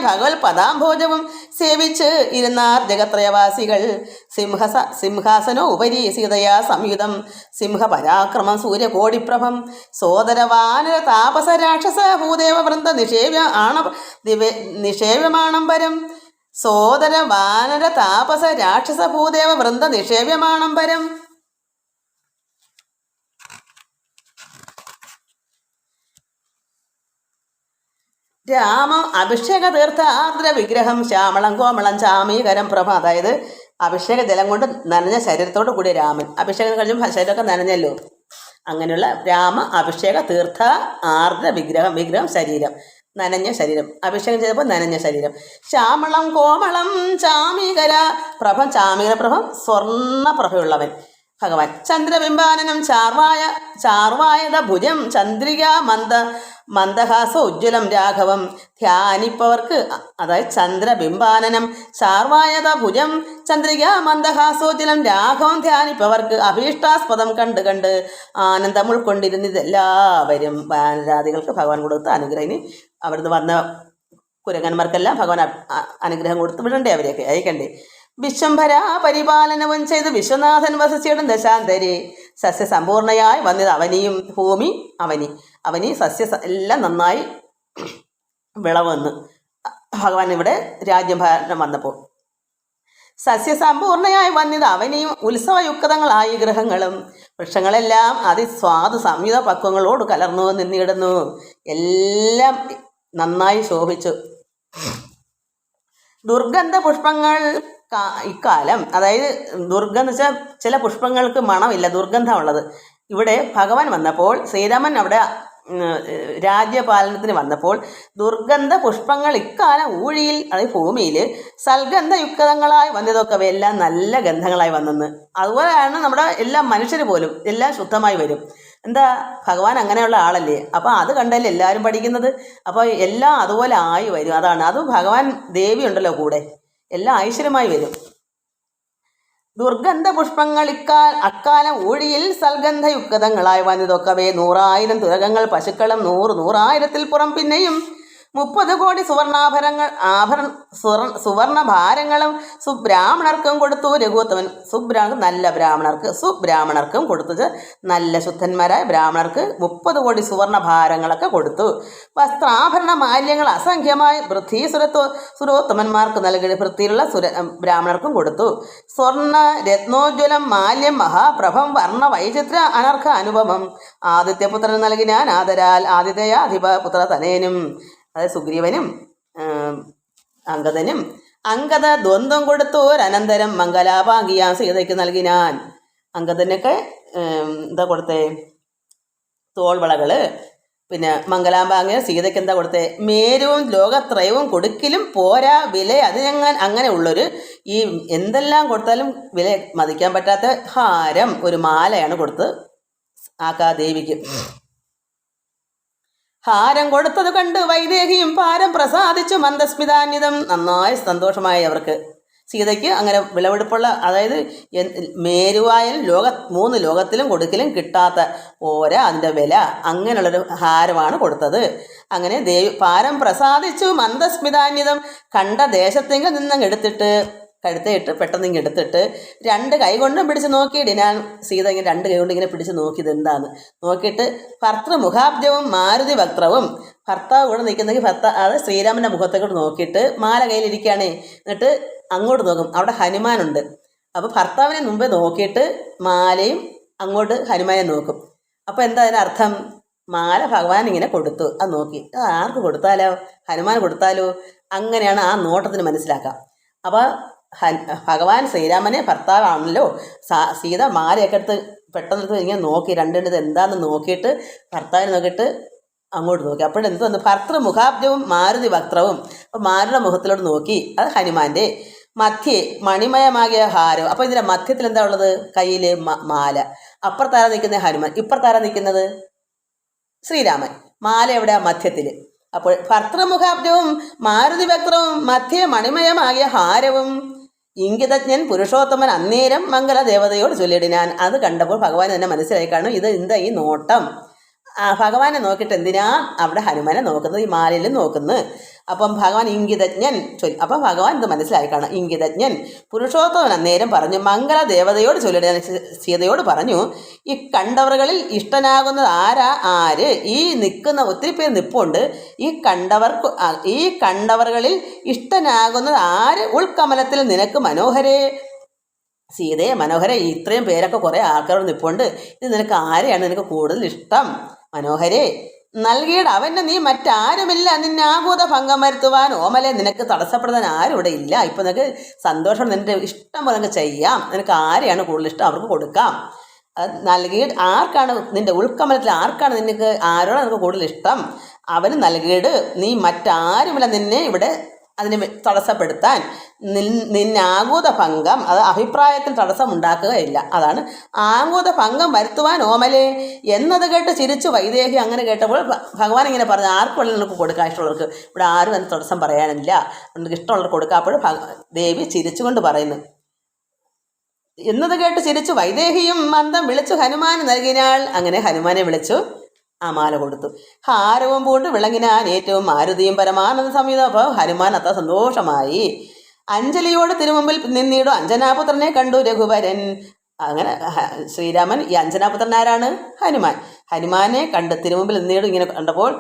ഭഗവൽ പദാംഭോജവും സേവിച്ച് ഇരുന്നാർ ജഗത്രയവാസികൾ. സിംഹാസനോ ഉപരി സീതയാ സംയുതം സിംഹപരാക്രമം സൂര്യകോടിപ്രഭം. സോദരവാനര താപസ രാക്ഷസ ഭൂദേവ വൃന്ദ നിഷേവ്യമാണംബരം. സോദരവാനര താപസ രാക്ഷസ ഭൂദേവ വൃന്ദ നിഷേവ്യമാണംബരം. രാമം അഭിഷേക തീർത്ഥ ആർദ്ര വിഗ്രഹം ശ്യാമളം കോമളം ചാമീകരം പ്രഭ. അതായത് അഭിഷേക ജലം കൊണ്ട് നനഞ്ഞ ശരീരത്തോട് കൂടിയ രാമൻ. അഭിഷേകം കഴിഞ്ഞും ശരീരമൊക്കെ നനഞ്ഞല്ലോ. അങ്ങനെയുള്ള രാമ അഭിഷേക തീർത്ഥ ആർദ്ര വിഗ്രഹം, വിഗ്രഹം ശരീരം, നനഞ്ഞ ശരീരം, അഭിഷേകം ചെയ്തപ്പോൾ നനഞ്ഞ ശരീരം. ശ്യാമളം കോമളം ചാമീകര പ്രഭം, ചാമീകര പ്രഭം സ്വർണ്ണ പ്രഭയുള്ളവൻ ഭഗവാൻ. ചന്ദ്രബിംബാനനം ചാർവായത ഭുജം ചന്ദ്രിക മന്ദഹാസ ഉജ്ജ്വലം രാഘവം. ധ്യാനിപ്പവർക്ക്, അതായത് ചന്ദ്രബിംബാനനം ചാർവായത ഭുജം ചന്ദ്രിക മന്ദഹാസോജ്വലം രാഘവം ധ്യാനിപ്പവർക്ക് അഭീഷ്ടാസ്പദം കണ്ട് കണ്ട് ആനന്ദം ഉൾക്കൊണ്ടിരുന്നിതെല്ലാവരും വാനരാദികൾക്ക് ഭഗവാൻ കൊടുത്ത അനുഗ്രഹിനി. അവിടുന്ന് വന്ന കുരങ്ങന്മാർക്കെല്ലാം ഭഗവാൻ അനുഗ്രഹം കൊടുത്ത് വിടണ്ടേ, അവരെയൊക്കെ അയക്കണ്ടേ. വിശ്വംഭര പരിപാലനവും ചെയ്ത് വിശ്വനാഥൻ വസിച്ചിടും ദശാന്തരി. സസ്യസമ്പൂർണയായി വന്നത് അവനിയും ഭൂമി അവനി സസ്യ എല്ലാം നന്നായി വിളവെന്ന് ഭഗവാൻ ഇവിടെ രാജ്യം വന്നപ്പോൾ. സസ്യസമ്പൂർണയായി വന്നത് അവനിയും ഉത്സവയുക്തങ്ങളായി ഗ്രഹങ്ങളും വൃക്ഷങ്ങളെല്ലാം അതിസ്വാദു സംയുത പക്വങ്ങളോട് കലർന്നു നിന്നിടുന്നു. എല്ലാം നന്നായി ശോഭിച്ചു. ദുർഗന്ധ പുഷ്പങ്ങൾ ഇക്കാലം, അതായത് ദുർഗന്ധം എന്ന് വെച്ചാൽ ചില പുഷ്പങ്ങൾക്ക് മണമില്ല, ദുർഗന്ധമുള്ളത്. ഇവിടെ ഭഗവാൻ വന്നപ്പോൾ, ശ്രീരാമൻ അവിടെ രാജ്യപാലനത്തിന് വന്നപ്പോൾ ദുർഗന്ധ പുഷ്പങ്ങൾ ഇക്കാലം ഊഴിയിൽ, അതായത് ഭൂമിയിൽ സൽഗന്ധയുക്തങ്ങളായി വന്നതൊക്കെ എല്ലാം നല്ല ഗന്ധങ്ങളായി വന്നെന്ന്. അതുപോലെയാണ് നമ്മുടെ എല്ലാ മനുഷ്യർ പോലും എല്ലാം ശുദ്ധമായി വരും. എന്താ, ഭഗവാൻ അങ്ങനെയുള്ള ആളല്ലേ. അപ്പോൾ അത് കണ്ടല്ലേ എല്ലാവരും പഠിക്കുന്നത്. അപ്പോൾ എല്ലാം അതുപോലെ ആയി വരും. അതാണ്, അത് ഭഗവാൻ ദേവി ഉണ്ടല്ലോ കൂടെ, എല്ലാം ഐശ്വര്യമായി വരും. ദുർഗന്ധ പുഷ്പങ്ങൾ അക്കാലം ഊഴിയിൽ സൽഗന്ധയുക്തങ്ങളായി വന്നതൊക്കവേ 100,000 തുരകങ്ങൾ പശുക്കളും 100,000 പുറം പിന്നെയും 30 കോടി സുവർണഭാരങ്ങളും സുബ്രാഹ്മണർക്കും കൊടുത്തു. രഘുത്തമൻ നല്ല ബ്രാഹ്മണർക്ക്, സുബ്രാഹ്മണർക്കും കൊടുത്തത് നല്ല ശുദ്ധന്മാരായ ബ്രാഹ്മണർക്ക് 30 കോടി സുവർണഭാരങ്ങളൊക്കെ കൊടുത്തു. വസ്ത്രാഭരണ മാല്യങ്ങൾ അസംഖ്യമായി സുരോത്തമന്മാർക്ക് നൽകി വൃത്തിയിലുള്ള ബ്രാഹ്മണർക്കും കൊടുത്തു. സ്വർണ്ണ രത്നോജ്വലം മാല്യം മഹാപ്രഭം വർണ്ണ വൈചിത്ര അനർഘ അനുപമം ആദിത്യപുത്രന് നൽകിനാൻ ആദരാൽ ആദിത്യയാധിപ പുത്ര തനയനും. അതായത് സുഗ്രീവനും അങ്കദ ദ്വന്ദ്വം കൊടുത്തോരനന്തരം മംഗലാപാങ്കിയാം സീതയ്ക്ക് നൽകിനാൻ. അങ്കദനൊക്കെ എന്താ കൊടുത്തേ, തോൾവളകള്. പിന്നെ മംഗലാപാങ്കിയ സീതയ്ക്ക് എന്താ കൊടുത്തേ, മേരുവും ലോകത്രയവും കൊടുക്കിലും പോരാ വില അങ്ങനെ ഉള്ളൊരു, ഈ എന്തെല്ലാം കൊടുത്താലും വില മതിക്കാൻ പറ്റാത്ത ഹാരം, ഒരു മാലയാണ് കൊടുത്ത് ദേവിക്ക്. ഹാരം കൊടുത്തത് കണ്ട് വൈദേഹിയും പാരം പ്രസാദിച്ചു മന്ദസ്മിതാന്വിതം. നന്നായി സന്തോഷമായി അവർക്ക്. സീതയ്ക്ക് അങ്ങനെ വിളവെടുപ്പുള്ള, അതായത് മേരുവായാലും 3 ലോകത്തിലും കൊടുക്കലും കിട്ടാത്ത ഓരോ അതിൻ്റെ വില, അങ്ങനെയുള്ളൊരു ഹാരമാണ് കൊടുത്തത്. അങ്ങനെ ദേവി പാരം പ്രസാദിച്ചു മന്ദസ്മിതാന്വിതം. കണ്ട ദേശത്തെങ്കിൽ നിന്നങ്ങ് കഴുത്തയിട്ട് പെട്ടെന്ന് ഇങ്ങനെ എടുത്തിട്ട് 2 കൈ കൊണ്ടും പിടിച്ച് നോക്കിയിട്ട് ഞാൻ സീത ഇങ്ങനെ 2 കൈ കൊണ്ട് ഇങ്ങനെ പിടിച്ച് നോക്കിയത് എന്താന്ന് നോക്കിയിട്ട് ഭർത്തൃമുഖാബ്ജവും മാരുതി വക്ത്രവും, ഭർത്താവ് ഇവിടെ നിൽക്കുന്നെങ്കിൽ അത് ശ്രീരാമൻ്റെ മുഖത്തേക്കോട്ട് നോക്കിയിട്ട് മാല കയ്യിലിരിക്കുകയാണേ. എന്നിട്ട് അങ്ങോട്ട് നോക്കും, അവിടെ ഹനുമാനുണ്ട്. അപ്പോൾ ഭർത്താവിനെ മുമ്പേ നോക്കിയിട്ട് മാലയും അങ്ങോട്ട് ഹനുമാനെ നോക്കും. അപ്പോൾ എന്താ അതിനർത്ഥം, മാല ഭഗവാൻ ഇങ്ങനെ കൊടുത്തു, അത് നോക്കി ആർക്ക് കൊടുത്താലോ, ഹനുമാൻ കൊടുത്താലോ, അങ്ങനെയാണ് ആ നോട്ടത്തിന് മനസ്സിലാക്കാം. അപ്പോൾ ഭഗവാൻ ശ്രീരാമനെ ഭർത്താവാണല്ലോ, സീത മാലയൊക്കെ എടുത്ത് പെട്ടെന്ന് ഇങ്ങനെ നോക്കി, രണ്ടിൻ്റെ എന്താണെന്ന് നോക്കിയിട്ട് ഭർത്താവിനെ നോക്കിയിട്ട് അങ്ങോട്ട് നോക്കി. അപ്പോഴെന്ത് വന്നു, ഭർത്തൃമുഖാബ്ജവും മാരുതി വക്ത്രവും. അപ്പോൾ മാരുടെ മുഖത്തിലോട്ട് നോക്കി, അത് ഹനുമാൻ്റെ. മധ്യേ മണിമയമാകിയ ഹാരം. അപ്പോൾ ഇതിൻ്റെ മധ്യത്തിൽ എന്താ ഉള്ളത്, കയ്യിൽ മാല. അപ്പുറത്താരാ നിൽക്കുന്നത് ഹനുമാൻ, ഇപ്പുറത്താരാ നിൽക്കുന്നത് ശ്രീരാമൻ. മാല എവിടെയാ, മധ്യത്തിൽ. അപ്പോൾ ഭർത്തൃമുഖാബ്ജവും മാരുതി വക്ത്രവും മധ്യേ മണിമയമാകിയ ഹാരവും. ഇംഗിതജ്ഞൻ പുരുഷോത്തമൻ അന്നേരം മംഗലദേവതയോട് ചൊല്ലിയിടിനാൻ. അത് കണ്ടപ്പോൾ ഭഗവാൻ തന്നെ മനസ്സിലായി കാണും, ഇത് എന്താ ഈ നോട്ടം. ഭഗവാനെ നോക്കിയിട്ട് എന്തിനാ അവിടെ ഹനുമാനെ നോക്കുന്നത്, ഈ മാലയിലും നോക്കുന്നത്. അപ്പം ഭഗവാൻ ഇംഗിതജ്ഞൻ അപ്പം ഭഗവാൻ ഇത് മനസ്സിലായി കാണാം. ഇംഗിതജ്ഞൻ പുരുഷോത്തമൻ അന്നേരം പറഞ്ഞു മംഗലദേവതയോട് ചൊല്ലിയിടാൻ സീതയോട് പറഞ്ഞു, ഈ കണ്ടവറുകളിൽ ഇഷ്ടനാകുന്നത് ആര്? ഈ നിൽക്കുന്ന ഒത്തിരി പേര് നിൽപ്പുണ്ട്. ഈ കണ്ടവറുകളിൽ ഇഷ്ടനാകുന്നത് ആര്? ഉൾക്കമലത്തിൽ നിനക്ക് മനോഹരേ സീതയെ, മനോഹര, ഇത്രയും പേരൊക്കെ കുറേ ആൾക്കാരോട് നിൽപ്പുണ്ട്. ഇത് നിനക്ക് ആരെയാണ് നിനക്ക് കൂടുതൽ ഇഷ്ടം? മനോഹരേ നൽകിയിട്ട് അവൻ്റെ നീ മറ്റാരുമില്ല നിന്നെ ആകൂത ഭംഗം വരുത്തുവാൻ ഓമലെ നിനക്ക് തടസ്സപ്പെടുത്താൻ ആരും ഇവിടെ ഇല്ല. ഇപ്പം നിനക്ക് സന്തോഷം നിൻ്റെ ഇഷ്ടം പോലെ നിനക്ക് ചെയ്യാം. നിനക്ക് ആരെയാണ് കൂടുതൽ ഇഷ്ടം അവർക്ക് കൊടുക്കാം. നൽകിയിട്ട് ആർക്കാണ് നിൻ്റെ ഉൾക്കമലത്തിൽ ആർക്കാണ് നിനക്ക് ആരോടാണ് നിനക്ക് കൂടുതൽ ഇഷ്ടം അവന് നൽകിയിട്ട് നീ മറ്റാരുമില്ല നിന്നെ ഇവിടെ അതിന് തടസ്സപ്പെടുത്താൻ. നിന്നെ ആകൂത ഭംഗം, അത് അഭിപ്രായത്തിൽ തടസ്സമുണ്ടാക്കുകയില്ല. അതാണ് ആകൂത ഭംഗം വരുത്തുവാൻ ഓമലെ എന്നത് കേട്ട് ചിരിച്ചു വൈദേഹി. അങ്ങനെ കേട്ടപ്പോൾ ഭഗവാൻ ഇങ്ങനെ പറഞ്ഞു, ആർക്കും വേണമെങ്കിൽ നിനക്ക് കൊടുക്കാം, ഇഷ്ടമുള്ളവർക്ക്. ഇവിടെ ആരും അതിന് തടസ്സം പറയാനില്ല, നിനക്ക് ഇഷ്ടമുള്ളവർക്ക് കൊടുക്കാം. അപ്പോൾ ദേവി ചിരിച്ചുകൊണ്ട് പറയുന്നു. എന്നത് കേട്ട് ചിരിച്ചു വൈദേഹിയും മന്ദം വിളിച്ചു ഹനുമാൻ നൽകിനാൾ. അങ്ങനെ ഹനുമാനെ വിളിച്ചു ആ മാല കൊടുത്തു. ഹാരവും പൂണ്ട് വിളങ്ങിനാൻ ഏറ്റവും മാരുതിയും പരമാനന്ദ സംയുത. അപ്പോൾ ഹനുമാൻ അത്ര സന്തോഷമായി. അഞ്ജലിയോട് തിരുമുമ്പിൽ നിന്നീടും അഞ്ജനാപുത്രനെ കണ്ടു രഘുവരൻ. അങ്ങനെ ശ്രീരാമൻ ഈ അഞ്ജനാപുത്രനാരാണ്? ഹനുമാൻ. ഹനുമാനെ കണ്ട് തിരുമുമ്പിൽ നിന്നീടും ഇങ്ങനെ കണ്ടപ്പോൾ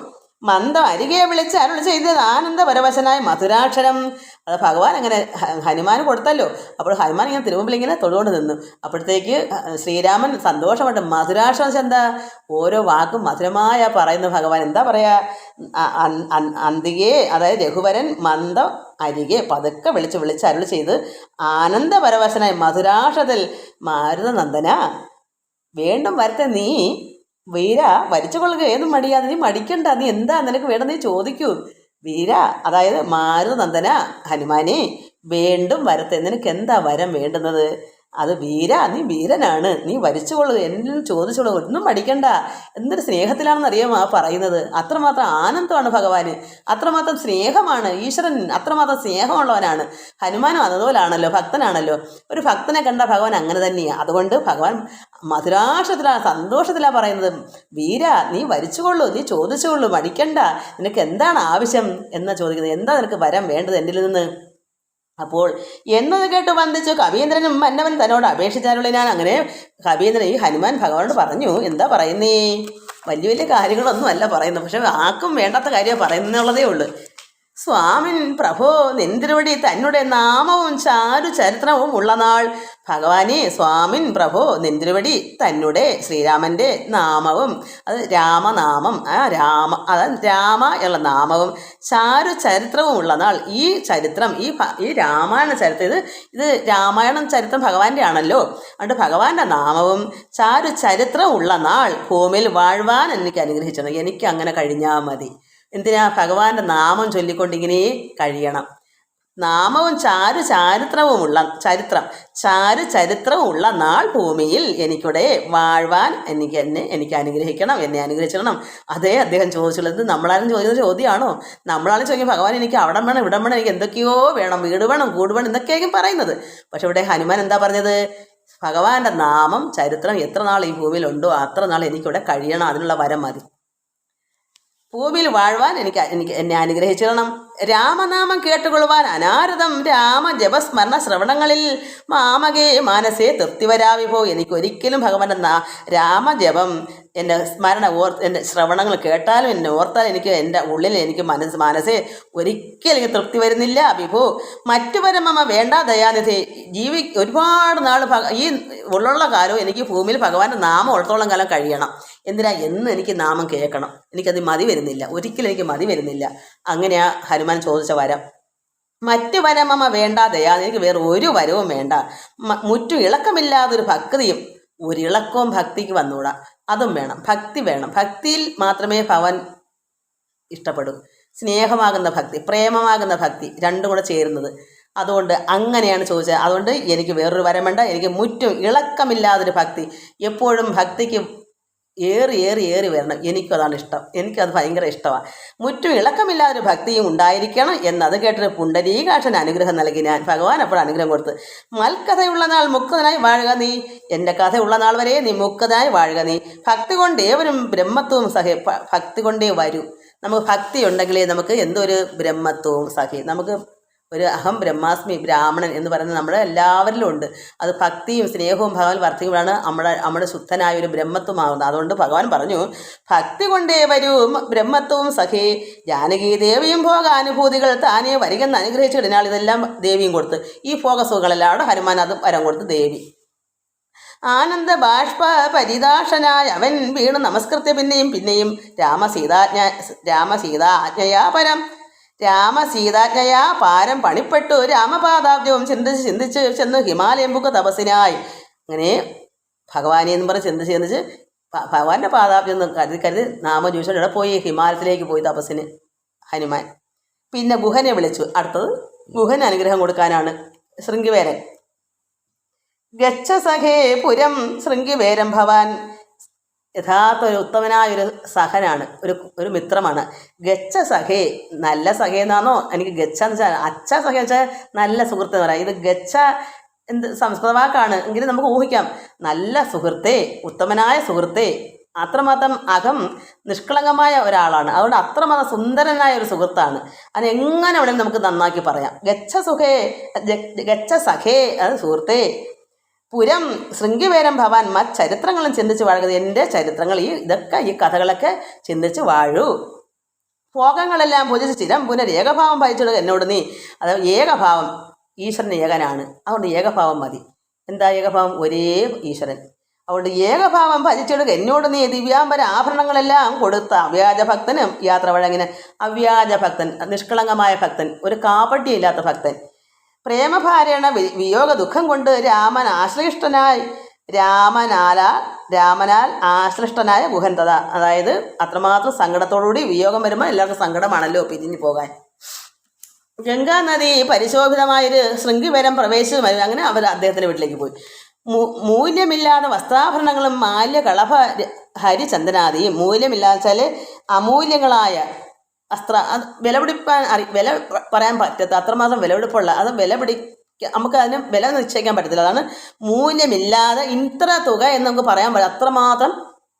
മന്ദം അരികെ വിളിച്ച് അരുൾ ചെയ്തത് ആനന്ദപരവശനായ മധുരാക്ഷരം. അത് ഭഗവാൻ അങ്ങനെ ഹനുമാൻ കൊടുത്തല്ലോ. അപ്പോൾ ഹനുമാൻ ഇങ്ങനെ തിരുമുമ്പിൽ ഇങ്ങനെ തൊഴുകൊണ്ട് നിന്നു. അപ്പോഴത്തേക്ക് ശ്രീരാമൻ സന്തോഷമായിട്ട് മധുരാക്ഷരം എന്താ? ഓരോ വാക്കും മധുരമായ പറയുന്ന ഭഗവാൻ എന്താ പറയാ? അന്തികെ, അതായത് രഘുവരൻ മന്ദം അരികെ പതുക്കെ വിളിച്ച് അരുൾ ചെയ്ത് ആനന്ദപരവശനായ മധുരാക്ഷരത്തിൽ മാരുതനന്ദന വീണ്ടും വരത്തെ നീ വീര വരിച്ചു കൊള്ളുക, ഏതും മടിയാതെ നീ മടിക്കണ്ട, നീ എന്താ നിനക്ക് വേണം നീ ചോദിക്കൂ. വീര, അതായത് മാരുതനന്ദന ഹനുമാനെ വീണ്ടും വരത്തെ, നിനക്ക് എന്താ വരം വേണ്ടുന്നത്? അത് വീര, നീ വീരനാണ്, നീ വരിച്ചുകൊള്ളുക, എന്നും ചോദിച്ചോളൂ, ഒന്നും മടിക്കണ്ട. എന്തൊരു സ്നേഹത്തിലാണെന്ന് അറിയാമോ ആ പറയുന്നത്? അത്രമാത്രം ആനന്ദമാണ് ഭഗവാന്, അത്രമാത്രം സ്നേഹമാണ് ഈശ്വരൻ, അത്രമാത്രം സ്നേഹമുള്ളവനാണ്. ഹനുമാനും അതുപോലാണല്ലോ, ഭക്തനാണല്ലോ. ഒരു ഭക്തനെ കണ്ട ഭഗവാൻ അങ്ങനെ തന്നെയാണ്. അതുകൊണ്ട് ഭഗവാൻ മധുരാക്ഷത്തിലാണ്, സന്തോഷത്തിലാണ് പറയുന്നത്. വീര, നീ വരിച്ചുകൊള്ളൂ, നീ ചോദിച്ചുകൊള്ളൂ, മടിക്കണ്ട, നിനക്ക് എന്താണ് ആവശ്യം എന്നാ ചോദിക്കുന്നത്. എന്താ നിനക്ക് വരം വേണ്ടത് എൻ്റെ നിന്ന്? അപ്പോൾ എന്നത് കേട്ട് വന്ദിച്ചു കവീന്ദ്രനും മന്നവൻ തന്നോട് അപേക്ഷിച്ചാലുള്ളിനാൻ. അങ്ങനെ കവീന്ദ്രൻ ഈ ഹനുമാൻ ഭഗവാനോട് പറഞ്ഞു, എന്താ പറയുന്നേ? വലിയ വലിയ കാര്യങ്ങളൊന്നും അല്ല പറയുന്നത്, പക്ഷെ ആർക്കും വേണ്ടാത്ത കാര്യമാണ് പറയുന്നുള്ളതേ ഉള്ളൂ. സ്വാമിൻ പ്രഭോ നിന്തിരുവടി തന്നുടെ നാമവും ചാരു ചരിത്രവും ഉള്ള നാൾ. ഭഗവാനെ, സ്വാമിൻ പ്രഭോ നിന്തിരുവടി തന്നെ ശ്രീരാമൻ്റെ നാമവും, അത് രാമനാമം, അതായത് രാമ എന്നുള്ള നാമവും ചാരു ചരിത്രവും ഉള്ള നാൾ. ഈ ചരിത്രം, ഈ രാമായണ ചരിത്രം, ഇത് രാമായണം ചരിത്രം ഭഗവാന്റെ ആണല്ലോ. അതുകൊണ്ട് ഭഗവാന്റെ നാമവും ചാരു ചരിത്രവും ഉള്ള നാൾ ഭൂമിയിൽ വാഴ്വാൻ എനിക്ക് അനുഗ്രഹിച്ചത്. എനിക്ക് അങ്ങനെ കഴിഞ്ഞാൽ മതി. എന്തിനാ? ഭഗവാന്റെ നാമം ചൊല്ലിക്കൊണ്ടിങ്ങനെ കഴിയണം. നാമവും ചാരു ചരിത്രവും ഉള്ള നാൾ ഭൂമിയിൽ എനിക്കിവിടെ വാഴ്വാൻ എനിക്ക് അനുഗ്രഹിക്കണം, എന്നെ അനുഗ്രഹിച്ചിരണം. അതേ അദ്ദേഹം ചോദിച്ചുള്ളത്. നമ്മളാരും ചോദിക്കുന്ന ചോദ്യമാണോ? നമ്മളാരും ചോദിക്കും ഭഗവാൻ എനിക്ക് അവിടെ വേണം ഇവിടെ വേണം, എനിക്ക് എന്തൊക്കെയോ വേണം, വീട് വേണം കൂട് വേണം എന്നൊക്കെയായിരിക്കും പറയുന്നത്. പക്ഷെ ഇവിടെ ഹനുമാൻ എന്താ പറഞ്ഞത്? ഭഗവാന്റെ നാമം ചരിത്രം എത്ര നാൾ ഈ ഭൂമിയിലുണ്ടോ അത്ര നാൾ എനിക്കിവിടെ കഴിയണം, അതിനുള്ള വരം മതി. ഭൂമിയിൽ വാഴ്വാൻ എന്നെ അനുഗ്രഹിച്ചിരണം. രാമനാമം കേട്ടുകൊള്ളുവാൻ അനാരതം രാമജപസ്മരണ ശ്രവണങ്ങളിൽ മാമകേ മാനസേ തൃപ്തി വരാവിഭോ. എനിക്കൊരിക്കലും ഭഗവാന്റെ രാമജപം എൻ്റെ എൻ്റെ ശ്രവണങ്ങൾ കേട്ടാലും എന്നെ ഓർത്താലും എൻ്റെ ഉള്ളിൽ എനിക്ക് മനസ്സേ ഒരിക്കലും എനിക്ക് തൃപ്തി വരുന്നില്ല വിഭോ. മറ്റു പരമ വേണ്ട ദയാനിധി. ഒരുപാട് നാൾ ഈ ഉള്ള കാലവും എനിക്ക് ഭൂമിയിൽ ഭഗവാന്റെ നാമം ഉള്ളത്തോളം കാലം കഴിയണം. എന്തിനാ? എന്നും എനിക്ക് നാമം കേൾക്കണം. എനിക്കത് മതി വരുന്നില്ല, ഒരിക്കലും എനിക്ക് മതി വരുന്നില്ല. അങ്ങനെയാ ഹനുമാൻ ചോദിച്ച വരം. മറ്റു വരമമ വേണ്ട ദയാ, എനിക്ക് വേറെ ഒരു വരവും വേണ്ട. മുറ്റും ഇളക്കമില്ലാതൊരു ഭക്തിയും, ഒരിളക്കവും ഭക്തിക്ക് വന്നുകൂടാ, അതും വേണം. ഭക്തി വേണം. ഭക്തിയിൽ മാത്രമേ ഭഗവാൻ ഇഷ്ടപ്പെടൂ. സ്നേഹമാകുന്ന ഭക്തി, പ്രേമമാകുന്ന ഭക്തി, രണ്ടും കൂടെ ചേരുന്നത്. അതുകൊണ്ട് അങ്ങനെയാണ് ചോദിച്ചത്. അതുകൊണ്ട് എനിക്ക് വേറൊരു വരം വേണ്ട, എനിക്ക് മുറ്റും ഇളക്കമില്ലാതൊരു ഭക്തി, എപ്പോഴും ഭക്തിക്ക് ഏറി വരണം. എനിക്കും അതാണ് ഇഷ്ടം, എനിക്കത് ഭയങ്കര ഇഷ്ടമാണ്. മുറ്റും ഇളക്കമില്ലാതൊരു ഭക്തിയും ഉണ്ടായിരിക്കണം എന്നത് കേട്ടിട്ട് പുണ്ടരീകാക്ഷൻ അനുഗ്രഹം നൽകി. ഞാൻ ഭഗവാൻ അപ്പോൾ അനുഗ്രഹം കൊടുത്ത്, മൽക്കഥയുള്ള നാൾ മുക്തനായി വാഴുക നീ. എൻ്റെ കഥയുള്ള നാൾ വരെ നീ മുക്തനായി വാഴുക നീ. ഭക്തി കൊണ്ട് ഏവരും ബ്രഹ്മത്വവും ഭക്തി കൊണ്ടേ വരൂ. നമുക്ക് ഭക്തി ഉണ്ടെങ്കിലേ നമുക്ക് എന്തൊരു ബ്രഹ്മത്വവും നമുക്ക് ഒരു അഹം ബ്രഹ്മാസ്മി ബ്രാഹ്മണൻ എന്ന് പറയുന്നത് നമ്മുടെ എല്ലാവരിലും ഉണ്ട്. അത് ഭക്തിയും സ്നേഹവും ഭഗവാൻ വർദ്ധിക്കുമ്പോഴാണ് നമ്മുടെ ശുദ്ധനായ ഒരു ബ്രഹ്മത്വമാകുന്നത്. അതുകൊണ്ട് ഭഗവാൻ പറഞ്ഞു, ഭക്തി കൊണ്ടേ വരൂ ബ്രഹ്മത്വവും സഖേ. ജാനകി ദേവിയും ഭോഗാനുഭൂതികൾ താനേ വരികെന്ന് അനുഗ്രഹിച്ചിടനാൾ. ഇതെല്ലാം ദേവിയും കൊടുത്ത്, ഈ ഭോഗസുഖങ്ങളെല്ലാം ഹനുമാൻ അതും വരം കൊടുത്ത് ദേവി. ആനന്ദ ബാഷ്പ പരിദാഷനായ അവൻ വീണ് നമസ്കൃത്യ പിന്നെയും പിന്നെയും രാമസീതാജ്ഞയാ പാരം പണിപ്പെട്ടു രാമപാദാബ്ജവും ചിന്തിച്ച് ചെന്ന് ഹിമാലയംബുക്ക് തപസ്സിനായി. അങ്ങനെ ഭഗവാനെ എന്ന് പറഞ്ഞ് ചിന്തിച്ച് ഭഗവാന്റെ പാദാബ്ജം കരുതി നാമജൂഷണം ഇവിടെ പോയി ഹിമാലയത്തിലേക്ക് പോയി തപസ്സിന് ഹനുമാൻ. പിന്നെ ഗുഹനെ വിളിച്ചു. അടുത്തത് ഗുഹന് അനുഗ്രഹം കൊടുക്കാനാണ്. ശൃംഗിവേരൻ ഗച്ഛ സഖേ പുരം ശൃംഗിവേരം ഭവാൻ. യഥാർത്ഥ ഒരു ഉത്തമനായൊരു സഖനാണ്, ഒരു മിത്രമാണ്. ഗച്ഛ സഖേ, നല്ല സഖേ എന്നാണോ? എനിക്ക് ഗച്ഛ എന്ന് വെച്ചാൽ അച്ഛ സഖേ വെച്ചാൽ നല്ല സുഹൃത്ത് എന്ന് പറയാം. ഇത് ഗച്ഛ എന്ത് സംസ്കൃത വാക്കാണ് എങ്കിലും നമുക്ക് ഊഹിക്കാം. നല്ല സുഹൃത്തേ, ഉത്തമനായ സുഹൃത്തേ. അത്രമാത്രം നിഷ്കളങ്കമായ ഒരാളാണ്. അതുകൊണ്ട് അത്രമാത്രം സുന്ദരനായ ഒരു സുഹൃത്താണ്. അതിനെങ്ങനെ വേണമെങ്കിലും നമുക്ക് നന്നാക്കി പറയാം. ഗച്ഛ സഖേ, അത് സുഹൃത്തേ. പുരം ശൃംഗിവേരം ഭവാൻ ചരിത്രങ്ങളും ചിന്തിച്ച് വാഴുക. എൻ്റെ ചരിത്രങ്ങൾ ഈ കഥകളൊക്കെ ചിന്തിച്ച് വാഴൂ. ഭോഗങ്ങളെല്ലാം ഭുജിച്ച് ചിരം പുനരേകഭാവം ഭജിച്ചിടുക എന്നോട് നീ. അതായത് ഏകഭാവം, ഈശ്വരൻ ഏകനാണ്. അതുകൊണ്ട് ഏകഭാവം മതി. എന്താ ഏകഭാവം? ഒരേ ഈശ്വരൻ. അതുകൊണ്ട് ഏകഭാവം ഭജിച്ചിടുക എന്നോട് നീ. ദിവ്യാംബര ആഭരണങ്ങളെല്ലാം കൊടുത്ത അവ്യാജഭക്തനും യാത്ര വഴങ്ങിന്. അവ്യാജഭക്തൻ, നിഷ്കളങ്കമായ ഭക്തൻ, ഒരു കാപട്യമില്ലാത്ത ഭക്തൻ. പ്രേമഭാരേണ വിയോഗ ദുഃഖം കൊണ്ട് രാമനാൽ ആശ്ലിഷ്ടനായ ഗുഹന്തത. അതായത് അത്രമാത്രം സങ്കടത്തോടുകൂടി വിയോഗം വരുമ്പോൾ എല്ലാവർക്കും സങ്കടമാണല്ലോ പിരിഞ്ഞു പോകാൻ. ഗംഗാനദി പരിശോഭിതമായൊരു ശൃംഗിവരം പ്രവേശിച്ചു. അങ്ങനെ അവർ അദ്ദേഹത്തിൻ്റെ വീട്ടിലേക്ക് പോയി. മൂല്യമില്ലാതെ വസ്ത്രാഭരണങ്ങളും മാല്യകളഭ ഹരിചന്ദനാദിയും. മൂല്യമില്ലാതെ വെച്ചാൽ അമൂല്യങ്ങളായ അത് വില പറയാൻ പറ്റാത്ത അത്രമാത്രം വിലപിടിപ്പുള്ള, അത് നമുക്ക് അതിന് വില നിശ്ചയിക്കാൻ പറ്റത്തില്ല. അതാണ് മൂല്യമില്ലാതെ ഇത്ര തുക എന്ന് നമുക്ക് പറയാൻ പറ്റില്ല. അത്രമാത്രം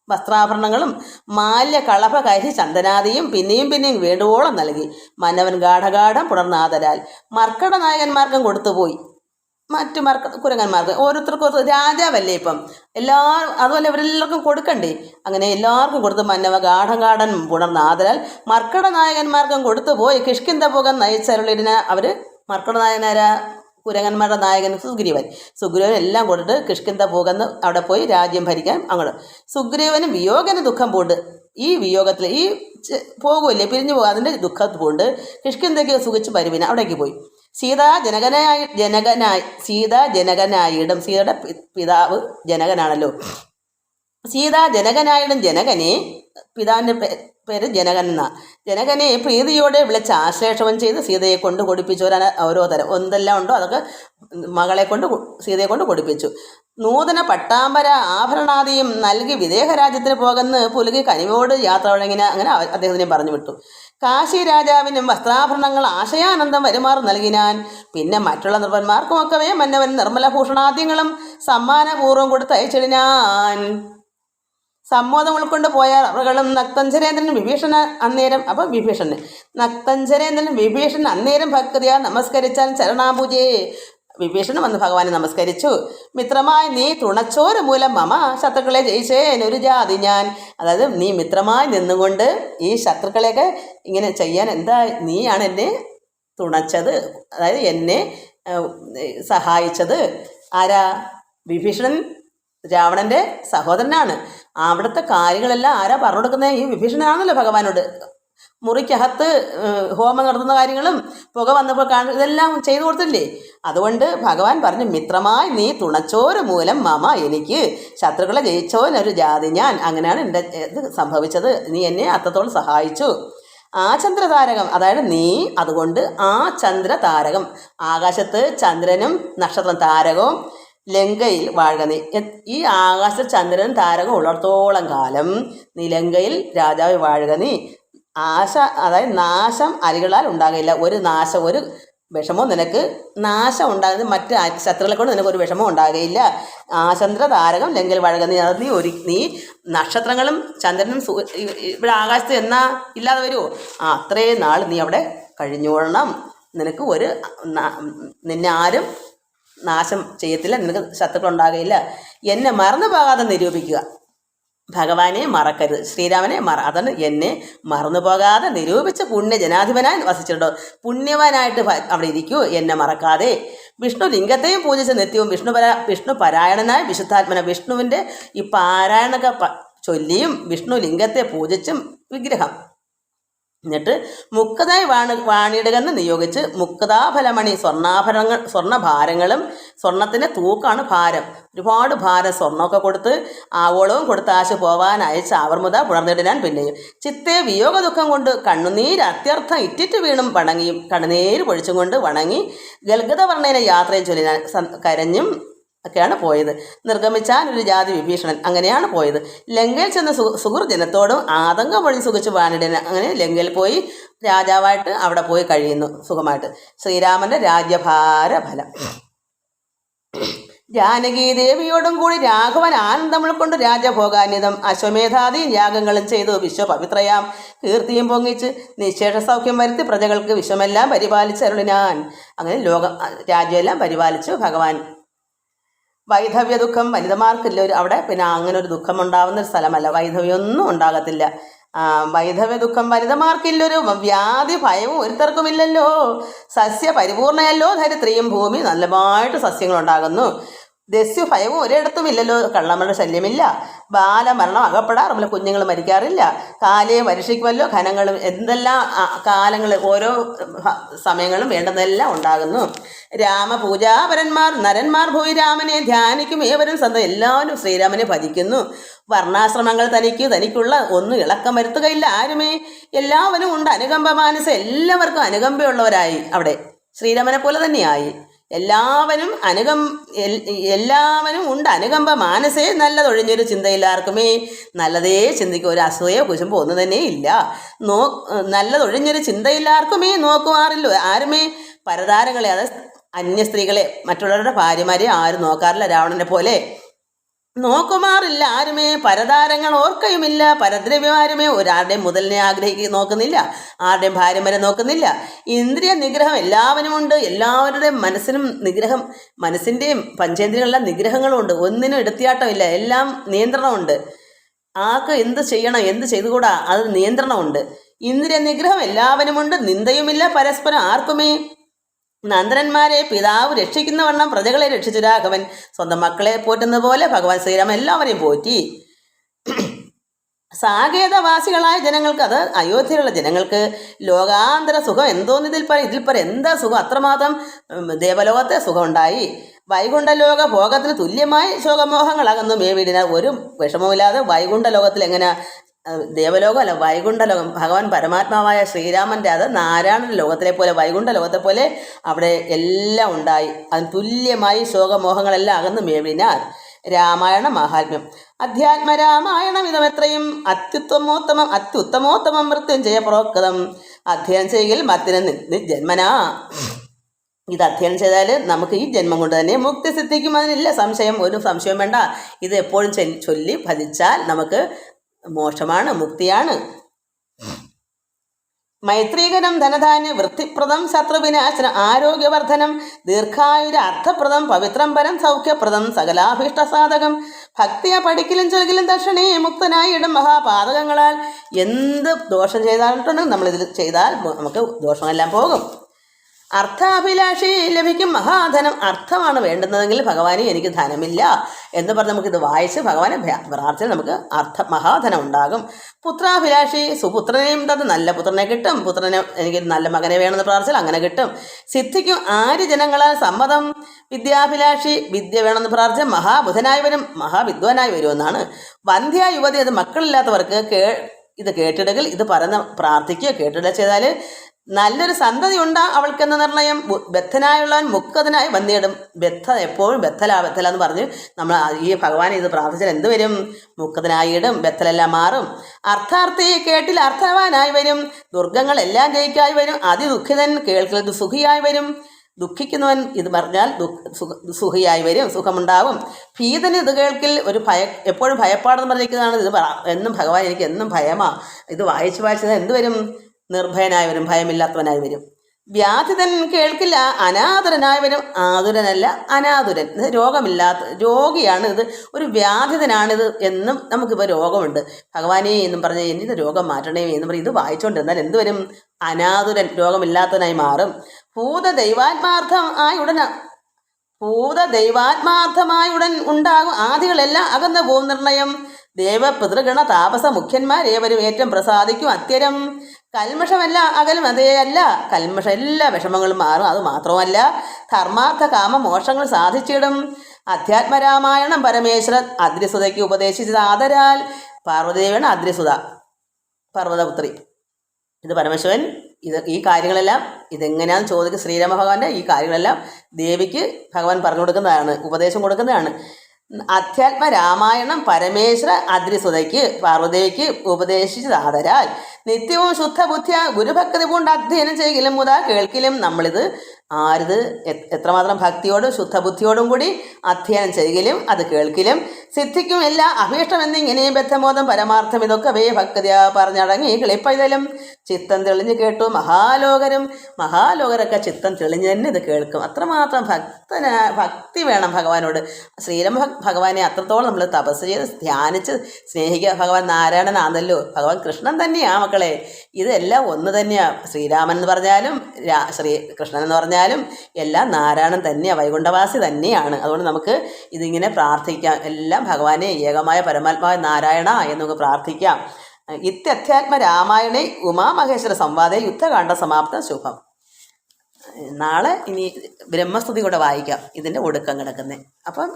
വസ്ത്രാഭരണങ്ങളും കളഭ കരി ചന്ദനാദിയും പിന്നെയും പിന്നെയും വേണ്ടുവോളം നൽകി. മന്നവൻ ഗാഠഗാഠം പുണർന്നാദരാൽ മർക്കട നായകന്മാർക്കും കൊടുത്തുപോയി. മറ്റു കുരങ്ങന്മാർക്ക് ഓരോരുത്തർക്കും രാജാവല്ലേ ഇപ്പം, അതുപോലെ ഇവരെല്ലാവർക്കും കൊടുക്കണ്ടേ. അങ്ങനെ എല്ലാവർക്കും കൊടുത്ത് മന്നവ ഗാഠഗാഠൻ പുണർന്നാദരാൽ മർക്കട നായകന്മാർക്കും കൊടുത്തു പോയി. കിഷ്കിന്ത പോകാൻ നയിച്ചരുളിന്. അവർ മർക്കട നായകനാരാ? കുരങ്ങന്മാരുടെ നായകൻ സുഗ്രീവൻ എല്ലാം കൊടുത്തിട്ട് കിഷ്കിന്ത പോകുന്ന അവിടെ പോയി രാജ്യം ഭരിക്കാൻ അങ്ങോട്ട്. സുഗ്രീവന് വിയോഗന് ദുഃഖം പോണ്ട്. ഈ വിയോഗത്തിൽ പോകുമല്ലേ, പിരിഞ്ഞു പോകുക, അതിൻ്റെ ദുഃഖത്ത് പോണ്ട് കിഷ്കിന്തയ്ക്ക് സുഖിച്ച് പരുവിന് അവിടേക്ക് പോയി. സീതാ ജനകനായിടും. സീതയുടെ പിതാവ് ജനകനാണല്ലോ. സീതാ ജനകനായിടും. ജനകനെ, പിതാവിൻ്റെ പേര് ജനകൻ എന്നാ. ജനകനെ പ്രീതിയോടെ വിളിച്ച് ആശ്ലേഷണം ചെയ്ത് സീതയെ കൊണ്ട് കൊടുപ്പിച്ചു. ഓരോ തരം എന്തെല്ലാം ഉണ്ടോ അതൊക്കെ സീതയെ കൊണ്ട് കൊടുപ്പിച്ചു. നൂതന പട്ടാമ്പര ആഭരണാദിയും നൽകി വിദേഹരാജ്യത്തിന് പോകുന്ന പുലുകി കനിവോട് യാത്ര വഴങ്ങിന. അങ്ങനെ അദ്ദേഹത്തിനെ പറഞ്ഞു വിട്ടു. കാശി രാജാവിനും വസ്ത്രാഭരണങ്ങൾ ആശയാനന്ദം വരുമാറ് നൽകിനാൻ. പിന്നെ മറ്റുള്ള നൃപന്മാർക്കുമൊക്കവേ മന്നവൻ നിർമ്മലഭൂഷണാദ്യങ്ങളും സമ്മാനപൂർവ്വം കൊടുത്തയച്ചിടിനാൻ. സമ്മോദം ഉൾക്കൊണ്ട് പോയ അവകളും നക്തഞ്ചരേന്ദ്രൻ വിഭീഷണൻ അന്നേരം ഭക്തിയാ നമസ്കരിച്ചാൽ ചരണാപൂജേ. വിഭീഷണൻ വന്ന് ഭഗവാനെ നമസ്കരിച്ചു. മിത്രമായി നീ തുണച്ചോര് മൂലം മമ ശത്രുക്കളെ ജയിച്ചേനൊരു ജാതി ഞാൻ. അതായത് നീ മിത്രമായി നിന്നുകൊണ്ട് ഈ ശത്രുക്കളെയൊക്കെ ഇങ്ങനെ ചെയ്യാൻ നീയാണ് എന്നെ തുണച്ചത്, അതായത് എന്നെ സഹായിച്ചത്. ആരാ? വിഭീഷണൻ രാവണൻ്റെ സഹോദരനാണ്. അവിടുത്തെ കാര്യങ്ങളെല്ലാം ആരാ പറഞ്ഞു കൊടുക്കുന്നത്? ഈ വിഭീഷണനാണല്ലോ ഭഗവാനോട്. മുറിക്കകത്ത് ഹോമം നടത്തുന്ന കാര്യങ്ങളും പുക വന്നപ്പോൾ ഇതെല്ലാം ചെയ്തു കൊടുത്തില്ലേ. അതുകൊണ്ട് ഭഗവാൻ പറഞ്ഞു, മിത്രമായി നീ തുണച്ചോര് മൂലം മമ, എനിക്ക് ശത്രുക്കളെ ജയിച്ചോനൊരു ജാതി ഞാൻ. അങ്ങനെയാണ് എൻ്റെ ഇത് സംഭവിച്ചത്. നീ എന്നെ അത്രത്തോളം സഹായിച്ചു. ആ ചന്ദ്രതാരകം, അതായത് നീ, അതുകൊണ്ട് ആ ചന്ദ്രതാരകം, ആകാശത്ത് ചന്ദ്രനും നക്ഷത്രം താരകവും ലങ്കയിൽ വാഴുക നീ. ഈ ആകാശ ചന്ദ്രനും താരകം ഉള്ളിടത്തോളം കാലം നീ ലങ്കയിൽ രാജാവ് വാഴുക നീ. അതായത് നാശം അരികളാൽ ഉണ്ടാകില്ല. ഒരു വിഷമവും നിനക്ക് നാശം ഉണ്ടാകുന്നത് മറ്റ് ശത്രുക്കളെ കൊണ്ട് നിനക്കൊരു വിഷമവും ഉണ്ടാകുകയില്ല. ആചന്ദ്ര താരകം ലങ്കയിൽ വാഴുക നീ. അത് നീ നക്ഷത്രങ്ങളും ചന്ദ്രനും ഇവിടെ ആകാശത്ത് എന്നാ ഇല്ലാതെ വരുമോ? അത്രയും നാൾ നീ അവിടെ കഴിഞ്ഞോളണം. നിനക്ക് നിന്നെ ആരും നാശം ചെയ്യത്തില്ല, നിനക്ക് ശത്രുക്കൾ ഉണ്ടാകുകയില്ല. എന്നെ മറന്നു പോകാതെ നിരൂപിക്കുക. ഭഗവാനെ മറക്കരുത്, ശ്രീരാമനെ അതാണ് എന്നെ മറന്നു പോകാതെ നിരൂപിച്ച് പുണ്യജനാധിപനായി വസിച്ചിട്ടുണ്ടോ. പുണ്യവാനായിട്ട് അവിടെ ഇരിക്കൂ, എന്നെ മറക്കാതെ. വിഷ്ണു ലിംഗത്തെയും പൂജിച്ച് നിത്യവും വിഷ്ണു പരായണനായ വിശുദ്ധാത്മന, വിഷ്ണുവിൻ്റെ ഈ പാരായണക ചൊല്ലിയും വിഷ്ണു ലിംഗത്തെ പൂജിച്ചും വിഗ്രഹം. എന്നിട്ട് മുക്തതായി വാണിടുകെന്ന് നിയോഗിച്ച് മുക്താഫലമണി സ്വർണ്ണഭാരങ്ങളും, സ്വർണത്തിൻ്റെ തൂക്കാണ് ഭാരം, ഒരുപാട് ഭാരം സ്വർണ്ണമൊക്കെ കൊടുത്ത് ആവോളവും കൊടുത്ത് ആശ പോവാൻ അയച്ച ആവർമുത പുണർന്നിടാൻ പിന്നെയും ചിത്തെ വിയോഗ ദുഃഖം കൊണ്ട് കണ്ണുനീര് അത്യർത്ഥം ഇറ്റിറ്റ് വീണും വണങ്ങിയും കണ്ണുനീര് പൊഴിച്ചും കൊണ്ട് വണങ്ങി ഗൽഗതവർണ്ണയിലെ യാത്രയും ചൊല്ലിനാൻ കരഞ്ഞും ഒക്കെയാണ് പോയത്. നിർഗമിച്ചാൻ ഒരു ജാതി വിഭീഷണൻ, അങ്ങനെയാണ് പോയത്. ലങ്കയിൽ ചെന്ന് സുഹൃജനത്തോടും ആതങ്കം വഴി സുഖിച്ച് വാണിടൻ, അങ്ങനെ ലങ്കയിൽ പോയി രാജാവായിട്ട് അവിടെ പോയി കഴിയുന്നു സുഖമായിട്ട്. ശ്രീരാമൻ്റെ രാജ്യഭാര ഫലം. ജാനകീദേവിയോടും കൂടി രാഘവൻ ആനന്ദം ഉൾക്കൊണ്ട് രാജഭോഗാന്വിതം അശ്വമേധാദി യാഗങ്ങളും ചെയ്തു വിശ്വപവിത്രയാം കീർത്തിയും പൊങ്ങിച്ച് നിശേഷ സൗഖ്യം വരുത്തി പ്രജകൾക്ക് വിശ്വമെല്ലാം പരിപാലിച്ചരുളിനാൻ. അങ്ങനെ രാജ്യമെല്ലാം പരിപാലിച്ചു ഭഗവാൻ. വൈധവ്യ ദുഃഖം വനിതമാർക്കില്ല അവിടെ, പിന്നെ അങ്ങനെ ഒരു ദുഃഖമുണ്ടാവുന്ന ഒരു സ്ഥലമല്ല, വൈധവ്യമൊന്നും ഉണ്ടാകത്തില്ല. വൈധവ്യ ദുഃഖം വനിതമാർക്കില്ലൊരു വ്യാധി ഭയവും ഒരുത്തർക്കുമില്ലല്ലോ. സസ്യ പരിപൂർണയല്ലോ ധരിത്രിയും, ഭൂമി നല്ലതായിട്ട് സസ്യങ്ങളുണ്ടാകുന്നു. ദസ്യു ഭയവും ഒരിടത്തുമില്ലല്ലോ, കള്ളമ്മയുടെ ശല്യമില്ല. ബാലമരണം അകപ്പെടാറുമില്ല, കുഞ്ഞുങ്ങൾ മരിക്കാറില്ല. കാലയെ പരീക്ഷിക്കുമല്ലോ, ഘനങ്ങളും എന്തെല്ലാം കാലങ്ങൾ ഓരോ സമയങ്ങളും വേണ്ടതെല്ലാം ഉണ്ടാകുന്നു. രാമപൂജാപരന്മാർ നരന്മാർ ഭൂയി രാമനെ ധ്യാനിക്കും ഏവരും സന്ത, എല്ലാവരും ശ്രീരാമനെ ഭജിക്കുന്നു. വർണ്ണാശ്രമങ്ങൾ തനിക്കുള്ള ഒന്നും ഇളക്കം വരുത്തുകയില്ല ആരുമേ. എല്ലാവരും ഉണ്ട് അനുകമ്പ മാനസം, എല്ലാവർക്കും അനുകമ്പയുള്ളവരായി അവിടെ ശ്രീരാമനെ പോലെ തന്നെയായി. എല്ലാവരും ഉണ്ട് അനുകമ്പ മാനസേ, നല്ലതൊഴിഞ്ഞൊരു ചിന്തയില്ലാർക്കുമേ. നല്ലതേ ചിന്തിക്കും, ഒരു അസൂയോ കുശുമ്പോ ഒന്നും തന്നെ ഇല്ല. നല്ലതൊഴിഞ്ഞൊരു ചിന്തയില്ലാർക്കുമേ, നോക്കുമാറില്ലോ ആരുമേ. പരതാരങ്ങളെ, അത് അന്യ സ്ത്രീകളെ, മറ്റുള്ളവരുടെ ഭാര്യമാരെ ആരും നോക്കാറില്ല, രാവണനെ പോലെ നോക്കുമാറില്ല ആരുമേ. പരതാരങ്ങൾ ഓർക്കയുമില്ല, പരദ്രവ്യമാരുമേ ഒരാരുടെയും മുതലിനെ നോക്കുന്നില്ല, ആരുടെയും ഭാര്യമാരെ നോക്കുന്നില്ല. ഇന്ദ്രിയ നിഗ്രഹം എല്ലാവരുമുണ്ട്, എല്ലാവരുടെയും മനസ്സിനും നിഗ്രഹം, മനസ്സിൻ്റെയും പഞ്ചേന്ദ്രിയങ്ങളെല്ലാം നിഗ്രഹങ്ങളുമുണ്ട്, ഒന്നിനും എടുത്തിയാട്ടമില്ല, എല്ലാം നിയന്ത്രണമുണ്ട്. ആർക്ക് എന്ത് ചെയ്യണം എന്ത് ചെയ്തുകൂടാ അത് നിയന്ത്രണമുണ്ട്. ഇന്ദ്രിയ നിഗ്രഹം എല്ലാവരുമുണ്ട്, നിന്ദയുമില്ല പരസ്പരം ആർക്കുമേ. നന്ദനന്മാരെ പിതാവ് രക്ഷിക്കുന്ന വണ്ണം പ്രജകളെ രക്ഷിച്ചു രാഘവൻ. സ്വന്തം മക്കളെ പോറ്റുന്ന പോലെ ഭഗവാൻ ശ്രീരാമൻ എല്ലാവരെയും പോറ്റി. സാകേതവാസികളായ ജനങ്ങൾക്ക്, അത് അയോധ്യയിലുള്ള ജനങ്ങൾക്ക് ലോകാന്തര സുഖം എന്തോന്നിതിൽ എന്താ സുഖം, അത്രമാത്രം ദേവലോകത്തെ സുഖം ഉണ്ടായി. വൈകുണ്ഠലോക ഭോഗത്തിന് തുല്യമായി ശോകമോഹങ്ങളകന്നു മേവിടിനാൽ ഒരു വിഷമവുമില്ലാതെ വൈകുണ്ഠലോകത്തിൽ എങ്ങനെ, ദേവലോകം അല്ല വൈകുണ്ഠലോകം, ഭഗവാൻ പരമാത്മാവായ ശ്രീരാമൻ്റെ, അത് നാരായണ ലോകത്തിലെ പോലെ വൈകുണ്ഠ ലോകത്തെ പോലെ അവിടെ എല്ലാം ഉണ്ടായി. അതിന് തുല്യമായി ശോകമോഹങ്ങളെല്ലാം അകന്നു മേവിനാൽ. രാമായണ മഹാത്മ്യം. അധ്യാത്മരാമായണം ഇതമെത്രയും അത്യുത്തമോത്തമം മൃത്യുഞ്ജയ പ്രോക്തം. അധ്യയനം ചെയ്യൽ മത്തിന് ജന്മനാ. ഇത് അധ്യയനം ചെയ്താൽ നമുക്ക് ഈ ജന്മം കൊണ്ട് തന്നെ മുക്തി സിദ്ധിക്കും, അതിനില്ല സംശയം, ഒരു സംശയം വേണ്ട. ഇത് എപ്പോഴും ചൊല്ലി ഭജിച്ചാൽ നമുക്ക് മോക്ഷമാണ്, മുക്തിയാണ്. മൈത്രീകരം ധനധാന്യ വൃത്തിപ്രദം ശത്രുവിനാശനം ആരോഗ്യവർദ്ധനം ദീർഘായുര അർത്ഥപ്രദം പവിത്രം പരം സൗഖ്യപ്രദം സകലാഭീഷ്ട സാധകം. ഭക്തിയെ പഠിക്കലും ചൊൽകലും ദക്ഷിണേ മുക്തനായിടും മഹാപാതകങ്ങളാൽ. എന്ത് ദോഷം ചെയ്തായിട്ടുണ്ടെങ്കിൽ നമ്മളിതിൽ ചെയ്താൽ നമുക്ക് ദോഷമെല്ലാം പോകും. അർത്ഥാഭിലാഷി ലഭിക്കും മഹാധനം. അർത്ഥമാണ് വേണ്ടുന്നതെങ്കിൽ ഭഗവാനെ എനിക്ക് ധനമില്ല എന്ന് പറഞ്ഞ് നമുക്കിത് വായിച്ച് ഭഗവാനെ പ്രാർത്ഥിച്ചാൽ നമുക്ക് മഹാധനം ഉണ്ടാകും. പുത്രാഭിലാഷി സുപുത്രനെയും തത് നല്ല പുത്രനെ കിട്ടും. പുത്രനെ എനിക്ക് നല്ല മകനെ വേണമെന്ന് പ്രാർത്ഥിച്ചാൽ അങ്ങനെ കിട്ടും. സിദ്ധിക്കും ആര്യജനങ്ങളാൽ സമ്മതം. വിദ്യാഭിലാഷി വിദ്യ വേണമെന്ന് പ്രാർത്ഥിച്ചാൽ മഹാബുധനായി വരും, മഹാവിദ്വാനായി വരുമെന്നാണ്. വന്ധ്യ യുവതി, അത് മക്കളില്ലാത്തവർക്ക് ഇത് കേട്ടിടുകൾ, ഇത് പറയുന്ന പ്രാർത്ഥിക്കുക കേട്ടിടുക ചെയ്താൽ നല്ലൊരു സന്തതി ഉണ്ടാ അവൾക്കെന്ന നിർണയം. ബദ്ധനായുള്ളവൻ മുക്തനായി വന്നിടും. എപ്പോഴും ബദ്ധല എന്ന് പറഞ്ഞ് നമ്മൾ ഈ ഭഗവാൻ ഇത് പ്രാർത്ഥിച്ചാൽ എന്ത് വരും? മുക്തനായിടും, ബദ്ധലെല്ലാം മാറും. അർത്ഥാർത്ഥി കേട്ടിൽ അർത്ഥവാനായി വരും. ദുർഗങ്ങളെല്ലാം ജയിക്കായി വരും. അതിദുഃഖിതൻ കേൾക്കൽ സുഖിയായി വരും. ദുഃഖിക്കുന്നവൻ ഇത് പറഞ്ഞാൽ സുഖിയായി വരും, സുഖമുണ്ടാവും. ഭീതന് ഇത് കേൾക്കിൽ ഒരു എപ്പോഴും ഭയപ്പാടെന്ന് പറഞ്ഞിരിക്കുന്നതാണ്. ഇത് എന്നും ഭഗവാൻ എനിക്ക് എന്നും ഭയമാ. ഇത് വായിച്ചത് എന്ത് വരും? നിർഭയനായി വരും, ഭയമില്ലാത്തവനായി വരും. വ്യാധിതൻ കേൾക്കില്ല അനാതുരനായവനും. ആതുരനല്ല അനാതുരൻ, ഇത് രോഗമില്ലാത്ത രോഗിയാണ്, ഇത് ഒരു വ്യാധിതനാണിത് എന്നും നമുക്കിപ്പോൾ രോഗമുണ്ട്, ഭഗവാനേ എന്നും പറഞ്ഞ് എന്നിത് രോഗം മാറ്റണേ എന്നും പറഞ്ഞ് ഇത് വായിച്ചുകൊണ്ടിരുന്നാൽ എന്തുവരും? അനാതുരൻ, രോഗമില്ലാത്തവനായി മാറും. ഭൂതദൈവാത്മാർത്ഥമായി ഉടൻ ഉണ്ടാകും ആദികളെല്ലാം അകന്നു പോം നിർണയം. ദേവപിതൃഗണ താപസ മുഖ്യന്മാരേവരും ഏറ്റവും പ്രസാദിക്കും അത്യരം. കൽമഷമല്ല അകലും അതേ അല്ല, കൽമഷ എല്ലാ വിഷമങ്ങളും മാറും. അത് മാത്രമല്ല ധർമാർത്ഥ കാമ മോക്ഷങ്ങൾ സാധിച്ചിടും. അധ്യാത്മരാമായണം പരമേശ്വരൻ അദ്രിസുതയ്ക്ക് ഉപദേശിച്ചത് ആദരാൽ. പാർവതീദേവിയാണ് അദ്രിസുത, പർവ്വതപുത്രി. ഇത് പരമേശ്വരൻ ഈ കാര്യങ്ങളെല്ലാം ഇതെങ്ങനെയാണെന്ന് ചോദിക്കുക. ശ്രീരാമ ഭഗവാന്റെ ഈ കാര്യങ്ങളെല്ലാം ദേവിക്ക് ഭഗവാൻ പറഞ്ഞു കൊടുക്കുന്നതാണ്, ഉപദേശം കൊടുക്കുന്നതാണ്. അധ്യാത്മ രാമായണം പരമേശ്വര അദ്രിസുതയ്ക്ക് പാർവദേവിക്ക് ഉപദേശിച്ചതാദരാൽ നിത്യവും ശുദ്ധബുദ്ധിയ ഗുരുഭക്തി കൊണ്ട് അധ്യയനം ചെയ്യലും മുതാ കേൾക്കിലും. നമ്മളിത് എത്രമാത്രം ഭക്തിയോടും ശുദ്ധബുദ്ധിയോടും കൂടി അധ്യയനം ചെയ്യലും അത് കേൾക്കിലും സിദ്ധിക്കും എല്ലാ അഭീഷ്ടം എന്നിങ്ങനെയും ബദ്ധമോദം പരമാർത്ഥം ഇതൊക്കെ വേ ഭക്തിയാ പറഞ്ഞടങ്ങി കിളിപ്പൈതലും. ചിത്തം തെളിഞ്ഞ് കേട്ടു മഹാലോകരൊക്കെ ചിത്തം തെളിഞ്ഞ് തന്നെ ഇത് കേൾക്കും. അത്രമാത്രം ഭക്തി വേണം ഭഗവാനോട്. ശ്രീരാമ ഭഗവാനെ അത്രത്തോളം നമ്മൾ തപസ് ചെയ്ത് ധ്യാനിച്ച് സ്നേഹിക്കുക. ഭഗവാൻ നാരായണനാണല്ലോ, ഭഗവാൻ കൃഷ്ണൻ തന്നെയാണ് മക്കളെ. ഇതെല്ലാം ഒന്ന് തന്നെയാണ്. ശ്രീരാമൻ എന്ന് പറഞ്ഞാലും കൃഷ്ണൻ എന്ന് പറഞ്ഞാലും എല്ലാം നാരായണൻ തന്നെയാണ്, വൈകുണ്ഠവാസി തന്നെയാണ്. അതുകൊണ്ട് നമുക്ക് ഇതിങ്ങനെ പ്രാർത്ഥിക്കാം. എല്ലാം ഭഗവാനെ ഏകമായ പരമാത്മാവായ നാരായണ എന്നൊക്കെ പ്രാർത്ഥിക്കാം. ഇത്യധ്യാത്മ രാമായണേ ഉമാമഹേശ്വര സംവാദേ യുദ്ധകാണ്ഡ സമാപ്തം ശുഭം. നാളെ ഇനി ബ്രഹ്മസ്തുതി കൂടെ വായിക്കാം, ഇതിൻ്റെ ഒടുക്കം കിടക്കുന്നത്. അപ്പം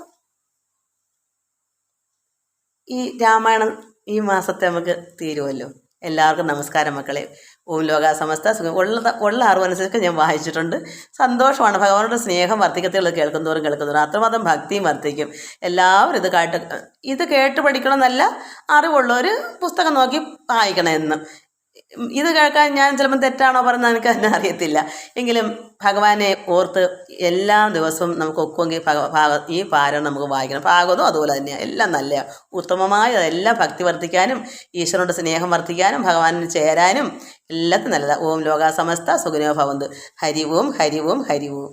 ഈ രാമായണം ഈ മാസത്തെ നമുക്ക് തീരുമല്ലോ. എല്ലാവർക്കും നമസ്കാരം മക്കളെ. ഓം ലോക സമസ്ത സുഖം. ഉള്ള അറിവനുസരിച്ച് ഞാൻ വായിച്ചിട്ടുണ്ട്. സന്തോഷമാണ്. ഭഗവാനോട് സ്നേഹം വർദ്ധിക്കത്തുള്ളത് കേൾക്കുന്നവരും അത്രമാത്രം ഭക്തിയും വർദ്ധിക്കും. എല്ലാവരും ഇത് കേട്ട് പഠിക്കണം എന്നല്ല, അറിവുള്ളവർ പുസ്തകം നോക്കി വായിക്കണം എന്നും. ഇത് കേൾക്കാൻ ഞാൻ ചിലപ്പം തെറ്റാണോ പറയുന്നത് എനിക്ക് തന്നെ അറിയത്തില്ല. എങ്കിലും ഭഗവാനെ ഓർത്ത് എല്ലാ ദിവസവും നമുക്ക് ഒക്കുമെങ്കിൽ ഈ പാരായണം നമുക്ക് വായിക്കണം. ഭാഗവതവും അതുപോലെ തന്നെയാണ്. എല്ലാം നല്ലതാണ്, ഉത്തമമായ എല്ലാം ഭക്തി വർദ്ധിക്കാനും ഈശ്വരനോട് സ്നേഹം വർദ്ധിക്കാനും ഭഗവാനിന് ചേരാനും എല്ലാത്തിനും നല്ലതാണ്. ഓം ലോകാ സമസ്ത സുഖിനോ ഭവന്തു. ഹരി ഓം ഹരി ഓം ഹരി ഓം.